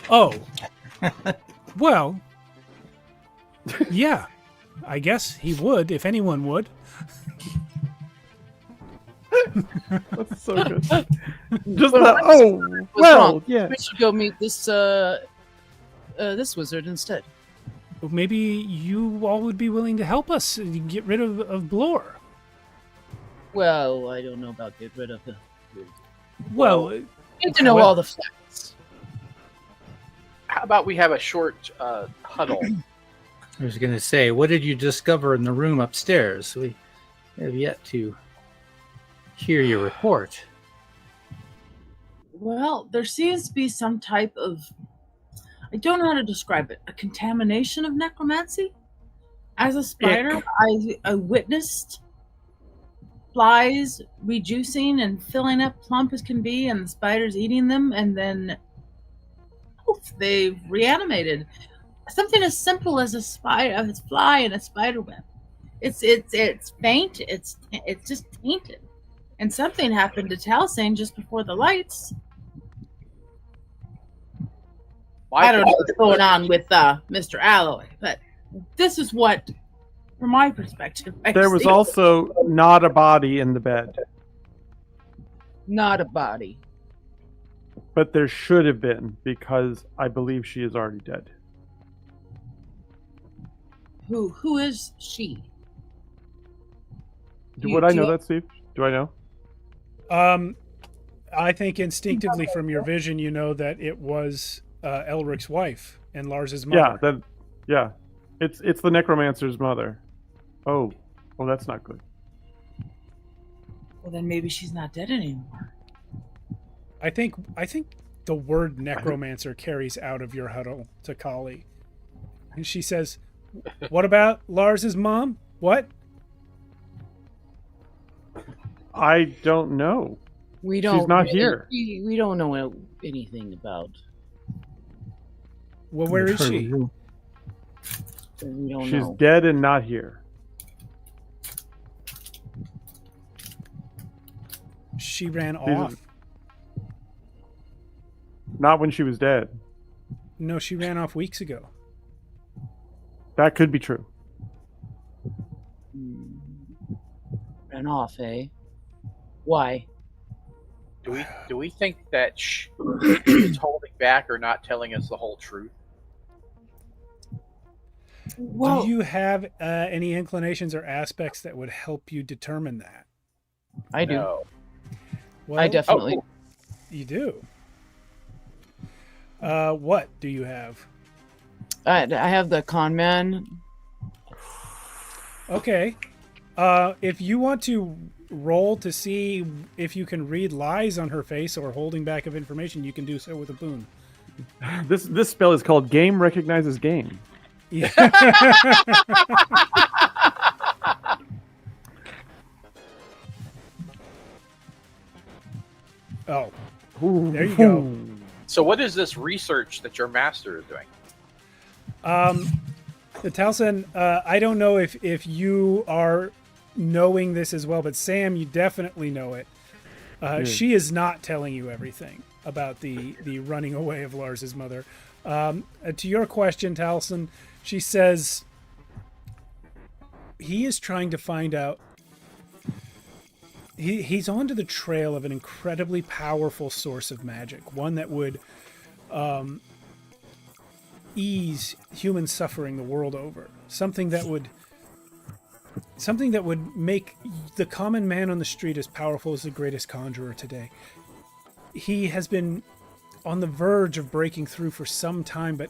Oh. Well. Yeah. I guess he would, if anyone would. That's so good. Just the, well, wrong. yeah. We should go meet this this wizard instead. Well, maybe you all would be willing to help us get rid of Blur. Well, I don't know about get rid of the. Well, Need to know all the facts. How about we have a short huddle? I was going to say, what did you discover in the room upstairs? We have yet to hear your report. Well, there seems to be some type of I don't know how to describe it. A contamination of necromancy. As a spider, I witnessed flies rejuicing and filling up plump as can be, and the spiders eating them, and then poof, they've reanimated. Something as simple as a fly in a spider web. It's faint. It's just tainted, and something happened to Talsane just before the lights. I don't know what's going on with Mr. Alloy, but this is what, from my perspective, There was also not a body in the bed, Not a body. but there should have been because I believe she is already dead. Who is she? Would I know that, Steve? Do I know? I think instinctively from your vision, you know that it was Elric's wife and Lars's mother. It's the necromancer's mother. Oh, that's not good. Well, then maybe she's not dead anymore. I think the word necromancer carries out of your huddle to Kali. And she says, "What about Lars's mom? What?" I don't know. We don't. She's not here. We don't know anything about. Well, where is she? We don't She's know. dead and not here. She ran off. Not when she was dead. No, she ran off weeks ago. That could be true. Ran off, eh? Why? Do we think that she's holding back or not telling us the whole truth? Well, Do you have any inclinations or aspects that would help you determine that? I do. No. Well, I definitely. You do. What do you have? I have the con man. Okay. If you want to roll to see if you can read lies on her face or holding back of information, you can do so with a boon. This spell is called Game Recognizes Game. Yeah. Oh, there you go. So what is this research that your master is doing? Talson, I don't know if you are knowing this as well, but Sam, you definitely know it. She is not telling you everything about the running away of Lars's mother. To your question, Talson, she says he is trying to find out. He's onto the trail of an incredibly powerful source of magic, one that would ease human suffering the world over. Something that would make the common man on the street as powerful as the greatest conjurer today. He has been on the verge of breaking through for some time, but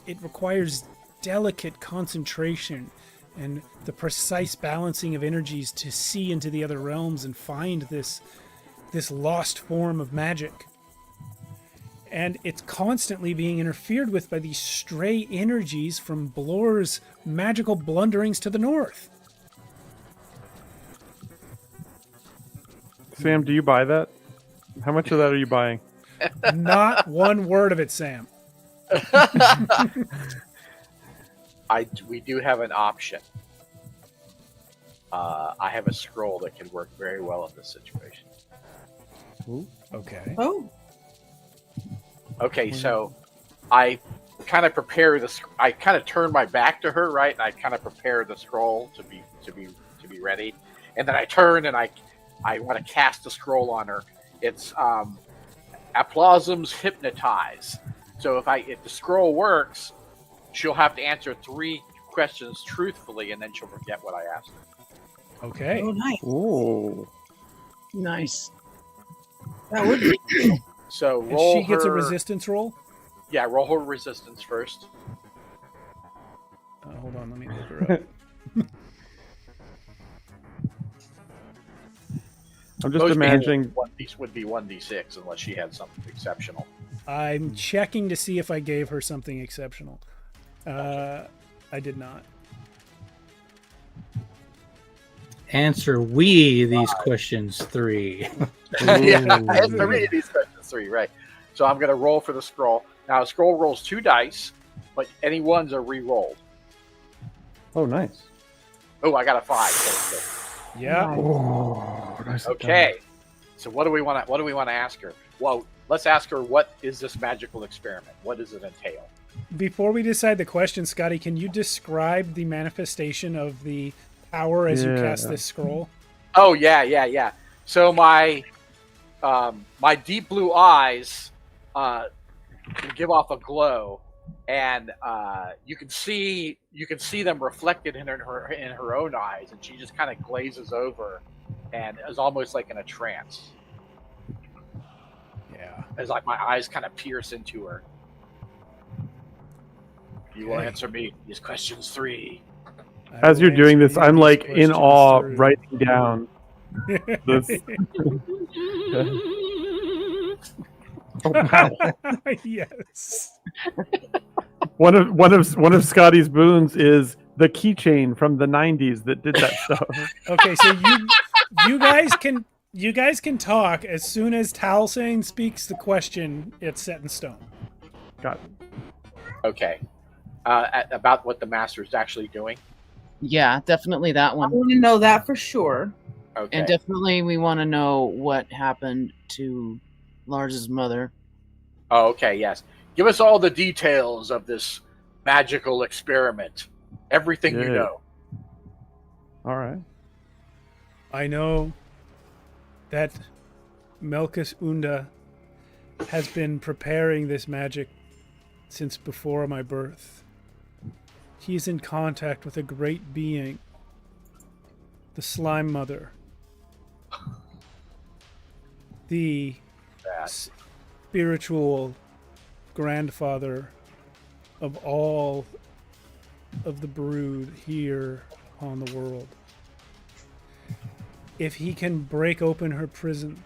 it requires delicate concentration and the precise balancing of energies to see into the other realms and find this lost form of magic. And it's constantly being interfered with by these stray energies from Blur's magical blunderings to the north. Sam, do you buy that? How much of that are you buying? Not one word of it, Sam. We do have an option. I have a scroll that can work very well in this situation. Ooh, okay. oh, Okay, so I kind of prepare this. I kind of turn my back to her, right, and I kind of prepare the scroll to be ready, and then I turn and I want to cast the scroll on her. It's Applausum's Hypnotize. So if the scroll works, she'll have to answer 3 questions truthfully, and then she'll forget what I asked her. Okay. oh, nice. Oh. Nice. That would be. So And roll she gets a her- resistance roll? Yeah, roll her resistance first. Hold on, let me look her up. I'm just Most imagining. people, these would be 1d6 unless she had something exceptional. I'm checking to see if I gave her something exceptional. I did not. Answer we these questions 3. Yeah, I have 3 of these questions 3, right? So I'm going to roll for the scroll. Now, a scroll rolls 2 dice, but any ones are re-rolled. Oh, nice. Oh, I got a 5. Yeah. Oh, nice. Okay. So what do we want to ask her? Well, let's ask her, what is this magical experiment? What does it entail? Before we decide the question, Scotty, can you describe the manifestation of the power as you cast this scroll? Oh, yeah. So my deep blue eyes can give off a glow, and you can see them reflected in her own eyes, and she just kind of glazes over and is almost like in a trance. Yeah. As like my eyes kind of pierce into her. You will answer me these questions 3. As you're doing this, I'm like in awe, writing down this. Oh, wow. Yes. One of Scotty's boons is the keychain from the 90s that did that stuff. Okay, so you guys can talk as soon as Talsane speaks the question. It's set in stone. Got it. Okay. About what the master is actually doing. Yeah, definitely that I one. want to know that for sure. Okay. And definitely we want to know what happened to Lars's mother. Oh, okay, yes. Give us all the details of this magical experiment. Everything you Yeah. know. All right. I know that Melkus Unda has been preparing this magic since before my birth. He is in contact with a great being, the Slime Mother, the spiritual grandfather of all of the brood here on the world. If he can break open her prison,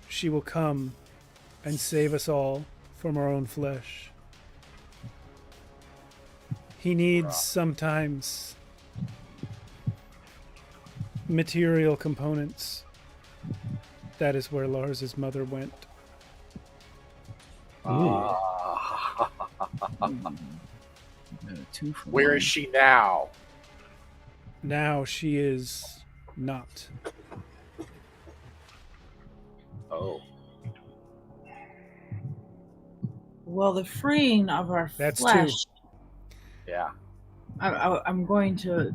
she will come and save us all from our own flesh. He needs sometimes material components. That is where Lars's mother went. Where is she now? Now she is not. Oh. Well, the freeing of our That's flesh. Yeah. I'm going to,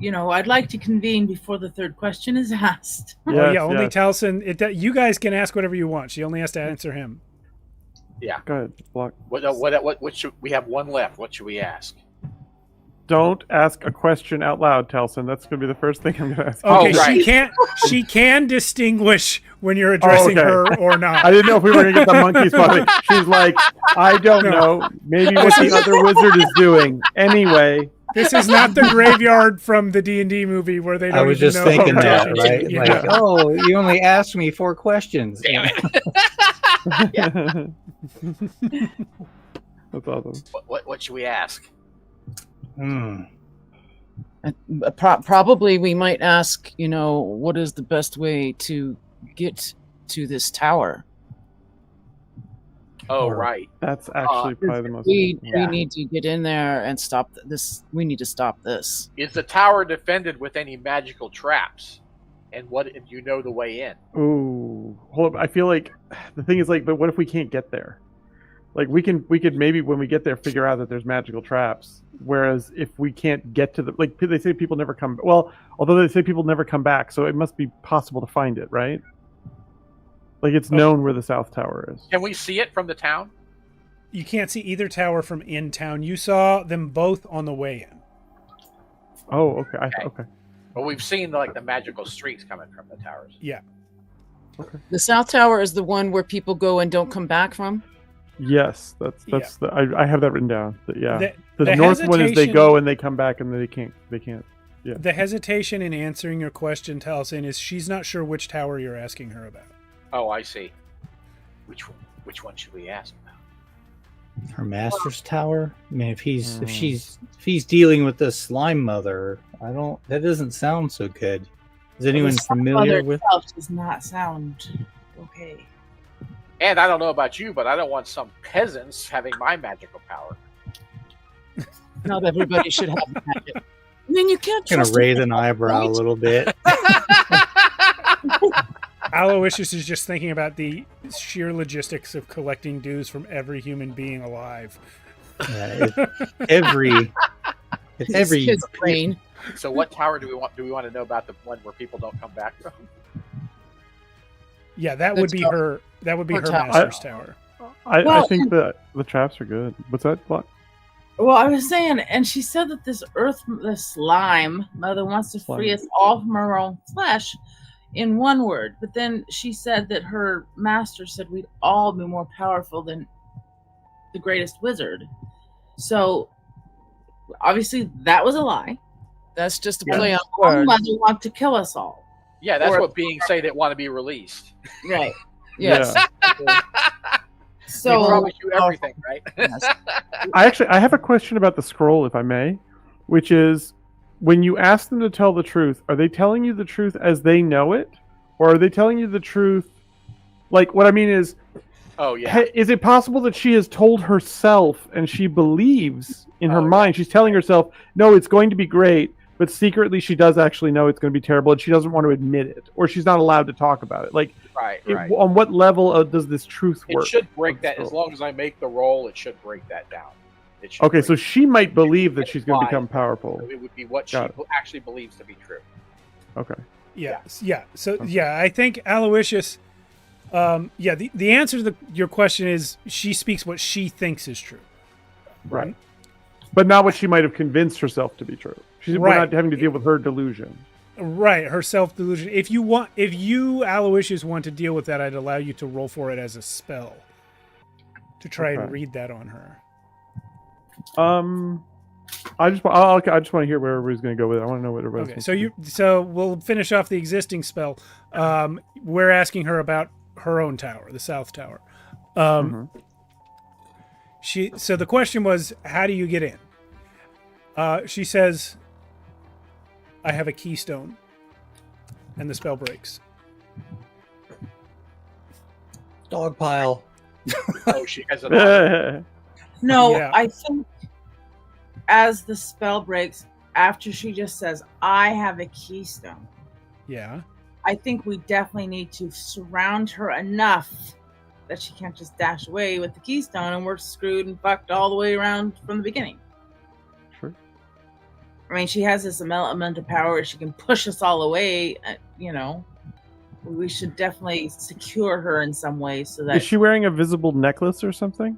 I'd like to convene before the third question is asked. Oh yeah, only Talson. You guys can ask whatever you want. She only has to answer him. Yeah. Go ahead. Block. What should we have? One left. What should we ask? Don't ask a question out loud, Telson. That's going to be the first thing I'm going to ask. Okay, right. she can distinguish when you're addressing her or not. I didn't know if we were going to get the monkey spot. She's like, I don't know. Maybe what the other wizard is doing. Anyway. This is not the graveyard from the D&D movie where they don't I was even just know thinking how that, to- right? Yeah. Like, oh, you only asked me 4 questions. Damn it. That's awesome. What should we ask? Probably we might ask, what is the best way to get to this tower? Oh, right. That's actually probably the most. We need to get in there and stop this. We need to stop this. Is the tower defended with any magical traps? And do you know the way in? Ooh, hold up. I feel like the thing is but what if we can't get there? Like we could maybe when we get there figure out that there's magical traps. Whereas if we can't get to they say people never come. Well, although they say people never come back, so it must be possible to find it, right? Like it's known where the South Tower is. Can we see it from the town? You can't see either tower from in town. You saw them both on the way in. Oh, okay. Okay. Well, we've seen the magical streets coming from the towers. Yeah. Okay. The South Tower is the one where people go and don't come back from. Yes, that's I have that written down. Yeah. The the north one is they hesitation- go and they come back and they can't. Yeah. The hesitation in answering your question, Talsin, is she's not sure which tower you're asking her about. Oh, I see. Which one? Which one should we ask about? Her master's tower. I mean, if he's dealing with the slime mother, that doesn't sound so good. Is anyone familiar with? Does not sound okay. And I don't know about you, but I don't want some peasants having my magical power. Not everybody should have magic. I mean, you can't I'm gonna trust raise an eyebrow a little bit. Aloysius is just thinking about the sheer logistics of collecting dues from every human being alive. Yeah, every kid's brain. So, what tower do we want? Do we want to know about the one where people don't come back from? Yeah, that would be her. That would be her tower. master's tower. I think that the traps are good. What's that? What? Well, I was saying, and she said that this slime mother wants to free us all from our own flesh in one word. But then she said that her master said we'd all be more powerful than the greatest wizard. So, obviously, that was a lie. That's just a play on Our words. mother wants to kill us all. Yeah, that's what beings say that want to be released. Right. Yes. Yeah. They promise you everything, right? Yes. I have a question about the scroll, if I may, which is when you ask them to tell the truth, are they telling you the truth as they know it, or are they telling you the truth? Like, what I mean is, Oh yeah. is it possible that she has told herself and she believes in her mind? She's telling herself, no, it's going to be great, but secretly she does actually know it's going to be terrible, and she doesn't want to admit it, or she's not allowed to talk about it. Like, Right. on what level does this truth work? It should break that. As long as I make the roll, it should break that down. It should Okay, break so she might believe that she's going to become powerful. it would be what she actually believes to be true. Okay. Yeah. So I think Aloysius. The answer to your question is she speaks what she thinks is true. Right. But not what she might have convinced herself to be true. We're not having to deal with her delusion. Right, her self-delusion. If you, Aloysius, want to deal with that, I'd allow you to roll for it as a spell to try and read that on her. I just want to hear where everybody's going to go with it. I want to know what everybody's. Okay, so we'll finish off the existing spell. We're asking her about her own tower, the South Tower. So the question was, how do you get in? She says, I have a keystone, and the spell breaks. Dog pile. Oh, she has it. No, Yeah. I think as the spell breaks, after she just says, I have a keystone, Yeah. I think we definitely need to surround her enough that she can't just dash away with the keystone and we're screwed and fucked all the way around from the beginning. Sure. I mean, she has this element of power where she can push us all away, We should definitely secure her in some way so that... Is she wearing a visible necklace or something?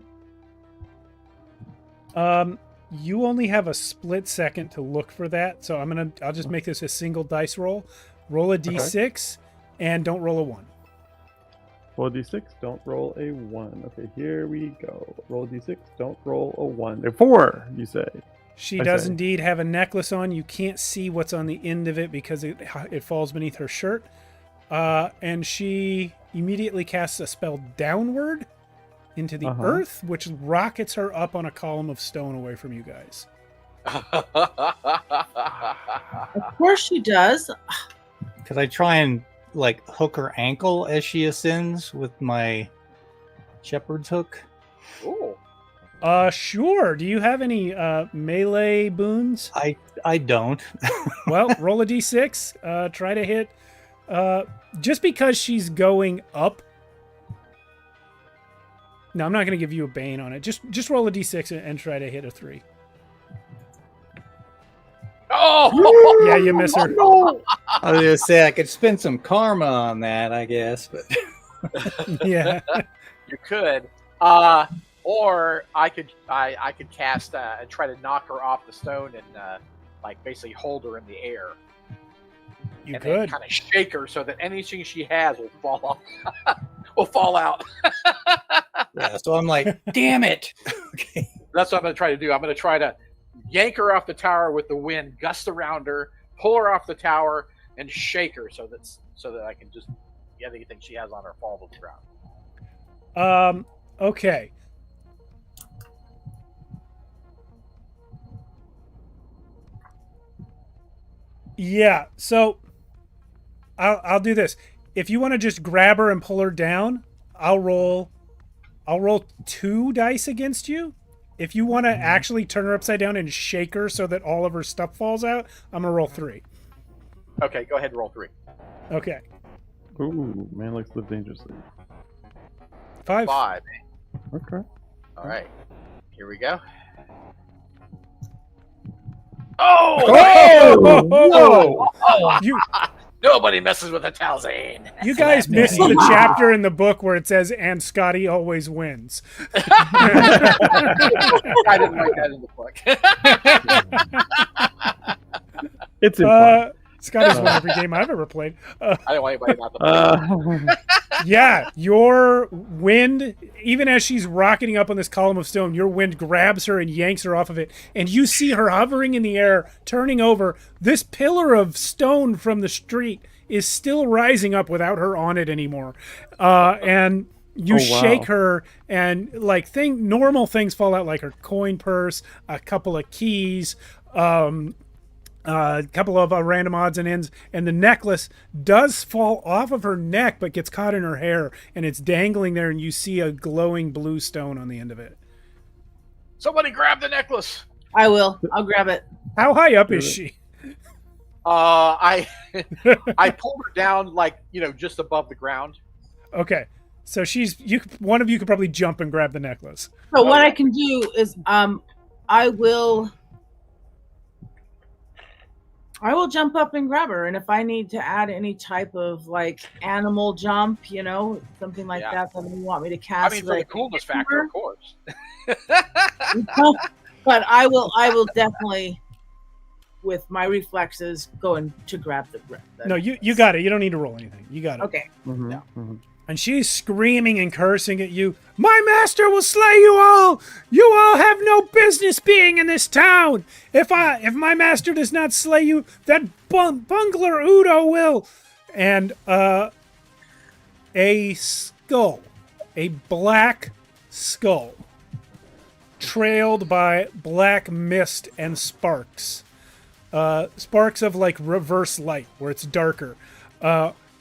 You only have a split second to look for that, so I'll just make this a single dice roll. Roll a d6 and don't roll a 1. Roll a d6, don't roll a 1. Okay, here we go. Roll a d6, don't roll a 1. 4, you say. She does indeed have a necklace on. You can't see what's on the end of it because it falls beneath her shirt. And she immediately casts a spell downward into the earth, which rockets her up on a column of stone away from you guys. Of course she does. Could I try and hook her ankle as she ascends with my shepherd's hook? Ooh. Sure. Do you have any melee boons? I don't. Well, roll a d6. Try to hit. Just because she's going up. No, I'm not going to give you a bane on it. Just roll a d6 and try to hit a 3. Oh! Yeah, you miss her. I was gonna say I could spend some karma on that, I guess, but Yeah. You could. Or I could cast and try to knock her off the stone and basically hold her in the air. You and could. kind of shake her so that anything she has will fall off. Will fall out. yeah. So I'm like, damn it. Okay. That's what I'm going to try to do. I'm going to try to yank her off the tower with the wind, gust around her, pull her off the tower, and shake her so that I can just get anything she has on her fall to the ground. Okay. Yeah, so I'll do this. If you want to just grab her and pull her down, I'll roll 2 dice against you. If you want to actually turn her upside down and shake her so that all of her stuff falls out, I'm gonna roll 3. Okay, go ahead and roll 3. Okay. Ooh, man likes to live dangerously. 5. 5. Okay. All right, here we go. Oh! Oh! You Nobody messes with a Talzane. you guys missed the chapter in the book where it says "and Scotty always wins." I didn't write that in the book. It's implied. Scotty's won every game I've ever played. I don't want anybody not to play. Yeah, your wind, even as she's rocketing up on this column of stone, your wind grabs her and yanks her off of it. And you see her hovering in the air, turning over. This pillar of stone from the street is still rising up without her on it anymore. And you shake her, and like normal things fall out, like her coin purse, a couple of keys, a couple of random odds and ends, and the necklace does fall off of her neck but gets caught in her hair, and it's dangling there, and you see a glowing blue stone on the end of it. Somebody grab the necklace. I will. I'll grab it. How high up is she? I pulled her down, like, just above the ground. Okay, so one of you could probably jump and grab the necklace. So what I can do is I will jump up and grab her, and if I need to add any type of like animal jump, something like that you want me to cast. I mean, for the coolness factor, of course. But I will definitely, with my reflexes, going to grab the. No, you got it. You don't need to roll anything. You got it. Okay. Mm-hmm, Yeah. mm-hmm. And she's screaming and cursing at you. My master will slay you all. You all have no business being in this town. If my master does not slay you, that bungler Udo will. And a skull, a black skull, trailed by black mist and sparks. Sparks of like reverse light, where it's darker.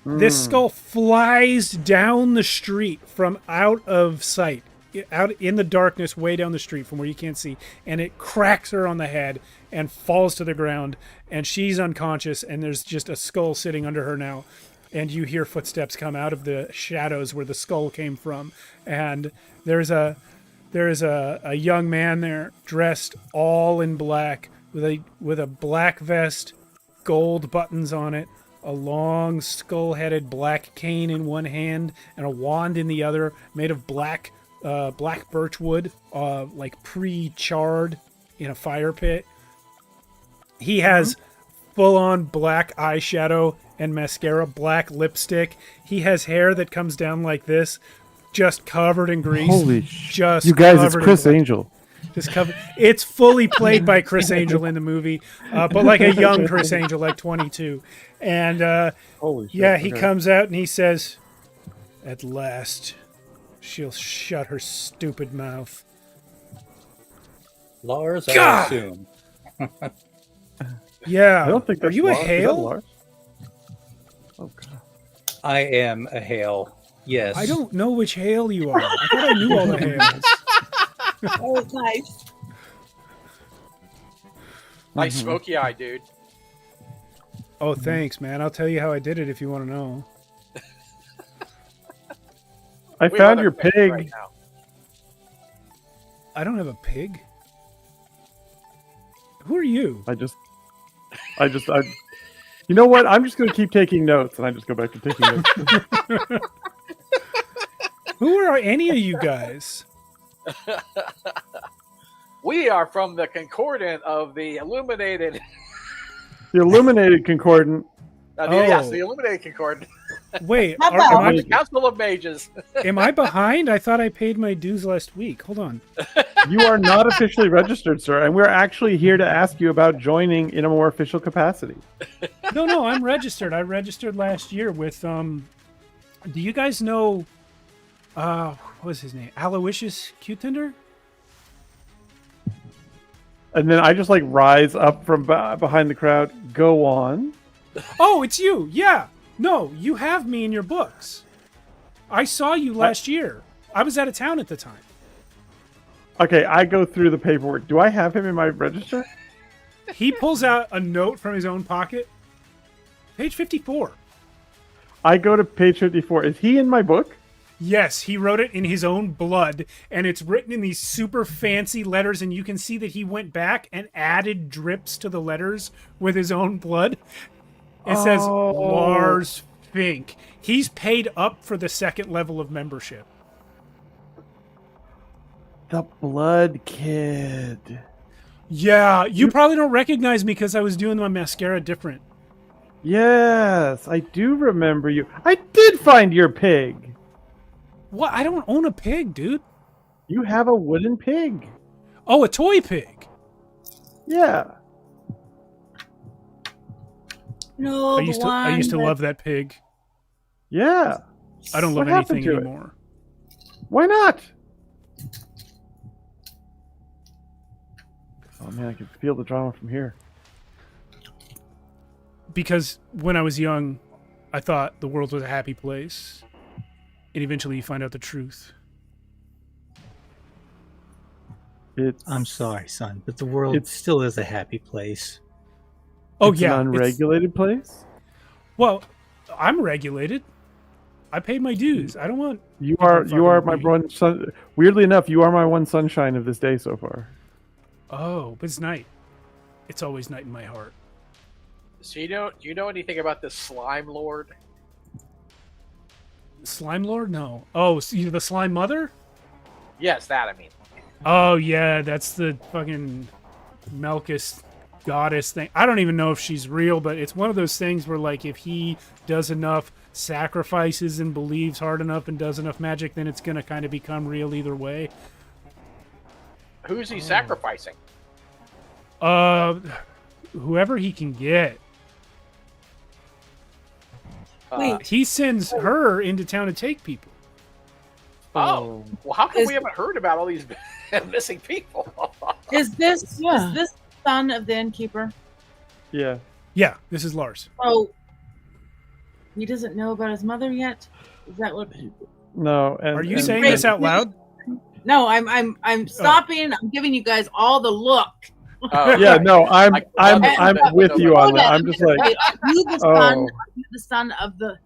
This skull flies down the street from out of sight, out in the darkness, way down the street from where you can't see, and it cracks her on the head and falls to the ground, and she's unconscious, and there's just a skull sitting under her now, and you hear footsteps come out of the shadows where the skull came from, and there's a young man there dressed all in black with a black vest, gold buttons on it, a long skull-headed black cane in one hand and a wand in the other, made of black birch wood, like pre-charred in a fire pit. He has full-on black eyeshadow and mascara, black lipstick. He has hair that comes down like this, just covered in grease. Holy just you guys, it's covered in Chris grease. Angel. Just covered. It's fully played by Chris Angel in the movie, but like a young Chris Angel, like 22. And Holy shit. yeah, he okay. comes out and he says, "At last, she'll shut her stupid mouth." Lars, God! I assume. Yeah. I don't think Are that's you a Lars. Is that Hale? Lars? Oh god. I am a Hale. Yes. I don't know which Hale you are. I thought I knew all the Hales. Oh, it's nice. Nice smoky eye, dude. Oh, thanks, man. I'll tell you how I did it if you want to know. I We found love your our pig pig. right now. I don't have a pig. Who are you? You know what? I'm just going to keep taking notes, and I just go back to taking notes. Who are any of you guys? We are from the Concordant of the Illuminated. The Illuminated Concordant. Yes, the Illuminated Concordant. Wait, How about- I'm the Council of Mages. am I behind? I thought I paid my dues last week. Hold on. You are not officially registered, sir, and we're actually here to ask you about joining in a more official capacity. No, I'm registered. I registered last year with do you guys know what was his name? Aloysius Q-Tender? And then I just like rise up from behind the crowd. Go on. Oh, it's you. Yeah. No, you have me in your books. I saw you last year. I was out of town at the time. Okay, I go through the paperwork. Do I have him in my register? He pulls out a note from his own pocket. Page 54. I go to page 54. Is he in my book? Yes, he wrote it in his own blood, and it's written in these super fancy letters, and you can see that he went back and added drips to the letters with his own blood. It says Lars Fink. He's paid up for the second level of membership. The Blood Kid. Yeah, you probably don't recognize me because I was doing my mascara different. Yes, I do remember you. I did find your pig. What? I don't own a pig, dude. You have a wooden pig. Oh, a toy pig. Yeah. No, I used to love that pig. Yeah. I don't love What happened anything to it? anymore. Why not? Oh man, I can feel the drama from here. Because when I was young, I thought the world was a happy place. And eventually you find out the truth. I'm sorry, son, but the world still is a happy place. Oh, it's yeah. an unregulated place? Well, I'm regulated. I paid my dues. I don't want... You are my me. one sun. Weirdly enough, you are my one sunshine of this day so far. Oh, but it's night. It's always night in my heart. So do you know anything about this slime lord? Slime Lord? No. Oh, so you're the Slime Mother? Yes, that I mean. Oh, yeah, that's the fucking Melkus goddess thing. I don't even know if she's real, but it's one of those things where, like, if he does enough sacrifices and believes hard enough and does enough magic, then it's going to kind of become real either way. Who's he sacrificing? Whoever he can get. Wait. He sends her into town to take people. Oh, well, how come Is- we haven't heard about all these missing people? Is this the son of the innkeeper? Yeah. Yeah, this is Lars. Oh, he doesn't know about his mother yet. Is that what? No. Are you and- saying this out loud? No, I'm stopping. I'm giving you guys all the look. Oh, Yeah, right. no, I'm I'm with you on that. I'm just like, Are you the oh. son? Are you the son of the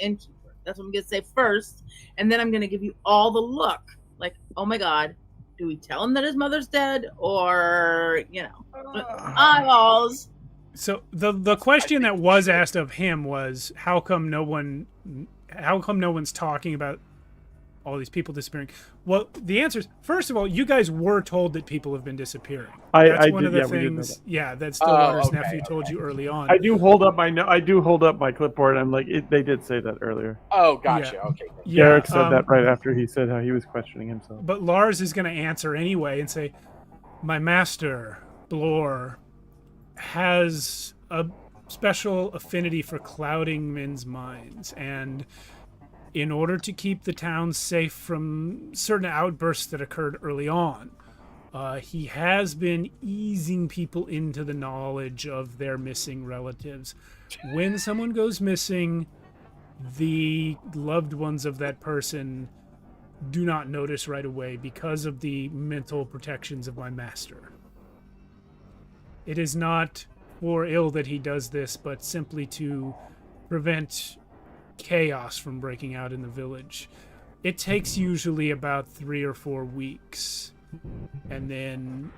innkeeper? That's what I'm gonna say first, and then I'm gonna give you all the look. Like, oh my god, do we tell him that his mother's dead, or eyeballs? So the question that was asked of him was, how come no one's talking about all these people disappearing? Well, the answer is, first of all, you guys were told that people have been disappearing. That's one of the we did know things. that. Yeah, that Stillwater's okay, nephew told you early on. I do hold up my clipboard. I'm like, they did say that earlier. Oh, gotcha. Yeah. Okay. Yeah, Garrick said that right after he said how he was questioning himself. But Lars is going to answer anyway and say, my master, Blur, has a special affinity for clouding men's minds, and in order to keep the town safe from certain outbursts that occurred early on, he has been easing people into the knowledge of their missing relatives. When someone goes missing, the loved ones of that person do not notice right away because of the mental protections of my master. It is not for ill that he does this, but simply to prevent chaos from breaking out in the village. It takes usually about 3 or 4 weeks, and then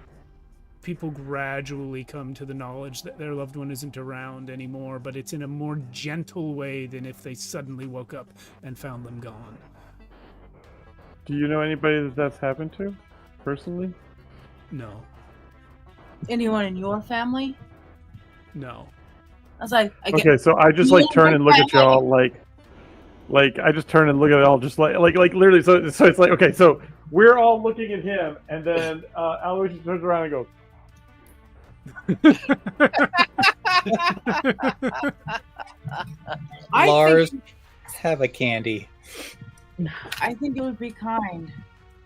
people gradually come to the knowledge that their loved one isn't around anymore, but it's in a more gentle way than if they suddenly woke up and found them gone. Do you know anybody that's happened to, personally? No. Anyone in your family? No. I was like, Okay, so I just like turn and look at y'all like I just turn and look at it all just like literally. So it's like, okay, so we're all looking at him, and then Aloysius turns around and goes, Lars, have a candy. I think it would be kind.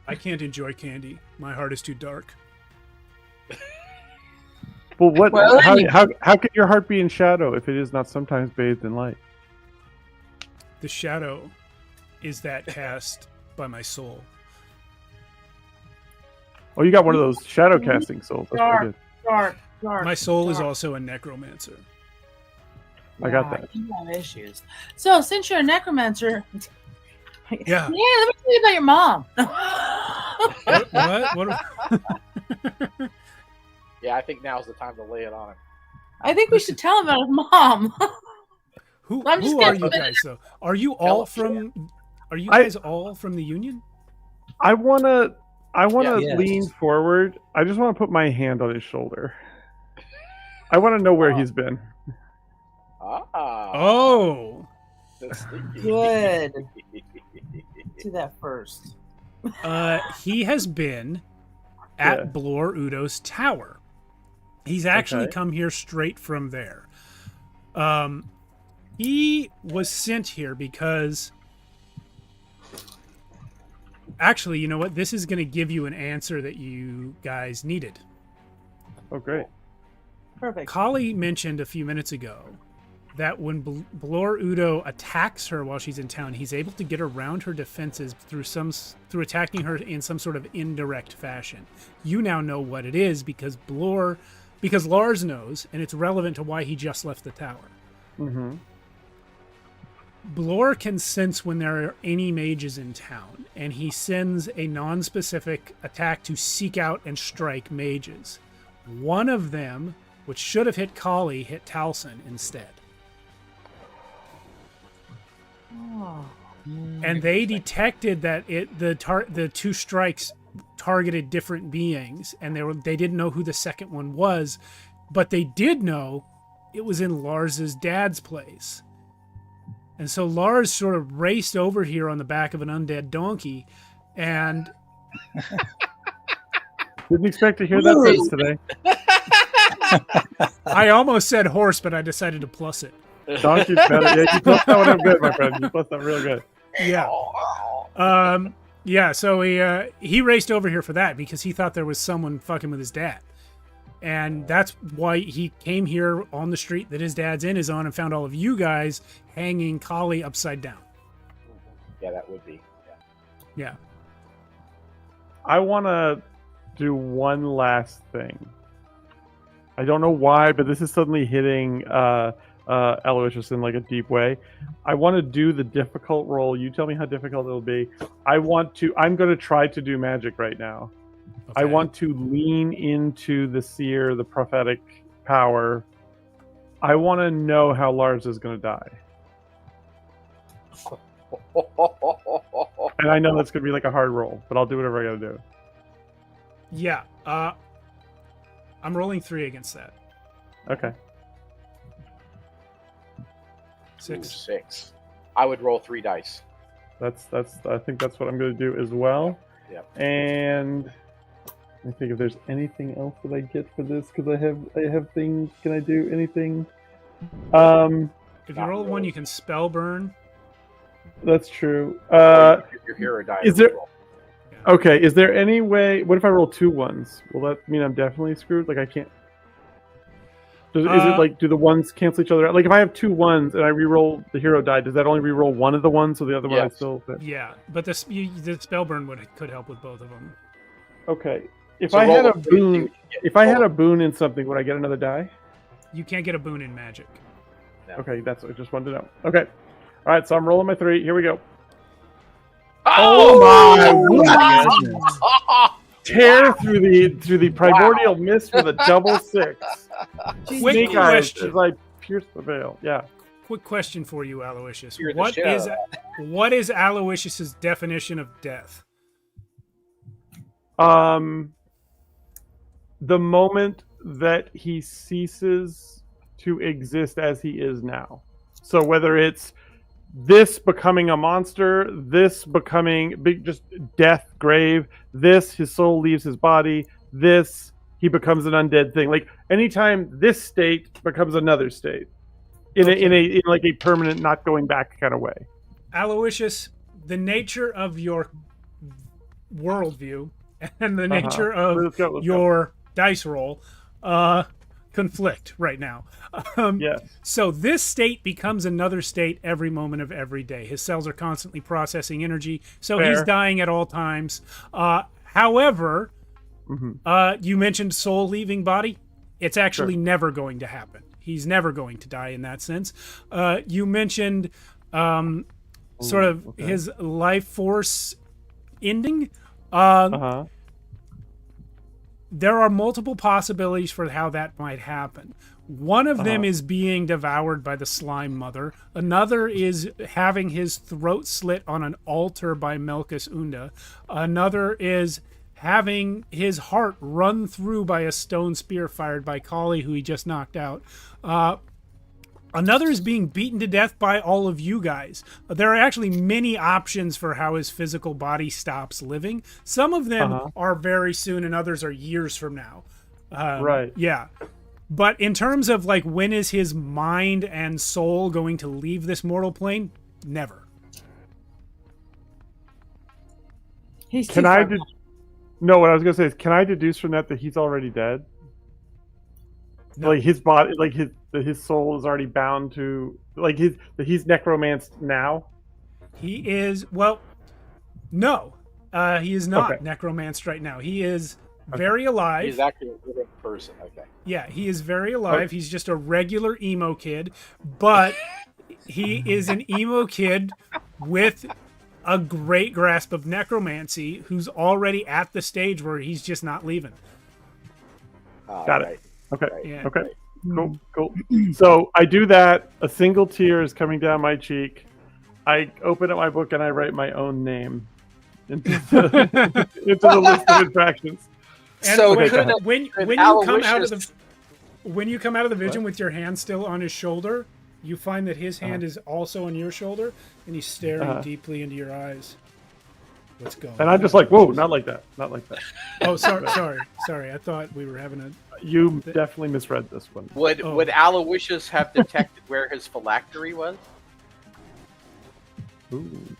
I can't enjoy candy. My heart is too dark. Well, what? Well, How could your heart be in shadow if it is not sometimes bathed in light? The shadow is that cast by my soul. Oh, you got one of those shadow casting souls. That's pretty good. Dark. My soul is also a necromancer. I got that. You have issues. So, since you're a necromancer, Yeah. let me tell you about your mom. What? Yeah, I think now's the time to lay it on him. I think we should tell him about his mom. Who I'm just are kidding. you guys though? Are you all from? Are you guys all from the Union? I wanna Yes. lean forward. I just want to put my hand on his shoulder. I want to know where he's been. Ah. Oh, That's sneaky. Good. Do that first. he has been at Yeah. Blur Udo's tower. He's actually Okay. come here straight from there. He was sent here because... Actually, you know what? This is going to give you an answer that you guys needed. Oh, great. Perfect. Kali mentioned a few minutes ago that when Blur Udo attacks her while she's in town, he's able to get around her defenses through attacking her in some sort of indirect fashion. You now know what it is because Lars knows, and it's relevant to why he just left the tower. Mm-hmm. Blur can sense when there are any mages in town, and he sends a non-specific attack to seek out and strike mages. One of them, which should have hit Kali, hit Talson instead. Oh. And they detected that the two strikes targeted different beings, and they didn't know who the second one was, but they did know it was in Lars's dad's place. And so Lars sort of raced over here on the back of an undead donkey, and Didn't expect to hear that phrase today. I almost said horse, but I decided to plus it. Donkey's better. Yeah, you plus that one up good, my friend. You plus that real good. Yeah. Yeah, so he raced over here for that because he thought there was someone fucking with his dad. And that's why he came here on the street that his dad's in is on and found all of you guys hanging Kali upside down. Yeah, that would be. Yeah. I want to do one last thing. I don't know why, but this is suddenly hitting Aloysius in like a deep way. I want to do the difficult roll. You tell me how difficult it'll be. I'm going to try to do magic right now. Okay. I want to lean into the seer, the prophetic power. I want to know how Lars is going to die. And I know that's going to be like a hard roll, but I'll do whatever I got to do. Yeah. I'm rolling 3 against that. Okay. 6. 6. I would roll 3 dice. I think that's what I'm going to do as well. Yep. And I think if there's anything else that I get for this, because I have things. Can I do anything? If you Not roll a 1, really. you can spell burn. That's true. Your hero die. is there- Okay, is there any way? What if I roll 2 1s? Will that mean I'm definitely screwed? Like I can't. Is it like do the ones cancel each other out? Like if I have 2 1s and I re-roll the hero die, does that only re-roll one of the ones, so the other one I Yes. still? Yeah, but the spell burn could help with both of them. Okay. If So I had roll a a 3, boon, if I had a boon in something, would I get another die? You can't get a boon in magic. Okay, that's what I just wanted to know. Okay. All right, so I'm rolling my 3. Here we go. Oh my goodness. Tear through the primordial mist with a double 6. Quick Snake eyes question. as I pierce the veil. Yeah. Quick question for you, Aloysius. You're the shit out of What is Aloysius's definition of death? The moment that he ceases to exist as he is now. So whether it's this becoming a monster, this becoming just death, grave, this his soul leaves his body, this he becomes an undead thing. Like anytime this state becomes another state, in like a permanent, not going back kind of way. Aloysius, the nature of your worldview and the nature of Let's go. your dice roll conflict right now. Yes. So this state becomes another state every moment of every day. His cells are constantly processing energy, so he's Fair. dying at all times. However, Mhm. you mentioned soul leaving body. It's actually Sure. never going to happen. He's never going to die in that sense. You mentioned sort of okay. his life force ending. Uh-huh. There are multiple possibilities for how that might happen. One of them is being devoured by the slime mother. Another is having his throat slit on an altar by Melkus Unda. Another is having his heart run through by a stone spear fired by Kali, who he just knocked out. Another is being beaten to death by all of you guys. There are actually many options for how his physical body stops living. Some of them are very soon, and others are years from now. Right. Yeah. But in terms of like when is his mind and soul going to leave this mortal plane? Never. He's too Can I? far No, what I was gonna say is, can I deduce from that he's already dead? No. Like his body, like his soul is already bound to, like he's necromanced now. He is, well, no. He is not Okay. necromanced right now. He is very alive. He's actually a living person. Okay. Yeah, he is very alive. He's just a regular emo kid, but he is an emo kid with a great grasp of necromancy who's already at the stage where he's just not leaving. Got it. Okay. Yeah. Okay. Cool. So I do that. A single tear is coming down my cheek. I open up my book and I write my own name into the list of infractions. And So when, could- when could you come out of Aloysius- the when you come out of the vision with your hand still on his shoulder, you find that his hand is also on your shoulder, and he's staring deeply into your eyes. What's going on? And I'm just like, whoa, not like that. Not like that. Oh, sorry. I thought we were having a. You definitely misread this one. Would Aloysius have detected where his phylactery was? Ooh.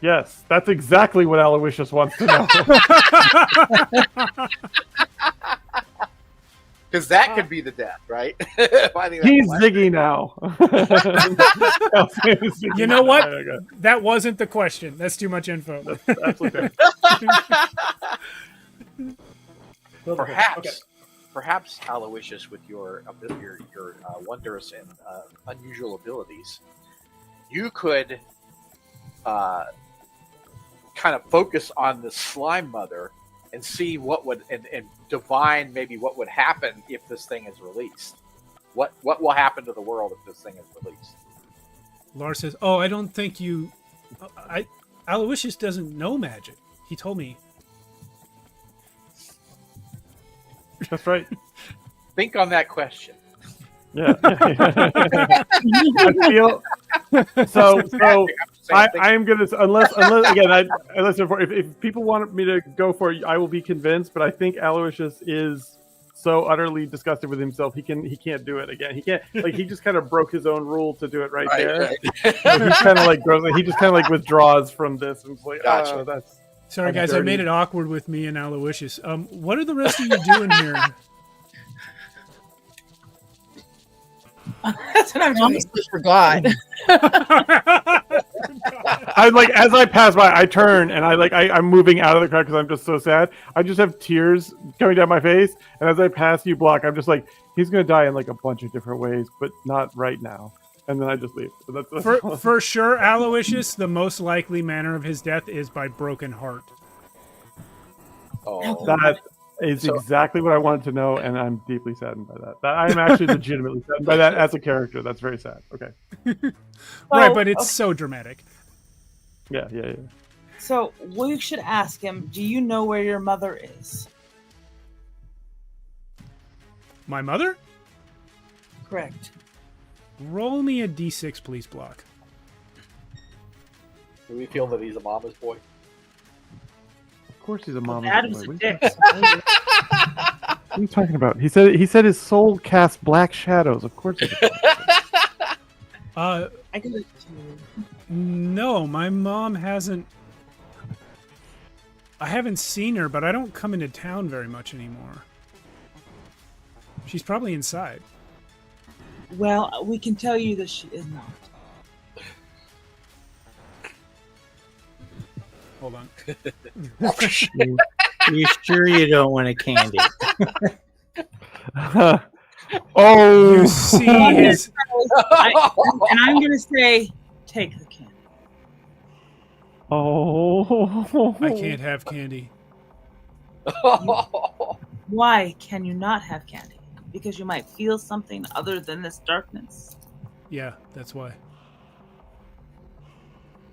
Yes, that's exactly what Aloysius wants to know. Because that could be the death, right? Finding that He's phylactery. Ziggy now. You know what? Okay. That wasn't the question. That's too much info. Absolutely fair. Perhaps Aloysius, with your wondrous and unusual abilities, you could kind of focus on the slime mother and see what would and divine maybe what would happen if this thing is released. What will happen to the world if this thing is released? Lars says, "Oh, I don't think you. Aloysius doesn't know magic. He told me." That's right. Think on that question. Yeah. I feel so. I am gonna unless again if people want me to go for it, I will be convinced. But I think Aloysius is so utterly disgusted with himself he can't do it again. He can't he just kind of broke his own rule to do it right there. So he's kind of like he just kind of like withdraws from this and like Gotcha. that's. Sorry, I'm guys, I dirty. made it awkward with me and Aloysius. What are the rest of you doing here? That's what I'm doing. Honestly forgot. I like as I pass by, I turn and I'm moving out of the crowd because I'm just so sad. I just have tears coming down my face, and as I pass you, Block, I'm just like, he's gonna die in like a bunch of different ways, but not right now. And then I just leave. So that's For sure, Aloysius, the most likely manner of his death is by broken heart. Oh, that is exactly what I wanted to know, and I'm deeply saddened by that. I'm actually legitimately saddened by that as a character. That's very sad. Okay. Right, but it's so dramatic. Yeah. So we should ask him, do you know where your mother is? My mother? Correct. Roll me a d6, please, Block. do we feel that he's a mama's boy? Of course he's a mom. Adam's a dick. What are you talking about? He said his soul casts black shadows. Of course he's a Uh, I got it too. no, my mom hasn't. I haven't seen her, but I don't come into town very much anymore. She's probably inside. Well, we can tell you that she is not. Hold on. You sure you don't want a candy? Oh, You see his. And I'm going to say, take the candy. Oh, I can't have candy. Why can you not have candy? Because you might feel something other than this darkness. Yeah, that's why.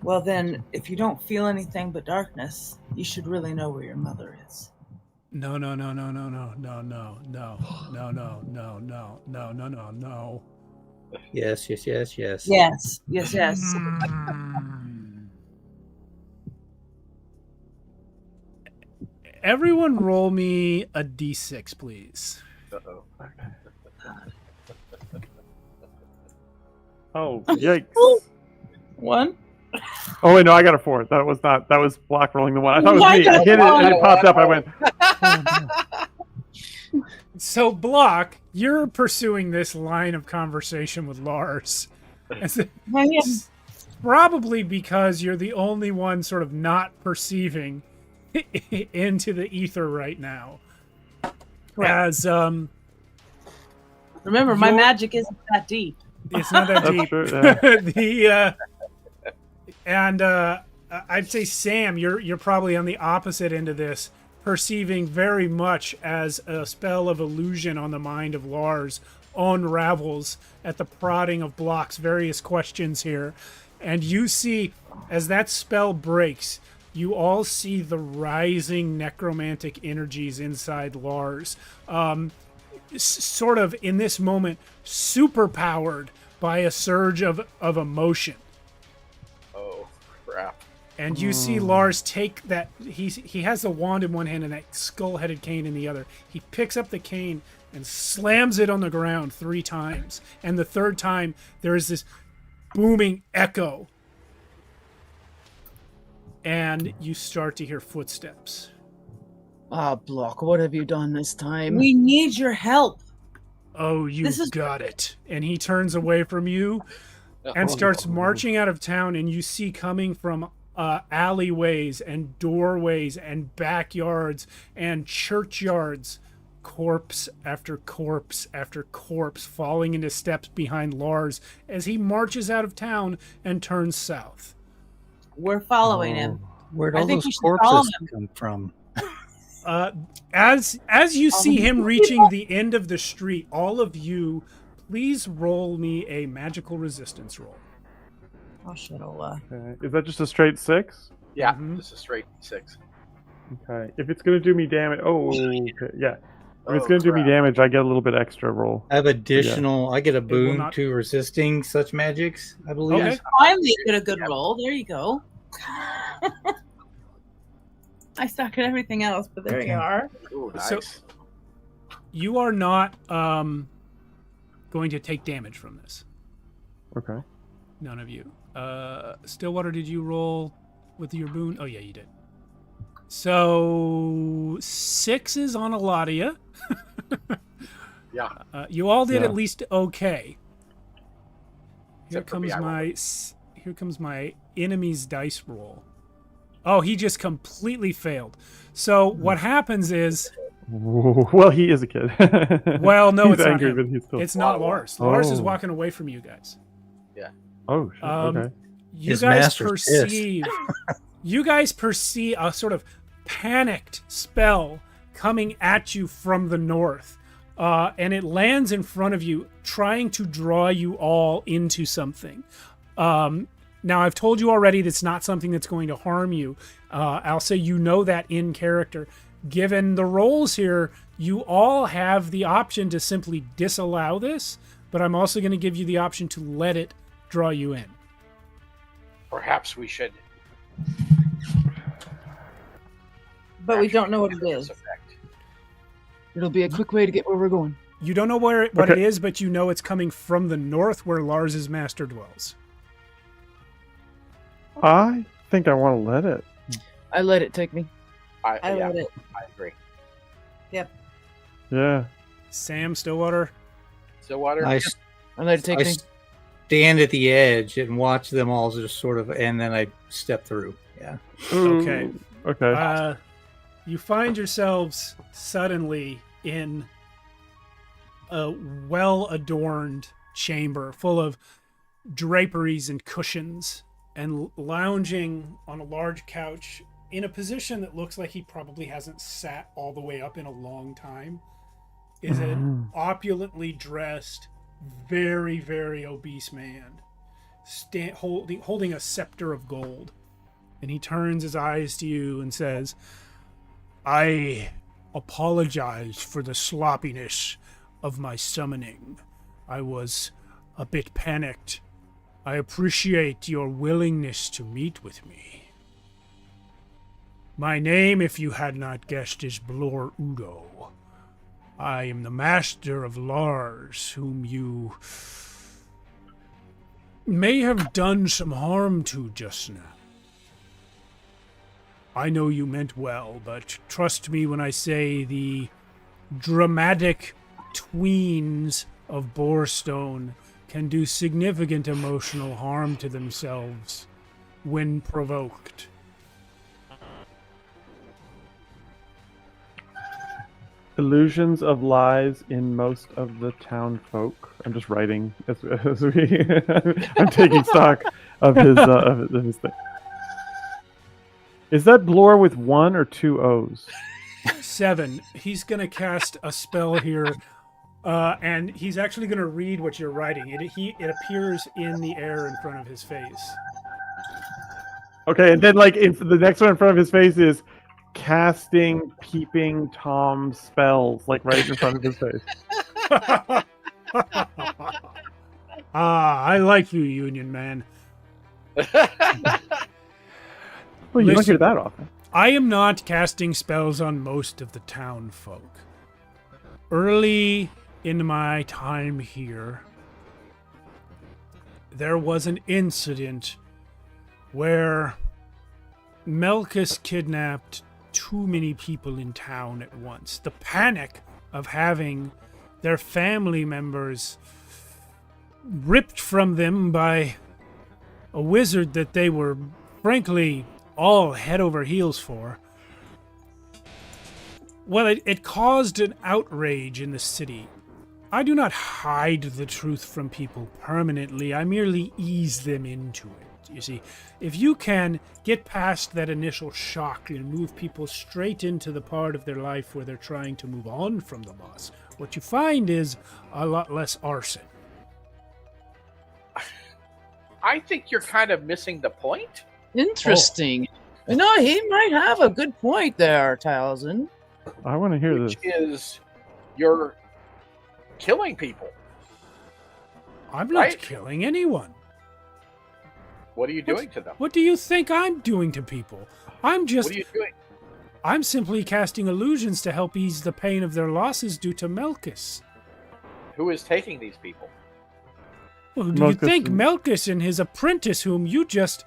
Well, then, if you don't feel anything but darkness, you should really know where your mother is. No. Yes. Yes. Everyone roll me a d6, please. Uh-oh. oh, yikes! One. Oh wait, no, I got a 4. That was not. That was Block rolling the 1. I thought it was me. I hit it and it popped up. I went. So, Block, you're pursuing this line of conversation with Lars. Probably because you're the only one sort of not perceiving into the ether right now. As remember, my Your- magic isn't that deep. it's not that That's deep. true, yeah. I'd say Sam, you're probably on the opposite end of this, perceiving very much as a spell of illusion on the mind of Lars unravels at the prodding of Block's various questions here, and you see as that spell breaks. You all see the rising necromantic energies inside Lars, sort of in this moment, superpowered by a surge of emotion. Oh, crap. And you see Lars take that. He has the wand in one hand and that skull-headed cane in the other. He picks up the cane and slams it on the ground 3 times. And the third time, there is this booming echo. And you start to hear footsteps. Ah, Block, what have you done this time? We need your help. Oh, you This is- got it. And he turns away from you and starts marching out of town. And you see coming from alleyways and doorways and backyards and churchyards, corpse after corpse after corpse falling into steps behind Lars as he marches out of town and turns south. We're following him. Where'd I all think those we should follow corpses come from? As you see him reaching the end of the street, all of you, please roll me a magical resistance roll. Oh shit! Okay. Is that just a straight 6? Yeah, Mhm. this is straight 6. Okay. If it's gonna do me damage, okay. Yeah. If it's Oh, gonna do me crap. damage, I get a little bit extra roll. I have additional. I get a will boon not- to resisting such magics. I believe. Okay. Finally, get a good roll. There you go. I suck at everything else, but there Okay. you are. Ooh, nice. So- You are not going to take damage from this. Okay. None of you. Stillwater, did you roll with your boon? Oh, yeah, you did. So 6s on a lot of you. Yeah. You all did Yeah. at least okay. Here Except for me, comes I here comes my enemy's dice roll. Oh, he just completely failed. So what happens is, Well, he is a kid. well, no, he's it's not angry, him. but he's still. It's not Lars. Lars is walking away from you guys. Oh, shit. Okay. You His guys master's pissed. perceive you guys perceive a sort of panicked spell coming at you from the north, and it lands in front of you, trying to draw you all into something. Now, I've told you already that's not something that's going to harm you. I'll say you know that in character. Given the roles here, you all have the option to simply disallow this, but I'm also going to give you the option to let it draw you in. Perhaps we should. But we don't know what it This is. effect. It'll be a quick way to get where we're going. You don't know what it Okay. is, but you know it's coming from the north where Lars's master dwells. I think I want to let it. I let it take me. I Yeah, let it. I agree. Yeah. Sam Stillwater. Stillwater. I let it take me. stand at the edge and watch them all just sort of, and then I step through. Yeah. Okay. Ooh, Okay. You find yourselves suddenly in a well-adorned chamber full of draperies and cushions, and lounging on a large couch in a position that looks like he probably hasn't sat all the way up in a long time is an opulently dressed, very, very obese man holding a scepter of gold. And he turns his eyes to you and says, I apologize for the sloppiness of my summoning. I was a bit panicked. I appreciate your willingness to meet with me. My name, if you had not guessed, is Blur Udo. I am the master of Lars, whom you may have done some harm to just now. I know you meant well, but trust me when I say the dramatic tweens of Borestone can do significant emotional harm to themselves when provoked. Illusions of lies in most of the town folk. I'm just writing as we. I'm taking stock of his thing. Is that Blur with 1 or 2 O's? 7. He's going to cast a spell here, and he's actually going to read what you're writing. It appears in the air in front of his face. Okay, and then the next one in front of his face is casting peeping Tom spells, like right in front of his face. I like you, Union Man. Well, you don't Listen. hear that often. I am not casting spells on most of the town folk. Early in my time here, there was an incident where Melkus kidnapped too many people in town at once. The panic of having their family members ripped from them by a wizard that they were, frankly, all head over heels for. Well, it caused an outrage in the city. I do not hide the truth from people permanently. I merely ease them into it. You see, if you can get past that initial shock and move people straight into the part of their life where they're trying to move on from the boss, what you find is a lot less arson. I think you're kind of missing the point. Interesting. You know, he might have a good point there, Towson. I want to hear this. Which is you're killing people. I'm not Right. killing anyone. What are you doing to them? What do you think I'm doing to people? I'm just What are you doing? I'm simply casting illusions to help ease the pain of their losses due to Melkus. Who is taking these people? Well, who do you Melkus think? and- Melkus and his apprentice, whom you just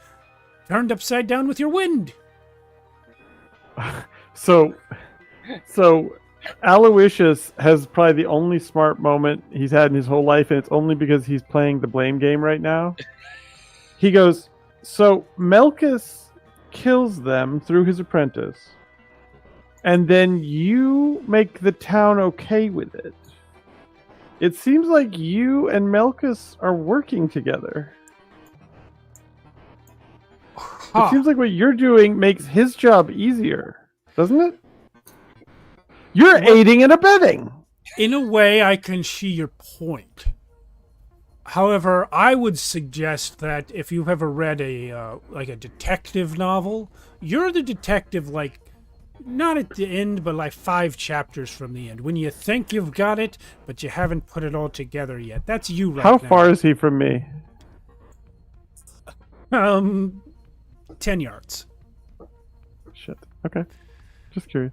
turned upside down with your wind. So Aloysius has probably the only smart moment he's had in his whole life, and it's only because he's playing the blame game right now. He goes, so Melkus kills them through his apprentice, and then you make the town okay with it. It seems like you and Melkus are working together. It seems like what you're doing makes his job easier, doesn't it? You're aiding and abetting. In a way, I can see your point. However, I would suggest that if you've ever read a detective novel, you're the detective, not at the end, but 5 chapters from the end. When you think you've got it, but you haven't put it all together yet. That's you right How now. far is he from me? 10 yards. Shit. Okay. Just curious.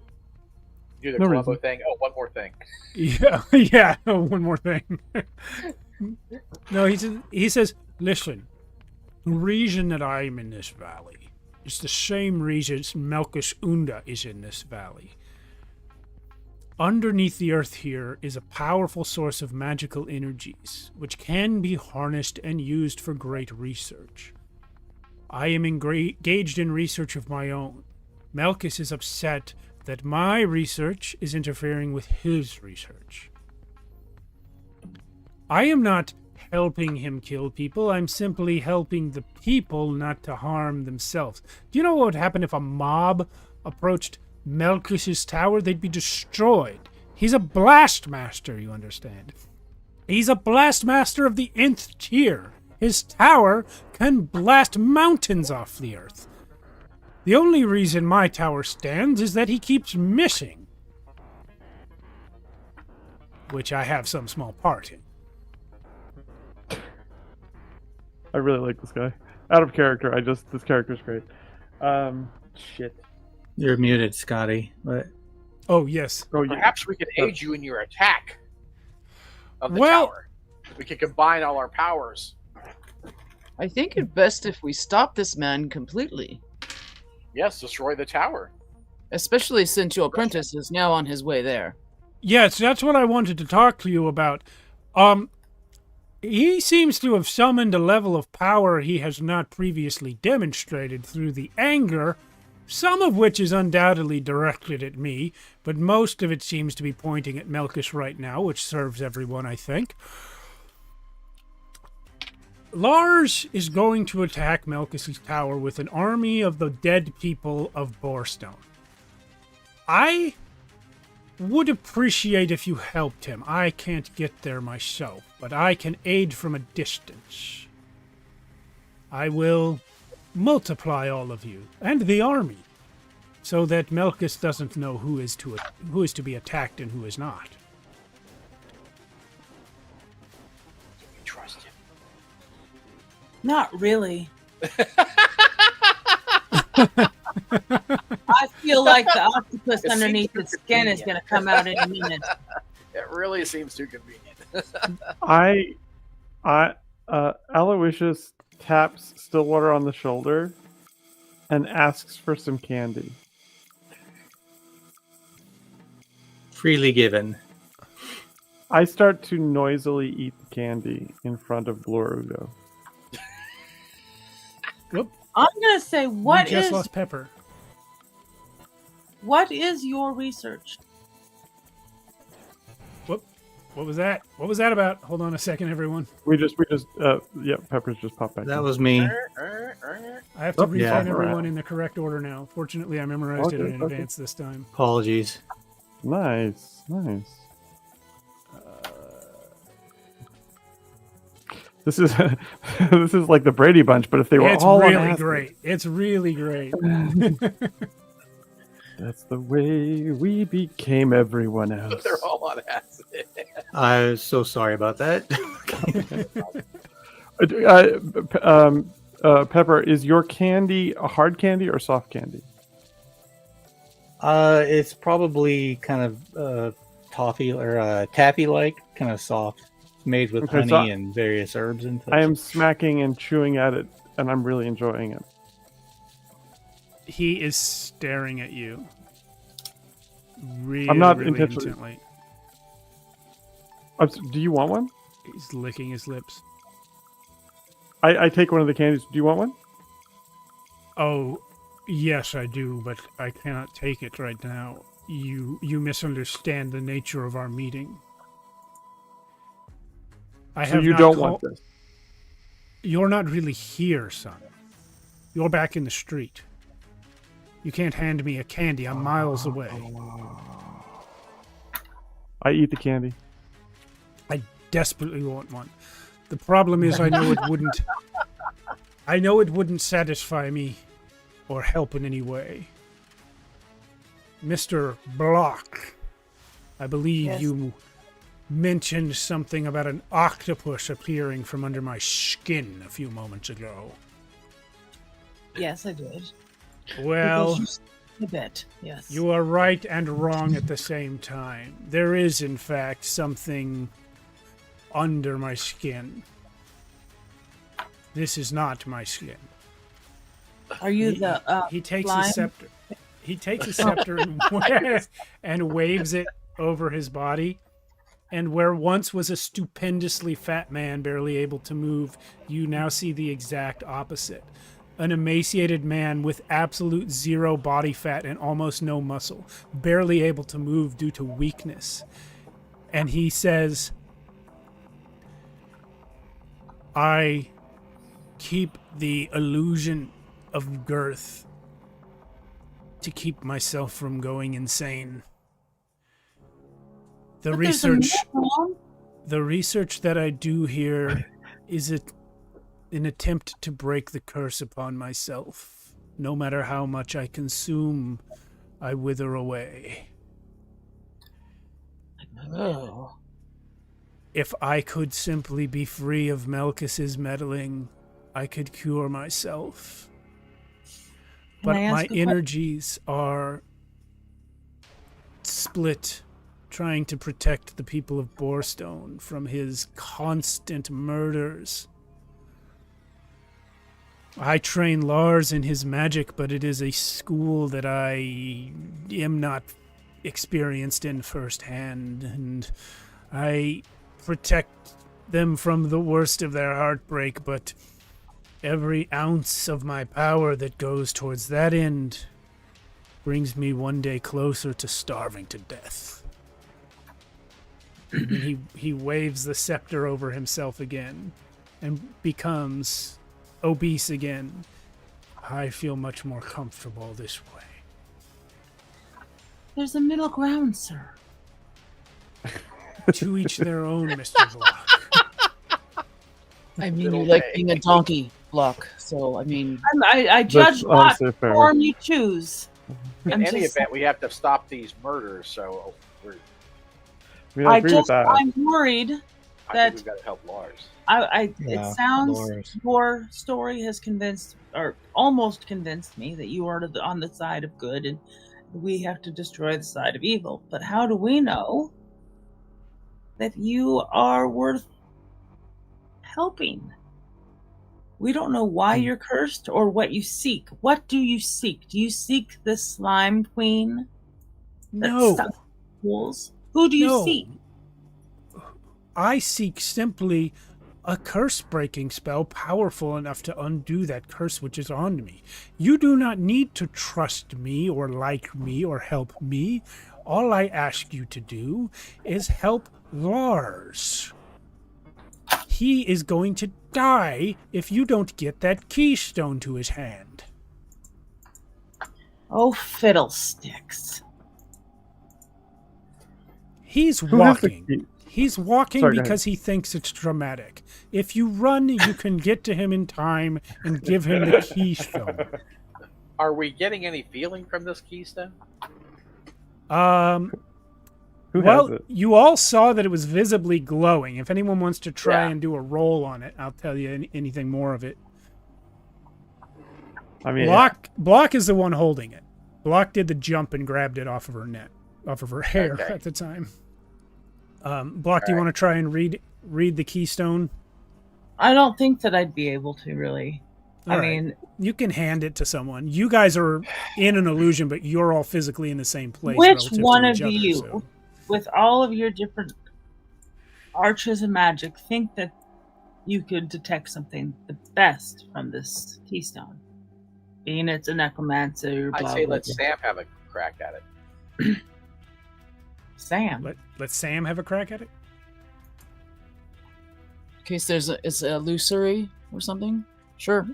Do the No Columbo reason. thing. Oh, one more thing. Yeah, yeah. Oh, one more thing. No, he says, listen, the reason that I'm in this valley is the same reason Malchus Unda is in this valley. Underneath the earth here is a powerful source of magical energies, which can be harnessed and used for great research. I am engaged in research of my own. Malchus is upset that my research is interfering with his research. I am not helping him kill people, I'm simply helping the people not to harm themselves. Do you know what would happen if a mob approached Malchus's tower? They'd be destroyed. He's a blast master, you understand. He's a blast master of the nth tier. His tower can blast mountains off the earth. The only reason my tower stands is that he keeps missing. Which I have some small part in. I really like this guy. Out of character, this character's great. Shit. You're muted, Scotty. What? Oh, yes. Oh, yeah. Perhaps we could aid you in your attack of the Well- tower. We could combine all our powers. I think it's best if we stop this man completely, Yes, destroy the tower. especially since your apprentice is now on his way there. Yes, that's what I wanted to talk to you about. He seems to have summoned a level of power he has not previously demonstrated through the anger, some of which is undoubtedly directed at me, but most of it seems to be pointing at Malchus right now, which serves everyone, I think. Lars is going to attack Malchus's tower with an army of the dead people of Borestone. I would appreciate if you helped him. I can't get there myself, but I can aid from a distance. I will multiply all of you and the army so that Malchus doesn't know who is to be attacked and who is not. We trust him. Not really. I feel like the octopus It underneath seems the skin is convenient. going to come out in a minute. It really seems too convenient. Aloysius taps Stillwater on the shoulder and asks for some candy. Freely given. I start to noisily eat the candy in front of Blur Udo. I'm going to say, We just lost Pepper. what is your research? What was that? What was that about? Hold on a second, everyone. Pepper's just popped back. That in. was me. I have to Oh, yeah. refine everyone in the correct order now. Fortunately, I memorized it in Okay. advance this time. Apologies. Nice. This is this is like the Brady Bunch, but if they were It's all on really acid. great. It's really great. That's the way we became everyone else. They're all on acid. I'm so sorry about that. Pepper, is your candy a hard candy or soft candy? It's probably kind of toffee or taffy-like, kind of soft. It's made with Okay, honey so and various herbs and such. I am smacking and chewing at it, and I'm really enjoying it. He is staring at you. Really, I'm not really intentionally- intently. Do you want one? He's licking his lips. I take one of the candies. Do you want one? Oh, yes, I do, but I cannot take it right now. You misunderstand the nature of our meeting. So you don't want this? You're not really here, son. You're back in the street. You can't hand me a candy. I'm miles away. I eat the candy. I desperately want one. The problem is I know it wouldn't. I know it wouldn't satisfy me or help in any way. Mr. Block, I believe Yes. you mentioned something about an octopus appearing from under my skin a few moments ago. Yes, I did. Well, A bit, yes. You are right and wrong at the same time. There is, in fact, something under my skin. This is not my skin. Are you the He takes slime? a scepter. He takes a scepter and waves it over his body. And where once was a stupendously fat man barely able to move, you now see the exact opposite. An emaciated man with absolute zero body fat and almost no muscle, barely able to move due to weakness. And he says, I keep the illusion of girth to keep myself from going insane. The But there's a research minimum. the research that I do here is an attempt to break the curse upon myself. No matter how much I consume, I wither away. Oh. If I could simply be free of Melkus's meddling, I could cure myself. Can But I ask my a que- energies are split, trying to protect the people of Borestone from his constant murders. I train Lars in his magic, but it is a school that I am not experienced in firsthand, and I protect them from the worst of their heartbreak, but every ounce of my power that goes towards that end brings me one day closer to starving to death. And he waves the scepter over himself again and becomes obese again. I feel much more comfortable this way. There's a middle ground, sir. To each their own, Mr. Block. I mean, you Middle like way. being a donkey, Block. So, I mean, I That's judge what honestly fair. form you choose. In I'm any just- event, we have to stop these murders. So we're, I mean, I agree with that. I'm worried. I That- think we've got to help Lars. Yeah, It sounds Lars. your story has convinced, or almost convinced me, that you are on the side of good, and we have to destroy the side of evil. But how do we know that you are worth helping? We don't know why you're cursed or what you seek. What do you seek? Do you seek the slime queen? that No. stops fools? Who do you No. seek? I seek simply a curse-breaking spell powerful enough to undo that curse which is on me. You do not need to trust me or like me or help me. All I ask you to do is help Lars. He is going to die if you don't get that keystone to his hand. Oh, fiddlesticks. He's Who has the walking. key? He's walking Sorry, go because he thinks it's dramatic. If you run, you can get to him in time and give him the keystone. Are we getting any feeling from this keystone? Who Well, has it? you all saw that it was visibly glowing. If anyone wants to try Yeah. and do a roll on it, I'll tell you anything more of it. I mean, Block is the one holding it. Block did the jump and grabbed it off of her hair Okay. at the time. Block, do you Alright. want to try and read the keystone? I don't think that I'd be able to really. I All right. mean, You can hand it to someone. You guys are in an illusion, but you're all physically in the same place. which relative to one of each other, you, so- with all of your different arches of magic, think that you could detect something the best from this keystone? Being it's a necromancer, I'd blah, say blah, let blah. Sam have a crack at it. Sam. Let Sam have a crack at it. in case it's a illusory or something. Sure.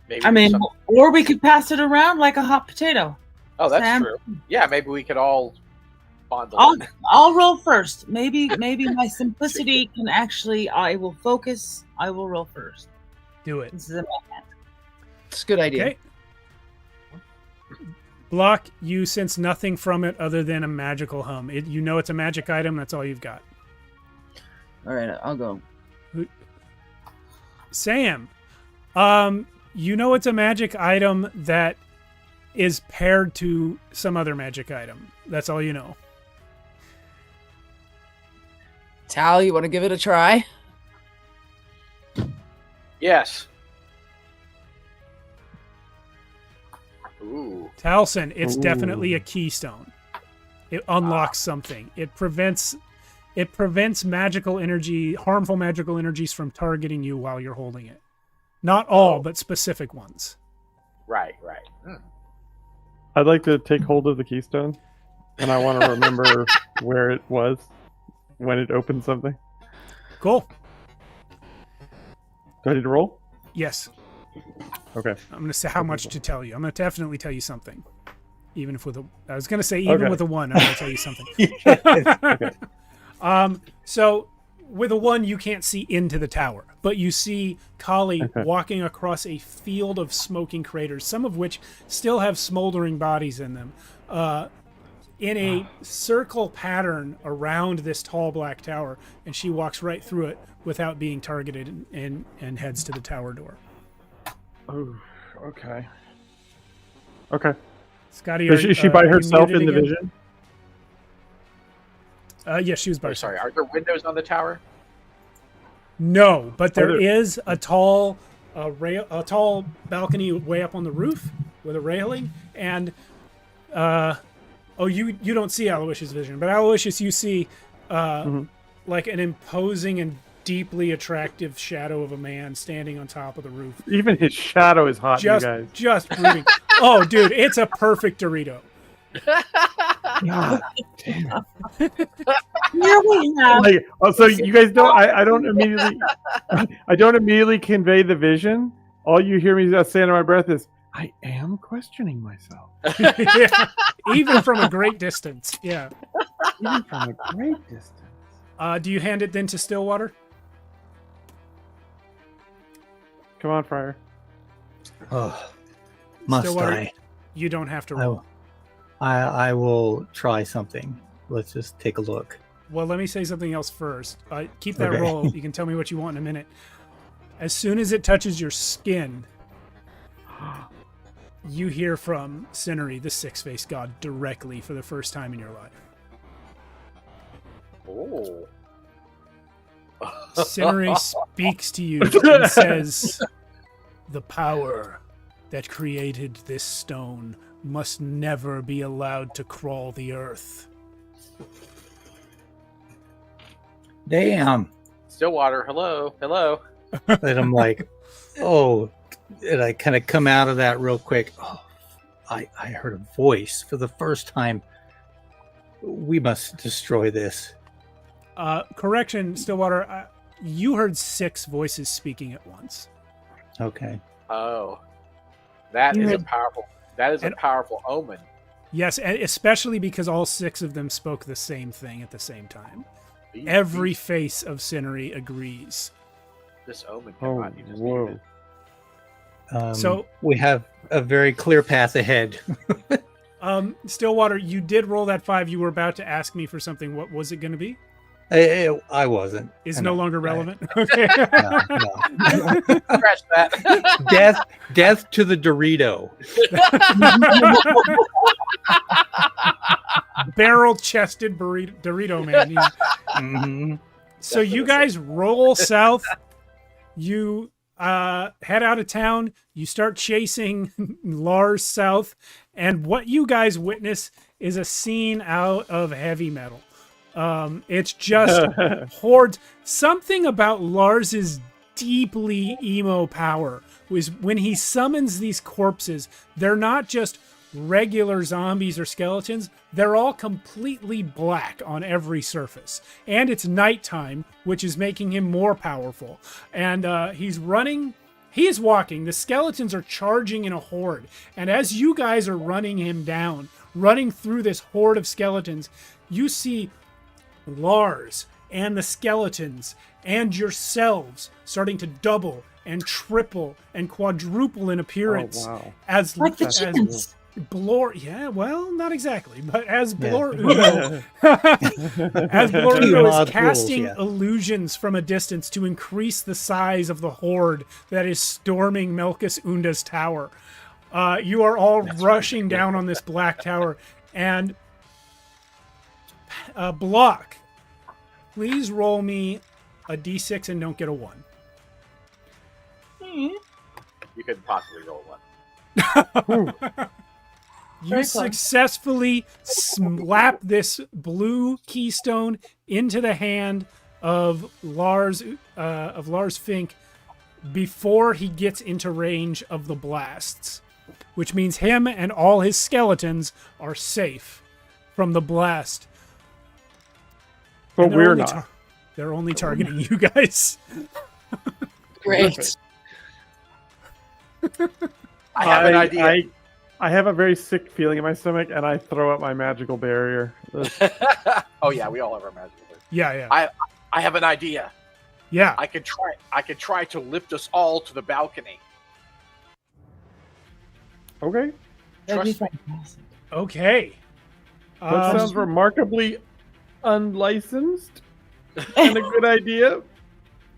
Maybe I mean, some- or we could pass it around like a hot potato. oh, that's Sam. true. Yeah, maybe we could all bundle I'll it. I'll roll first. Maybe my simplicity can actually. I will focus. I will roll first. Do it. This is a It's a good idea. Okay. Block, you sense nothing from it other than a magical hum. You know it's a magic item. That's all you've got. All right, I'll go. Sam, you know it's a magic item that is paired to some other magic item. That's all you know. Tal, you want to give it a try? Yes. Ooh. Taliesin, it's Ooh. definitely a keystone. It unlocks something. It prevents magical energy, harmful magical energies from targeting you while you're holding it. Not all, but specific ones. Right. I'd like to take hold of the keystone, and I want to remember where it was when it opened something. Cool. Do I need to roll? Yes. Okay. I'm going to say how much to tell you. I'm going to definitely tell you something. Even if with a... I was going to say even Okay. with a 1, I'm going to tell you something. Okay. So with a 1, you can't see into the tower, but you see Kali Okay. walking across a field of smoking craters, some of which still have smoldering bodies in them, in a circle pattern around this tall black tower, and she walks right through it without being targeted and heads to the tower door. Oh, okay. Okay. Scotty, Is she by are you herself in muted the again? vision? Yes, she was by Oh, herself. sorry. Are there windows on the tower? No, but there there- is a tall balcony way up on the roof with a railing, and you don't see Aloysius' vision, but Aloysius, you see like an imposing and deeply attractive shadow of a man standing on top of the roof, Even his shadow is hot, you guys. just brooding. Oh, dude, it's a perfect Dorito. God damn. Here we have Like, oh, so you guys don't. I don't immediately. I don't immediately convey the vision. All you hear me say under my breath is, "I am questioning myself." Yeah, even from a great distance. Yeah. Even from a great distance. Do you hand it then to Stillwater? Come on, Friar. Oh, must Stillwater, I? You don't have to I roll. will- I will try something. Let's just take a look. Well, let me say something else first. Keep that Okay. roll. You can tell me what you want in a minute. As soon as it touches your skin, you hear from Cinery, the six-faced god, directly for the first time in your life. Oh. Cinery speaks to you and says, "The power that created this stone must never be allowed to crawl the earth." Damn. Stillwater, hello. And I'm like, oh, and I kind of come out of that real quick. Oh, I heard a voice for the first time. We must destroy this. Correction, Stillwater. You heard 6 voices speaking at once. Okay. Oh. That is a powerful omen. Yes, and especially because all 6 of them spoke the same thing at the same time. Every face of Cinery agrees. This omen Oh, cannot be just whoa. So- we have a very clear path ahead. Stillwater, you did roll that 5. You were about to ask me for something. What was it going to be? I wasn't. Is I no know. longer relevant. Okay. No. Scratch that. Death to the Dorito. Barrel-chested Dorito man. Yeah. Hmm. So you guys roll south. You head out of town. You start chasing Lars south. And what you guys witness is a scene out of Heavy Metal. It's just hordes. Something about Lars's deeply emo power was when he summons these corpses, they're not just regular zombies or skeletons. They're all completely black on every surface. And it's nighttime, which is making him more powerful. And he's running. He is walking. The skeletons are charging in a horde. And as you guys are running him down, running through this horde of skeletons, you see Lars and the skeletons and yourselves starting to double and triple and quadruple in appearance Oh, wow. as like the as chickens. Blur, yeah, well, not exactly, but as Yeah. Blur Udo, as Blur Udo Mod is casting rules, yeah. illusions from a distance to increase the size of the horde that is storming Melkus Unda's tower. You are all rushing down on this black tower. And Block, please roll me a d6 and don't get a 1. You couldn't possibly roll one. You successfully slap this blue keystone into the hand of Lars Fink before he gets into range of the blasts, which means him and all his skeletons are safe from the blast. But we're not. They're only targeting you guys. Great. I have an idea. I have a very sick feeling in my stomach, and I throw up my magical barrier. Oh yeah, we all have our magical barrier. Yeah. I have an idea. Yeah. I could try to lift us all to the balcony. Okay. That'd be Trust me. fantastic. Okay. That sounds remarkably unlicensed and a good idea.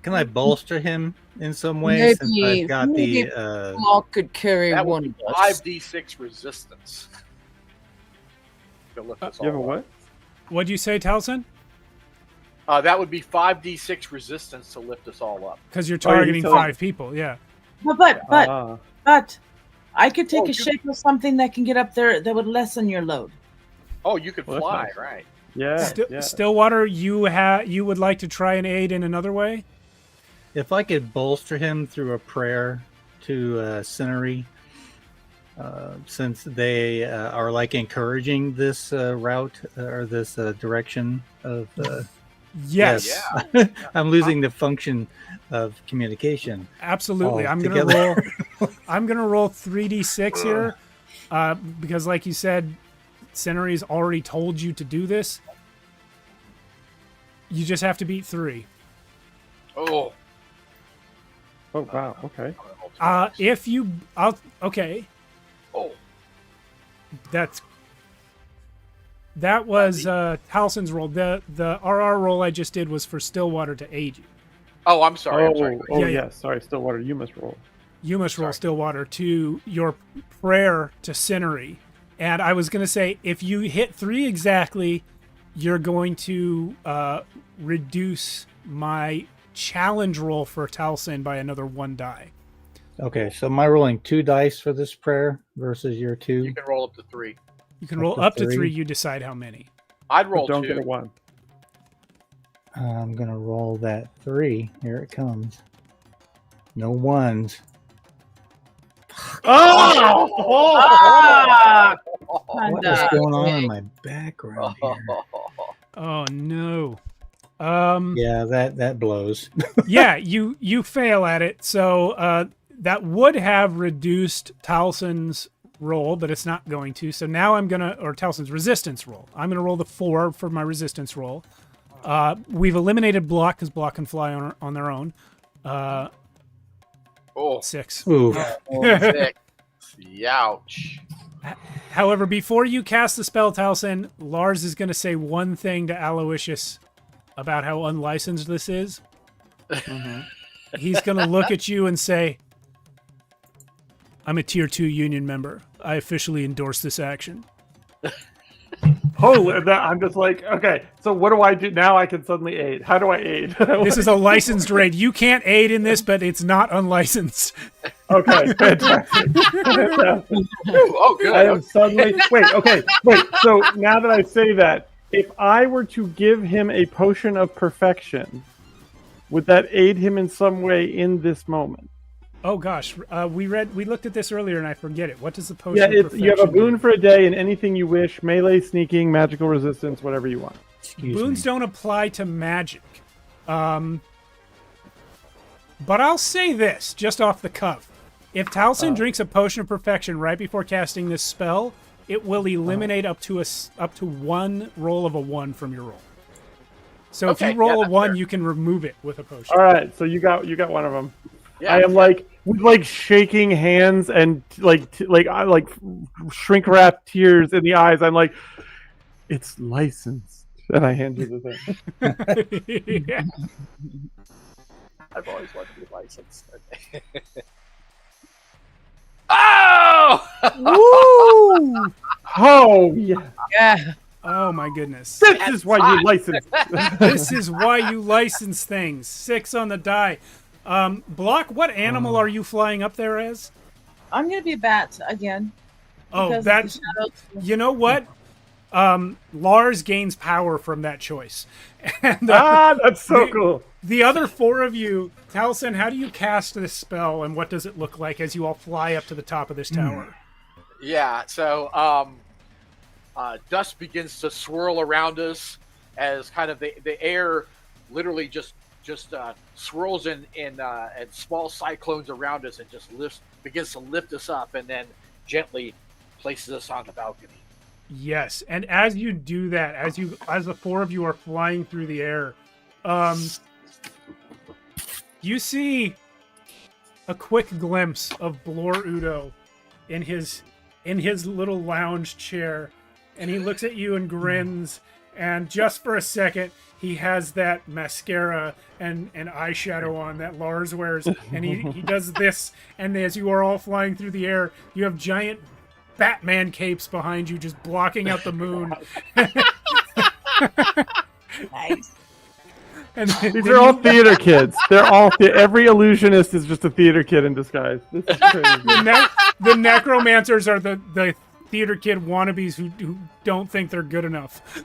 Can I bolster him in some way since Maybe- I've got maybe- the Block could carry That one would be of us. 5d6 resistance. To lift us You have a all what? up. What'd you say, Talson? That would be 5d6 resistance to lift us all up. Because you're targeting telling- 5 people. Yeah. But I could take Oh, a you- shape of something that can get up there that would lessen your load. Oh, you could Well, that's fly, nice. right? Yeah. Stillwater, you would like to try and aid in another way? if I could bolster him through a prayer to Cinery, since they are like encouraging this route or this direction of Yes. Yeah. I'm losing the function of communication. Absolutely. all I'm gonna roll 3d6 here. Because like you said, Cinery's already told you to do this. You just have to beat 3. Oh. Oh wow. Okay. Okay. Oh. That was Halson's roll. The RR roll I just did was for Stillwater to aid you. Oh, I'm sorry. I'm sorry. Yeah, yeah. Yes. Sorry, Stillwater. You must roll. You must roll Sorry. Stillwater to your prayer to Cinery. And I was going to say, if you hit 3 exactly, you're going to reduce my challenge roll for Talson by another 1 die. Okay, so am I rolling 2 dice for this prayer versus your 2? You can roll up to 3. You can Up roll to up to 3. 3. You decide how many. I'd But roll don't 2. get a 1. I'm gonna roll that 3. Here it comes. No 1s. Oh! Ah! What is going on in my background here? Oh no. Yeah, that blows. Yeah, you fail at it. So that would have reduced Talson's roll, but it's not going to. So now or Talson's resistance roll. I'm gonna roll the 4 for my resistance roll. We've eliminated Block because Block can fly on their own. Oh. 6. Ooh. 6. Youch. However, before you cast the spell, Talson, Lars is going to say one thing to Aloysius about how unlicensed this is. He's going to look at you and say, I'm a Tier 2 union member. I officially endorse this action. Oh, I'm just like, okay, so what do I do? Now I can suddenly aid. How do I aid? This is a licensed raid. You can't aid in this, but it's not unlicensed. Okay, fantastic. Oh, good. I am suddenly wait. So now that I say that, if I were to give him a potion of perfection, would that aid him in some way in this moment? Oh gosh, we looked at this earlier and I forget it. What does the potion? Yeah, of you have a perfection boon do? for a day and anything you wish: melee, sneaking, magical resistance, whatever you want. Excuse Boons me. don't apply to magic. But I'll say this, just off the cuff. If Talson drinks a potion of perfection right before casting this spell, it will eliminate up to 1 roll of a 1 from your roll. So if Okay, you roll yeah, a that's 1, fair. you can remove it with a potion. All right, so you got one of them. Yeah. I am with shaking hands and shrink wrap tears in the eyes. I'm like, it's licensed, and I hand you the thing. Yeah. I've always wanted to be licensed. Oh! Woo! Oh, yeah. Yeah. Oh my goodness. This is why you license. This is why you license things. 6 on the die. Block, what animal are you flying up there as? I'm gonna be a bat again. Oh, because that's... of the shadows. You know what? Lars gains power from that choice. And That's so cool. the other 4 of you, Taliesin, how do you cast this spell, and what does it look like as you all fly up to the top of this tower? Yeah, so dust begins to swirl around us as kind of the air literally just swirls in small cyclones around us and just begins to lift us up and then gently places us on the balcony. Yes, and as you do that, as the 4 of you are flying through the air, you see a quick glimpse of Blur Udo in his little lounge chair, and he looks at you and grins, and just for a second he has that mascara and eyeshadow on that Lars wears, and he does this, and as you are all flying through the air, you have giant Batman capes behind you just blocking out the moon. Nice. And These are all theater kids. They're all every illusionist is just a theater kid in disguise. This is crazy. the necromancers are the theater kid wannabes who don't think they're good enough.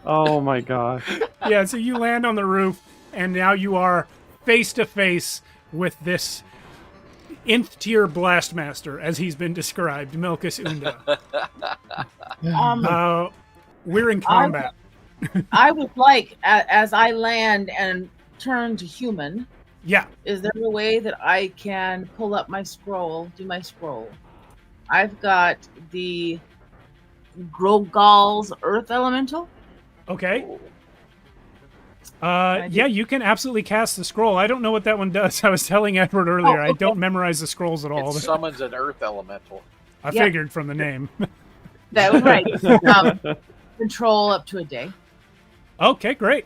Oh my gosh. Yeah, so you land on the roof, and now you are face to face with this nth tier blastmaster, as he's been described, Milkus Unda. We're in combat. I would like, as I land and turn to human, Yeah. is there a way that I can pull up my scroll, do my scroll? I've got the Grogal's Earth Elemental. Okay. Yeah, you can absolutely cast the scroll. I don't know what that one does. I was telling Edward earlier, I don't memorize the scrolls at all. It summons an earth elemental. I figured from the name. That was right. Control up to a day. Okay, great.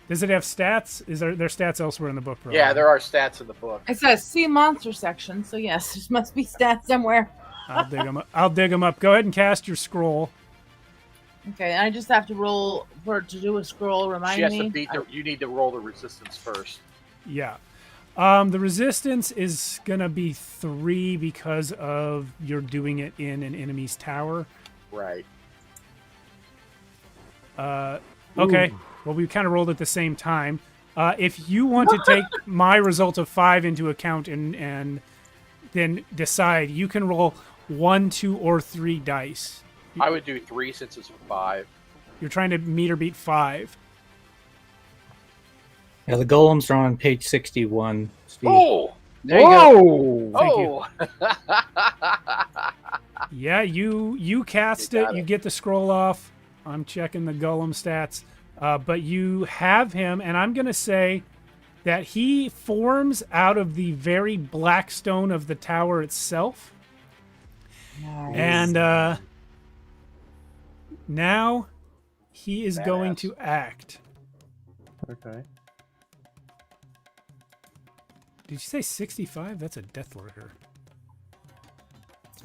Does it have stats? Is there stats elsewhere in the book? Probably? Yeah, there are stats in the book. It says see monster section, so yes, there must be stats somewhere. I'll dig them up. Go ahead and cast your scroll. Okay, I just have to roll to do a scroll. She Remind has me. to beat you need to roll the resistance first. Yeah. The resistance is gonna be 3 because of you're doing it in an enemy's tower. Right. Okay. Ooh. Well, we kind of rolled at the same time. If you want to take my result of 5 into account and then decide, you can roll 1, 2, or 3 dice. I would do 3 since it's 5. You're trying to meet or beat 5. Yeah, the golems are on page 61. Steve. Oh! There you go. Whoa! Thank you. Yeah, you cast You it. got You it. get the scroll off. I'm checking the golem stats. But you have him, and I'm going to say that he forms out of the very black stone of the tower itself. Nice. And now he is going Badass. to act. Okay. Did you say 65? That's a death lurker.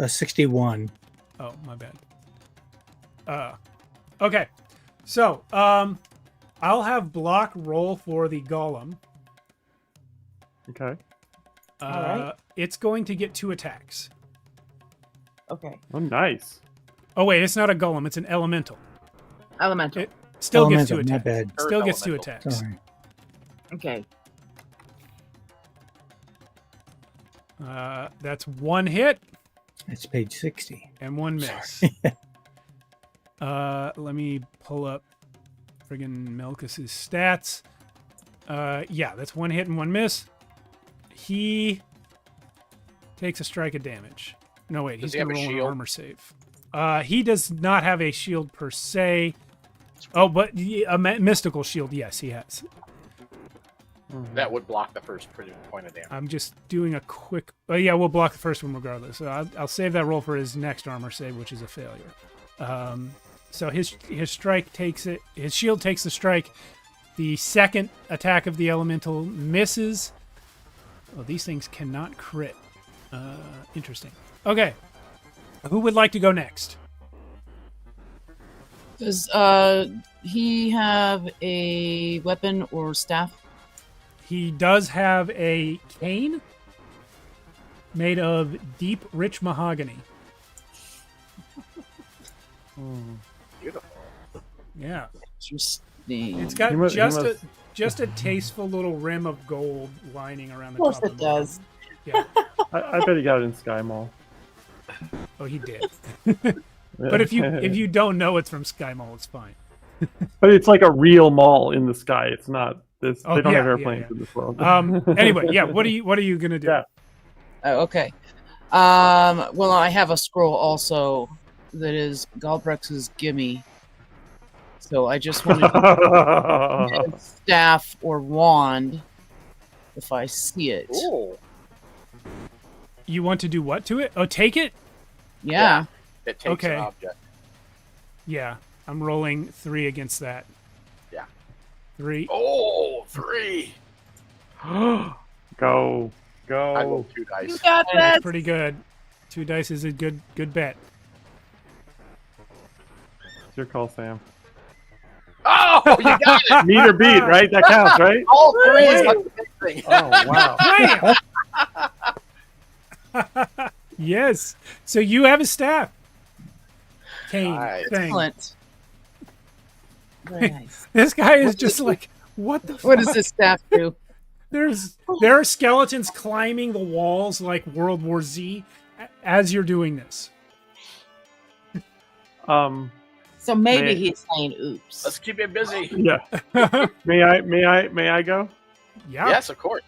61. Oh, my bad. Okay. So, I'll have block roll for the golem. Okay. Alright. It's going to get 2 attacks. Okay, Oh, nice. Oh, wait, it's not a golem. It's an elemental. elemental. It still gets 2 Elemental, my attacks. bad. Still Earth gets 2 elemental. attacks. Sorry. Okay, That's 1 hit It's page 60. and 1 miss. Let me pull up friggin' Melkus's stats. Yeah, that's 1 hit and 1 miss. He takes a strike of damage. No, wait, he's Does he have going to a roll an shield? armor save. He does not have a shield per se. Oh, but a mystical shield, yes, he has. That would block the first point of damage. I'm just doing a quick... yeah, we'll block the first one regardless. So I'll save that roll for his next armor save, which is a failure. So his strike takes it. His shield takes the strike. The second attack of the elemental misses. Oh, these things cannot crit. Interesting. Okay. Who would like to go next? Does he have a weapon or staff? He does have a cane made of deep, rich mahogany. Beautiful. Yeah. Interesting. It's got He must- just a tasteful little rim of gold lining around the Of course top. it does. Yeah. I bet he got it in Sky Mall. Oh, he did. But if you don't know it's from Sky Mall, it's fine. But it's like a real mall in the sky. It's not this. Oh, they don't yeah, have yeah, airplanes yeah. in this world. Anyway, yeah. What are you gonna do? Yeah. Oh, okay. Well, I have a scroll also that is Galbrex's Gimme. So I just wanted to get a staff or wand if I see it. Ooh. You want to do what to it? Oh, take it? Yeah. It takes Okay. an object. Yeah. I'm rolling 3 against that. Yeah. 3. Oh, 3. Go. I rolled 2 dice. You got That's that. pretty good. 2 dice is a good bet. It's your call, Sam. Oh, you got it. Meet or beat, right? That counts, right? All 3 is like the big thing. Oh, wow. Yes. So you have a staff. Cane Nice. thing. Excellent. Very nice. This guy is just like, what the What fuck? does this staff do? There are skeletons climbing the walls like World War Z as you're doing this. So maybe Man. he's saying oops. Let's keep it busy. Yeah. May I go? Yeah. Yes, of course.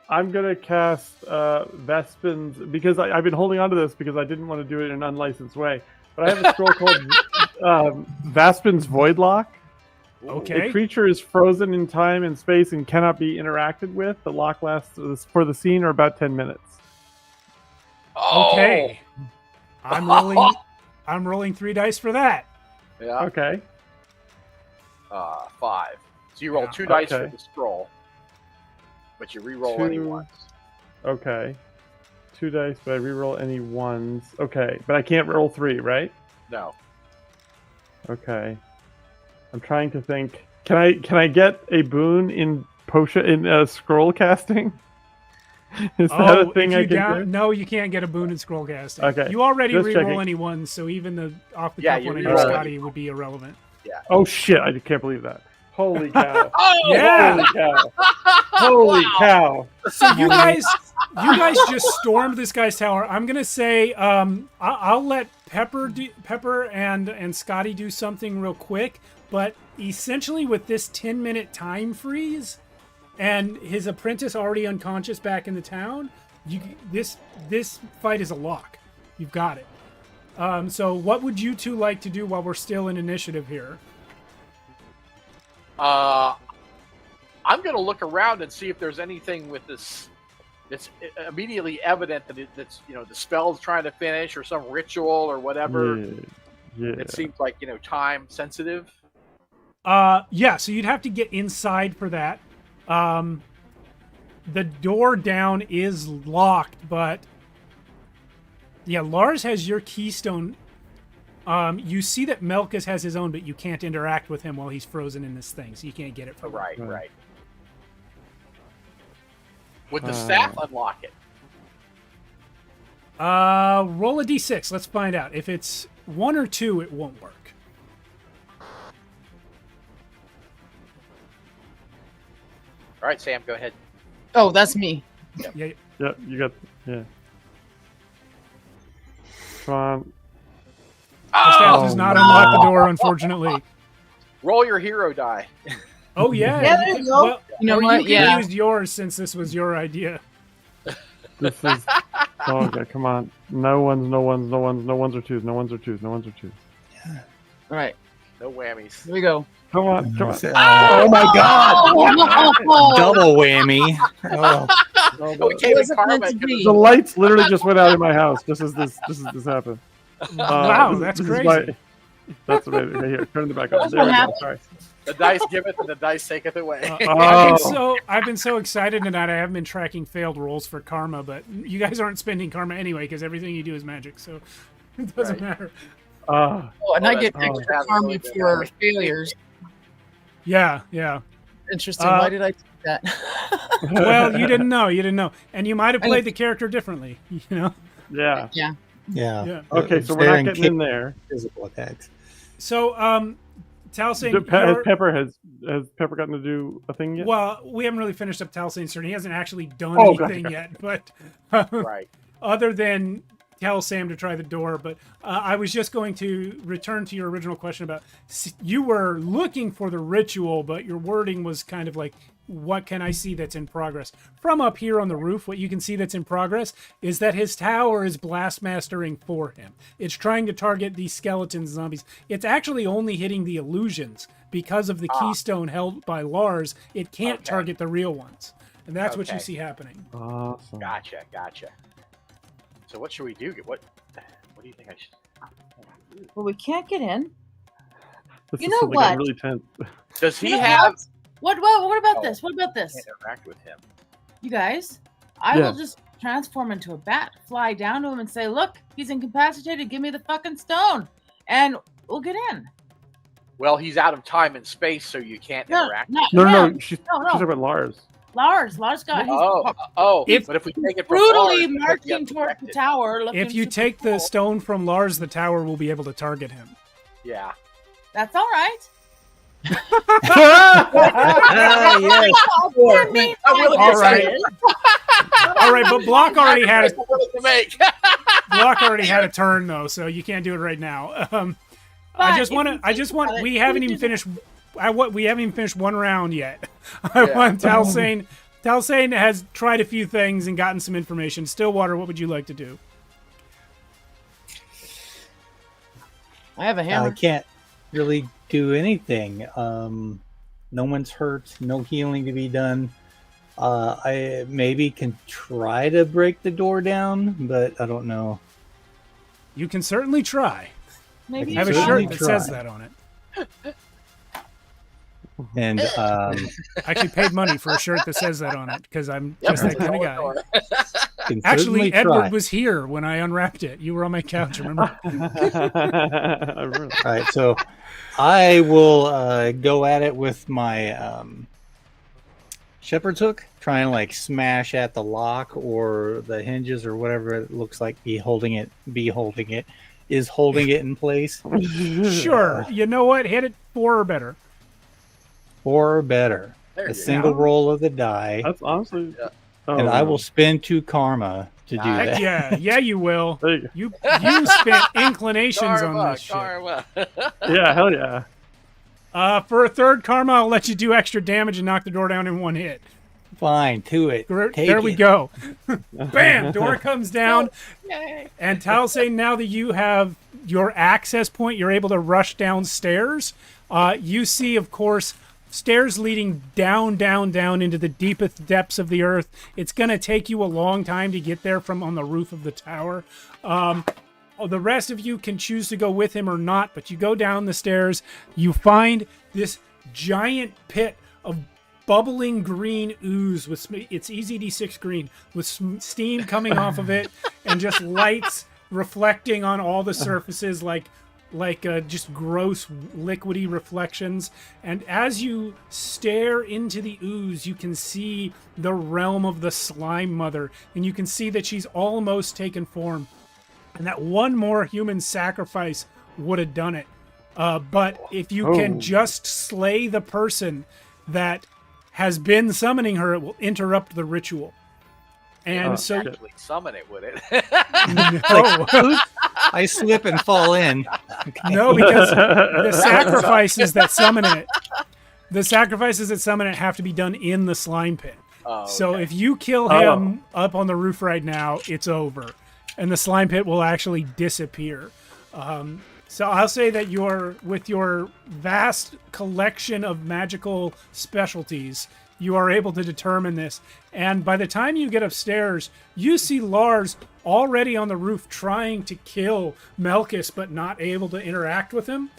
I'm gonna cast Vespin's because I've been holding on to this because I didn't want to do it in an unlicensed way. But I have a scroll called Vespin's Voidlock. Okay. A creature is frozen in time and space and cannot be interacted with. The lock lasts for the scene or about 10 minutes. Oh. Okay. I'm rolling 3 dice for that. Yeah. Okay. 5. So you roll Yeah. 2 dice Okay. for the scroll, but you re-roll 2. any ones. Okay. 2 dice, but I reroll any ones. Okay, but I can't roll 3, right? No. Okay. I'm trying to think. Can I get a boon in scroll casting? Is that a thing I can do? No, you can't get a boon in scroll casting. Okay, You already just reroll checking. any ones, so even the off the Yeah, top you one reroll against any Scotty would be irrelevant. Oh shit! I can't believe that. Holy cow! Oh, Yeah. Holy cow! Holy cow! So you guys just stormed this guy's tower. I'm gonna say I'll let Pepper and Scotty do something real quick, but essentially with this 10-minute time freeze and his apprentice already unconscious back in the town, this fight is a lock. You've got it. So what would you two like to do while we're still in initiative here? I'm going to look around and see if there's anything with this that's immediately evident that that's the spell's trying to finish or some ritual or whatever. Yeah. It seems like time sensitive. Yeah, so you'd have to get inside for that. The door down is locked, but yeah, Lars has your keystone. You see that Melkus has his own, but you can't interact with him while he's frozen in this thing, so you can't get it from him. Right. Would the staff unlock it? Roll a d6. Let's find out. If it's 1 or 2, it won't work. All right, Sam, go ahead. Oh, that's me. Yeah. Yep. You got. Yeah. Come on. The staff Oh, does not unlock the door, unfortunately. roll your hero die. Oh, yeah. Yeah, there you go. Well, You know or what? You can Yeah. use yours since this was your idea. This is. Oh, okay. Come on. No ones or twos. All right, No whammies. here we go. Come on. Oh my god! Oh, Double whammy. Oh. Oh, we came in wasn't karma. meant to be. The lights literally just went out in my house just as this happened. Wow, that's crazy. That's amazing. Okay, here, turn it back on. That's There what we go. happened. Sorry. The dice giveth and the dice taketh away. I've been so excited tonight. I haven't been tracking failed rolls for karma, but you guys aren't spending karma anyway because everything you do is magic. So It doesn't Right. matter. Uh, Oh, and I get that's- extra that's karma really good. for failures. Yeah, yeah. Interesting. Why did I do that? Well, you didn't know. You didn't know. And you might have played the character differently, you know? yeah. Yeah. Yeah. Yeah. Okay, so we're not getting in there. Physical attacks. So, Talsane, Has Pepper gotten to do a thing yet? well, we haven't really finished up Talsane's turn. He hasn't actually done Oh, gotcha, anything gotcha. yet, but Right. other than tell Sam to try the door. But I was just going to return to your original question about you were looking for the ritual, but your wording was kind of like, what can I see that's in progress? From up here on the roof, what you can see that's in progress is that his tower is blast mastering for him. It's trying to target these skeletons, zombies. It's actually only hitting the illusions because of the keystone held by Lars. It can't target the real ones. And that's what you Okay. see happening. Awesome. Gotcha. So what should we do? What do you think I should? Well, we can't get in. This You is know something I'm what? really tense. Does he You know have? What about Oh. this? What about this? Can't interact with him. You guys, I Yeah. will just transform into a bat, fly down to him and say, look, he's incapacitated. Give me the fucking stone. And we'll get in. Well, he's out of time and space, so you can't No, interact. no, No. She's no. talking about Lars. Lars got, he's But if we take it from brutally Lars, marching towards the tower. Looking If you super take the cool. stone from Lars, the tower will be able to target him. yeah. That's all right. Yes. That means All right. All right, but Block already had a to make. Block already had a turn though, so you can't do it right now. I But just if want you to. I just think want. about it, We we haven't did even finished. We haven't even finished one round yet. I Yeah. want Talsane. Talsane has tried a few things and gotten some information. Stillwater, what would you like to do? I have a I hammer. can't really do anything. No one's hurt. No healing to be done. I maybe can try to break the door down, but I don't know. You can certainly try. Maybe I have a Certainly shirt that says try. that on it. And I actually paid money for a shirt that says that on it because I'm just that kind of guy. can Actually, certainly Edward try. was here when I unwrapped it. You were on my couch, remember? I remember. All right, so I will go at it with my shepherd's hook, try and like smash at the lock or the hinges or whatever it looks like. Is holding it in place Sure. You know what? Hit it 4 or better. or better. There A you single go. roll of the die, That's honestly. Yeah. Oh, and I wow. will spend 2 karma to do Nice. Heck that. yeah. Yeah, you will. There you You spent inclinations on this shit. Karma. go. Yeah, hell yeah. For a third karma, I'll let you do extra damage and knock the door down in 1 hit. Fine, to it. Take There we it. go. Bam! Door comes down. Yay. And Talsane, now that you have your access point, you're able to rush downstairs. You see, of course, stairs leading down into the deepest depths of the earth. It's going to take you a long time to get there from on the roof of the tower. The rest of you can choose to go with him or not, but you go down the stairs. You find this giant pit of bubbling green ooze with it's EZD6 green with steam coming off of it and just lights reflecting on all the surfaces like just gross liquidy reflections. And as you stare into the ooze, you can see the realm of the slime mother, and you can see that she's almost taken form, and that one more human sacrifice would have done it. But if you can just slay the person that has been summoning her, it will interrupt the ritual. And so Actually summon it, would it? no, I slip and fall in. no, because the sacrifices that summon it, have to be done in the slime pit. Oh, So okay. if you kill him up on the roof right now, it's over, and the slime pit will actually disappear. So I'll say that with your vast collection of magical specialties, you are able to determine this. And by the time you get upstairs, you see Lars already on the roof trying to kill Melkus, but not able to interact with him.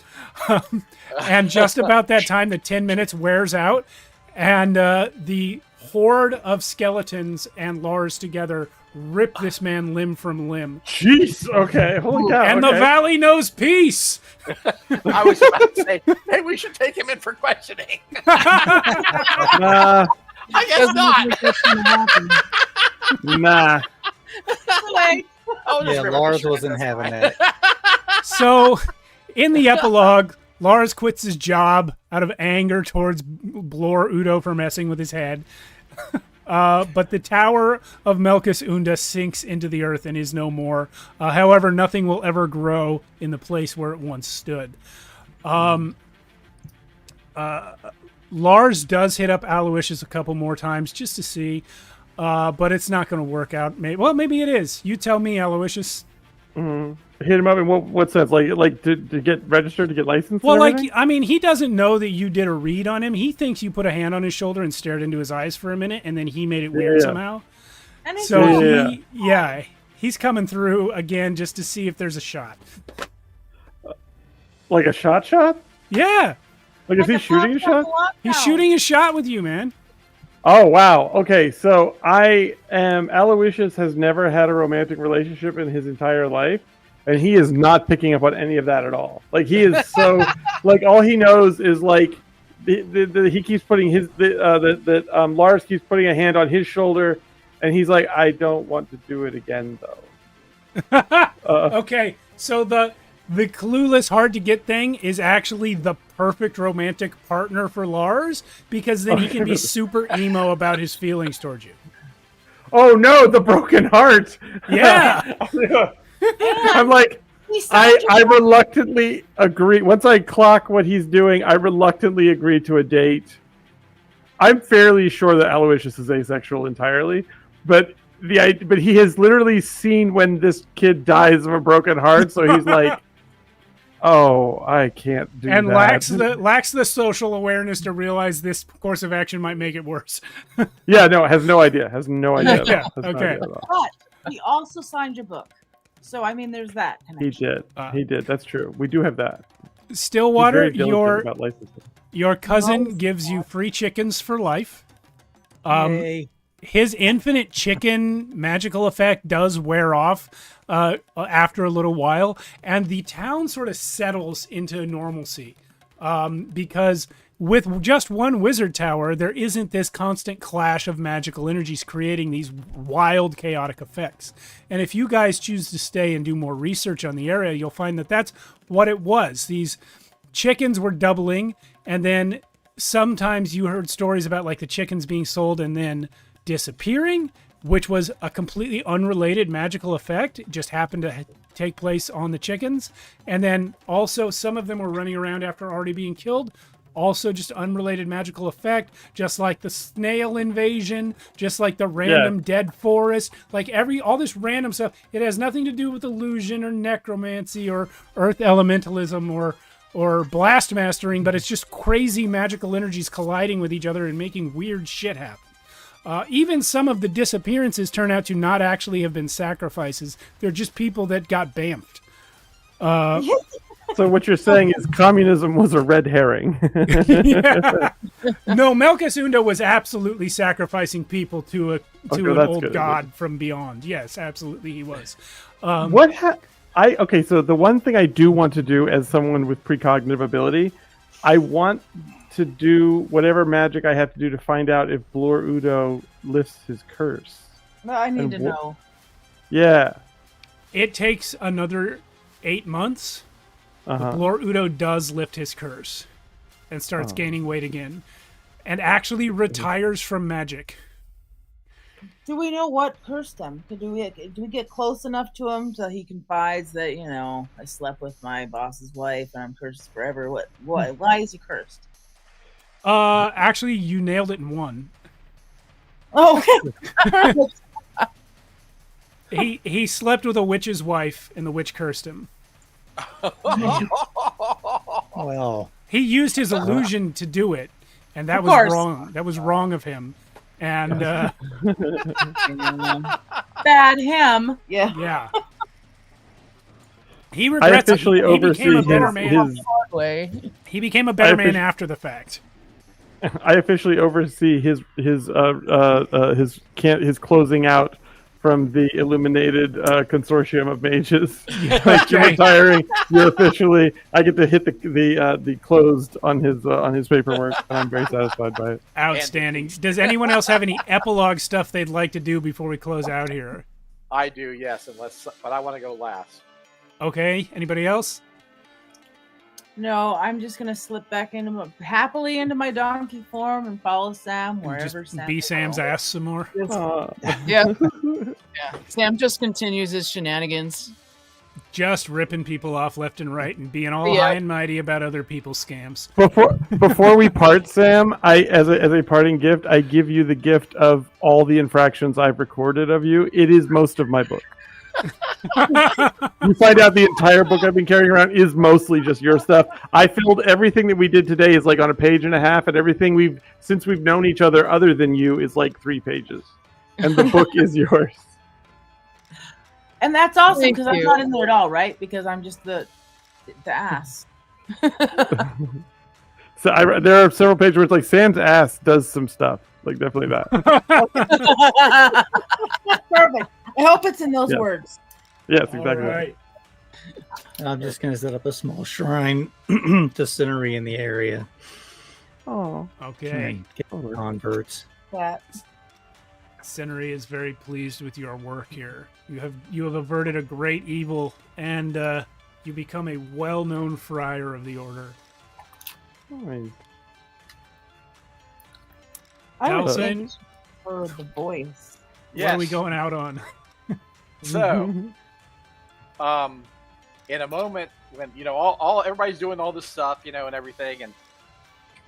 And just about that time, the 10 minutes wears out, and the horde of skeletons and Lars together rip this man limb from limb. Jeez. Okay. Holy cow. And the okay. valley knows peace. I was about to say, hey, we should take him in for questioning. Nah. I guess not. Nah. Oh, Yeah, Lars wasn't having that. So, in the epilogue, Lars quits his job out of anger towards Blur Udo for messing with his head. But the tower of Melkus Unda sinks into the earth and is no more. However, nothing will ever grow in the place where it once stood. Lars does hit up Aloysius a couple more times just to see, but it's not going to work out. Maybe it is. You tell me, Aloysius. Hit him up in what sense? Like to get registered, to get licensed? Well, and everything? he doesn't know that you did a read on him. He thinks you put a hand on his shoulder and stared into his eyes for a minute, and then he made it weird somehow. And So he's coming through again just to see if there's a shot. Like a shot? Yeah, Like, is he shooting a shot? he's shooting a shot with you, man. Oh, wow. Okay, so Aloysius has never had a romantic relationship in his entire life, and he is not picking up on any of that at all. Like, he is so, like, all he knows is, like, he keeps putting Lars keeps putting a hand on his shoulder, and he's like, I don't want to do it again, though. Okay, so the clueless, hard to get thing is actually the perfect romantic partner for Lars, because then he can be super emo about his feelings towards you. Oh, no, the broken heart. Yeah. I'm like, I reluctantly agree. Once I clock what he's doing, I reluctantly agree to a date. I'm fairly sure that Aloysius is asexual entirely, but he has literally seen when this kid dies of a broken heart, so he's like, oh, I can't do that. And lacks the social awareness to realize this course of action might make it worse. Yeah, no, has no idea. Has no idea. Yeah, Has no okay. idea at all. But he also signed your book. So, I mean, there's that connection. He did. That's true. We do have that. Stillwater, He's very diligent about licensing. your cousin gives you free chickens for life. Yay. His infinite chicken magical effect does wear off after a little while, and the town sort of settles into normalcy because with just one wizard tower, there isn't this constant clash of magical energies creating these wild, chaotic effects. And if you guys choose to stay and do more research on the area, you'll find that that's what it was. These chickens were doubling, and then sometimes you heard stories about like the chickens being sold and then disappearing, which was a completely unrelated magical effect. It just happened to take place on the chickens. And then also some of them were running around after already being killed. Also just unrelated magical effect, just like the snail invasion, just like the random dead forest, like all this random stuff. It has nothing to do with illusion or necromancy or earth elementalism or blast mastering, but it's just crazy magical energies colliding with each other and making weird shit happen. Even some of the disappearances turn out to not actually have been sacrifices. They're just people that got bamfed. So what you're saying is communism was a red herring. Yeah. No, Melkus Unda was absolutely sacrificing people to an old god from beyond. Yes, absolutely he was. So the one thing I do want to do as someone with precognitive ability, I want to do whatever magic I have to do to find out if Blur Udo lifts his curse. Well, I need to know. Yeah. It takes another 8 months. But Blur Udo does lift his curse and starts gaining weight again and actually retires from magic. Do we know what cursed him? Do we get close enough to him so he confides that, I slept with my boss's wife and I'm cursed forever? Why is he cursed? Actually, you nailed it in one. Oh, He slept with a witch's wife and the witch cursed him. Well, he used his illusion to do it, and that was wrong. That was wrong of him. And bad him. Yeah. Yeah. He regrets it. He became a better man. He became a better man after the fact. I officially oversee his closing out from the illuminated consortium of mages. Like, you're retiring. You're officially. I get to hit the closed on his paperwork, and I'm very satisfied by it. Outstanding. Does anyone else have any epilogue stuff they'd like to do before we close out here? I do, yes, but I want to go last. Okay. Anybody else? No, I'm just gonna slip back happily into my donkey form and follow Sam wherever Just Sam be goes. Sam's ass some more. Yeah. Sam just continues his shenanigans. Just ripping people off left and right and being all Yeah. high and mighty about other people's scams. Before we part, Sam, as a parting gift, I give you the gift of all the infractions I've recorded of you. It is most of my book. You find out the entire book I've been carrying around is mostly just your stuff. I filled everything that we did today is like on a page and a half, and everything since we've known each other other than you is like 3 pages. And the book is yours. And that's awesome Thank because I'm you. not in there at all, right? Because I'm just the ass. So there are several pages where it's like Sam's ass does some stuff. Like, definitely that. Perfect. I hope it's in those Yeah. words. Yes, exactly. All right. I'm just going to set up a small shrine to Cinery in the area. Oh, Okay. And get converts. That. Cinery is very pleased with your work here. You have averted a great evil, and you become a well-known friar of the order. nice. I would Nelson? thank you for the voice. What are we going out on? So, in a moment when all everybody's doing all this stuff, and everything, and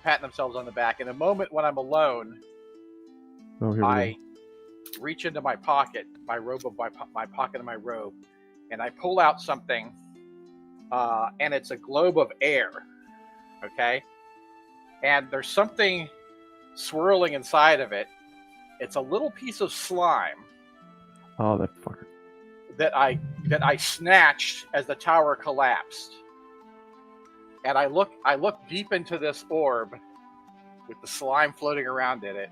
patting themselves on the back. In a moment when I'm alone, Oh, here we I reach into my pocket, my pocket of my robe, and I pull out something, and it's a globe of air. Okay, and there's something swirling inside of it. It's a little piece of slime go. Oh, that fucker. that I snatched as the tower collapsed. And I look deep into this orb with the slime floating around in it,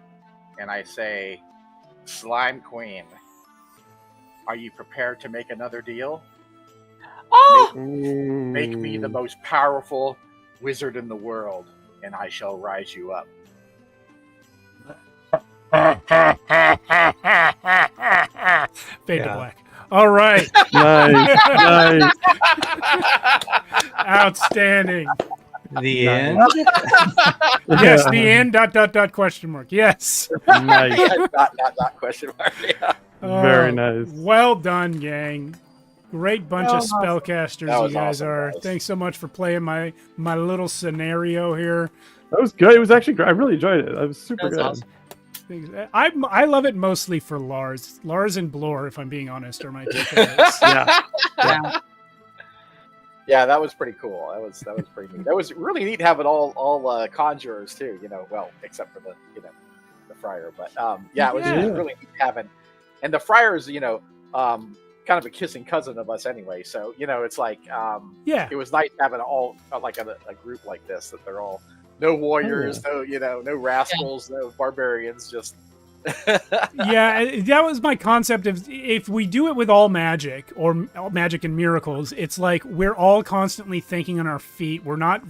and I say, "Slime Queen, are you prepared to make another deal? Oh! Make me the most powerful wizard in the world, and I shall rise you up." Fade to Yeah. black. All right. Nice, nice. Outstanding. The end. Yes, the end. ... Question mark. Yes. Nice. Not question mark. Yeah. Very nice. Well done, gang. Great bunch That of was awesome. spellcasters That you was guys awesome, are. guys. Thanks so much for playing my little scenario here. That was good. It was actually great. I really enjoyed it. That was super That's good. awesome. I love it mostly for Lars. Lars and Blur, if I'm being honest, are my two favorites. Yeah. Yeah, that was pretty cool. That was pretty neat. That was really neat having all conjurers too. Well, except for the friar. But yeah, it was Yeah. really neat having. And the friar is kind of a kissing cousin of us anyway. So it's like Yeah. it was nice having all like a group like this, that they're all no warriors, no rascals, no barbarians, just Yeah, that was my concept of if we do it with all magic or magic and miracles, it's like we're all constantly thinking on our feet. We're not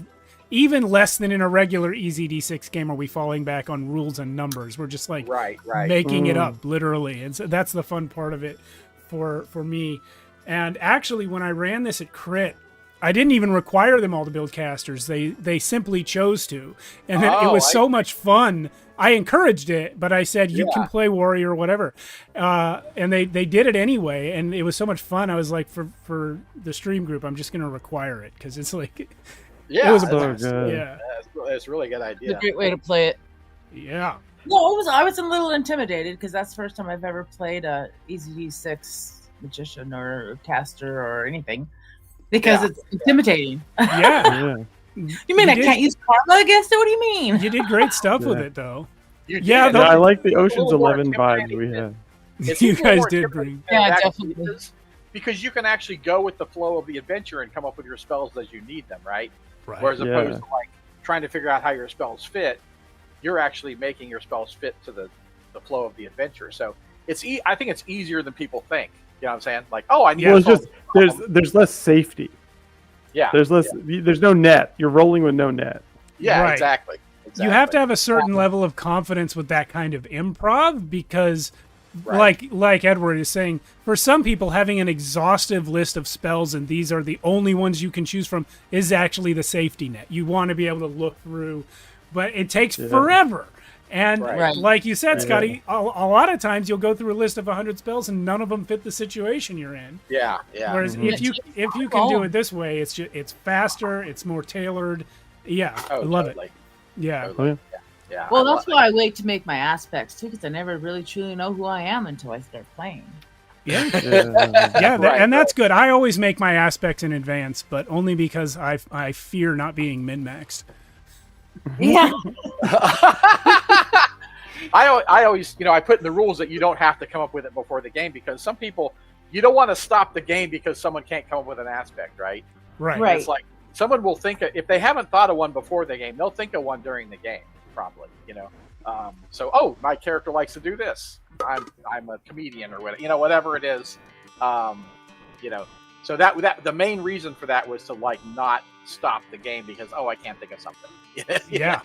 even less than in a regular EZD6 game are we falling back on rules and numbers. We're just like right. making it up literally. And so that's the fun part of it for me. And actually when I ran this at Crit, I didn't even require them all to build casters. They simply chose to. And then it was so much fun. I encouraged it, but I said, you can play warrior or whatever. And they did it anyway. And it was so much fun. I was like, for the stream group, I'm just going to require it. Because it's like, Yeah, it was a that's- blast. good. Yeah. It's a really good It's idea. a great way to play it. Yeah. No, I was a little intimidated because that's the first time I've ever played a EZD6 magician or caster or anything. Because it's intimidating. Yeah. Yeah. You mean You I did- can't use karma against it? What do you mean? You did great stuff with Yeah. it, though. You Yeah, did. the- I like the Ocean's little more 11 vibes we intimidating. had. It's You even guys more did intimidating bring. than Yeah, it actually definitely. is, because you can actually go with the flow of the adventure and come up with your spells as you need them, right? Right. Whereas Yeah. opposed to like trying to figure out how your spells fit, you're actually making your spells fit to the flow of the adventure. So I think it's easier than people think. You know what I'm saying? Like, oh, I need. Well, to it's just there's less safety. Yeah. There's no net. You're rolling with no net. Yeah, Right. exactly. You have to have a certain level of confidence with that kind of improv because, Right. like Edward is saying, for some people, having an exhaustive list of spells and these are the only ones you can choose from is actually the safety net. You want to be able to look through, but it takes forever. And Right. like you said, Scotty, a lot of times you'll go through a list of 100 spells and none of them fit the situation you're in. Yeah. Whereas if you can do it this way, it's faster, it's more tailored. Yeah, I love it. Yeah. Totally. Yeah. Well, that's why I wait to make my aspects too, because I never really truly know who I am until I start playing. Yeah, Right, and that's good. I always make my aspects in advance, but only because I fear not being min-maxed. Yeah. I always, I put in the rules that you don't have to come up with it before the game because some people, you don't want to stop the game because someone can't come up with an aspect, right? Right. It's like someone will think if they haven't thought of one before the game, they'll think of one during the game, probably. So my character likes to do this. I'm a comedian or whatever, whatever it is. So that the main reason for that was to not stop the game because I can't think of something. Yeah.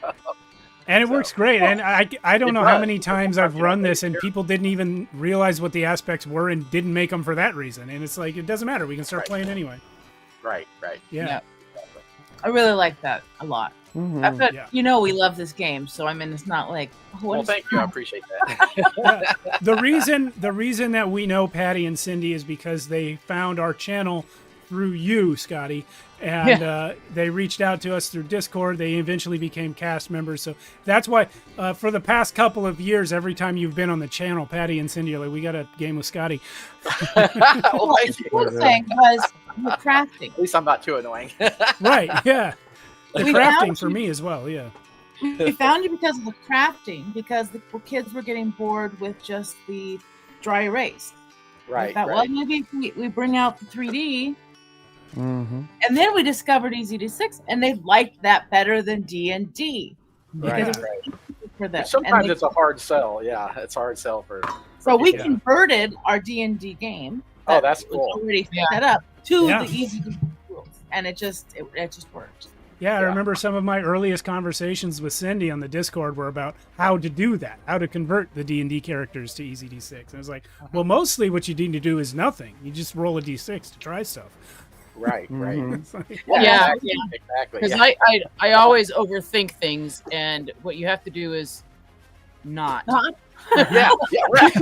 And it works great. And I don't know how many times I've run this and people didn't even realize what the aspects were and didn't make them for that reason. And it's like, it doesn't matter. We can start playing anyway. Right. Yeah. I really like that a lot. Mhm. I bet we love this game, so I mean, it's not like. Well, thank you. I appreciate that. The reason that we know Patty and Cindy is because they found our channel through you, Scotty, and they reached out to us through Discord. They eventually became cast members, so that's why for the past couple of years, every time you've been on the channel, Patty and Cindy are like, "We got a game with Scotty." Well, thank you. The thing was the crafting. At least I'm not too annoying. Right? Yeah. The We crafting found for you. me as well. Yeah. We found you because of the crafting, because the kids were getting bored with just the dry erase. Right. We thought, well, maybe if we bring out the 3D. Mhm. And then we discovered EZD6, and they liked that better than D&D. Right. Because for them. Sometimes And it's a hard sell. Yeah, it's a hard sell for. so we Yeah. converted our D&D game. Oh, that's was cool. already set up to Yeah. the EZD rules, and it just worked. Yeah, I Yeah. remember some of my earliest conversations with Cindy on the Discord were about how to do that, how to convert the D&D characters to EZD6. And I was like, well, mostly what you need to do is nothing. You just roll a D6 to try stuff. Right. Mhm. It's like, Yeah, Exactly. Because Yeah. I always overthink things, and what you have to do is not. Yeah. Right.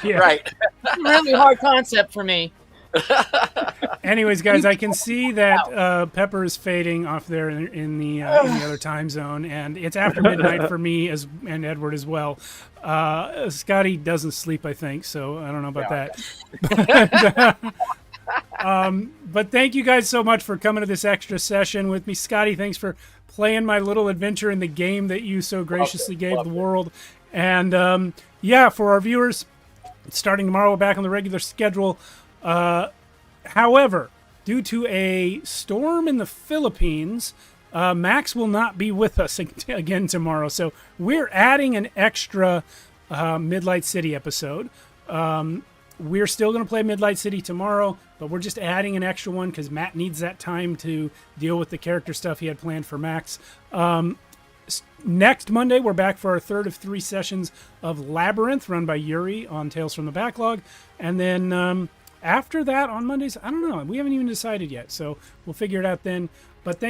yeah. Right. It's a really hard concept for me. Anyways, guys, I can see that Pepper is fading off there in the other time zone, and it's after midnight for me and Edward as well. Scotty doesn't sleep, I think, so I don't know about that. But thank you guys so much for coming to this extra session with me. Scotty, thanks for playing my little adventure in the game that you so graciously gave the world. And for our viewers, starting tomorrow, we're back on the regular schedule. However, due to a storm in the Philippines, Max will not be with us again tomorrow. So we're adding an extra Midlight City episode. We're still going to play Midlight City tomorrow, but we're just adding an extra one because Matt needs that time to deal with the character stuff he had planned for Max. Next Monday, we're back for our third of 3 sessions of Labyrinth, run by Yuri on Tales from the Backlog. And then after that, on Mondays, I don't know. We haven't even decided yet, so we'll figure it out then. But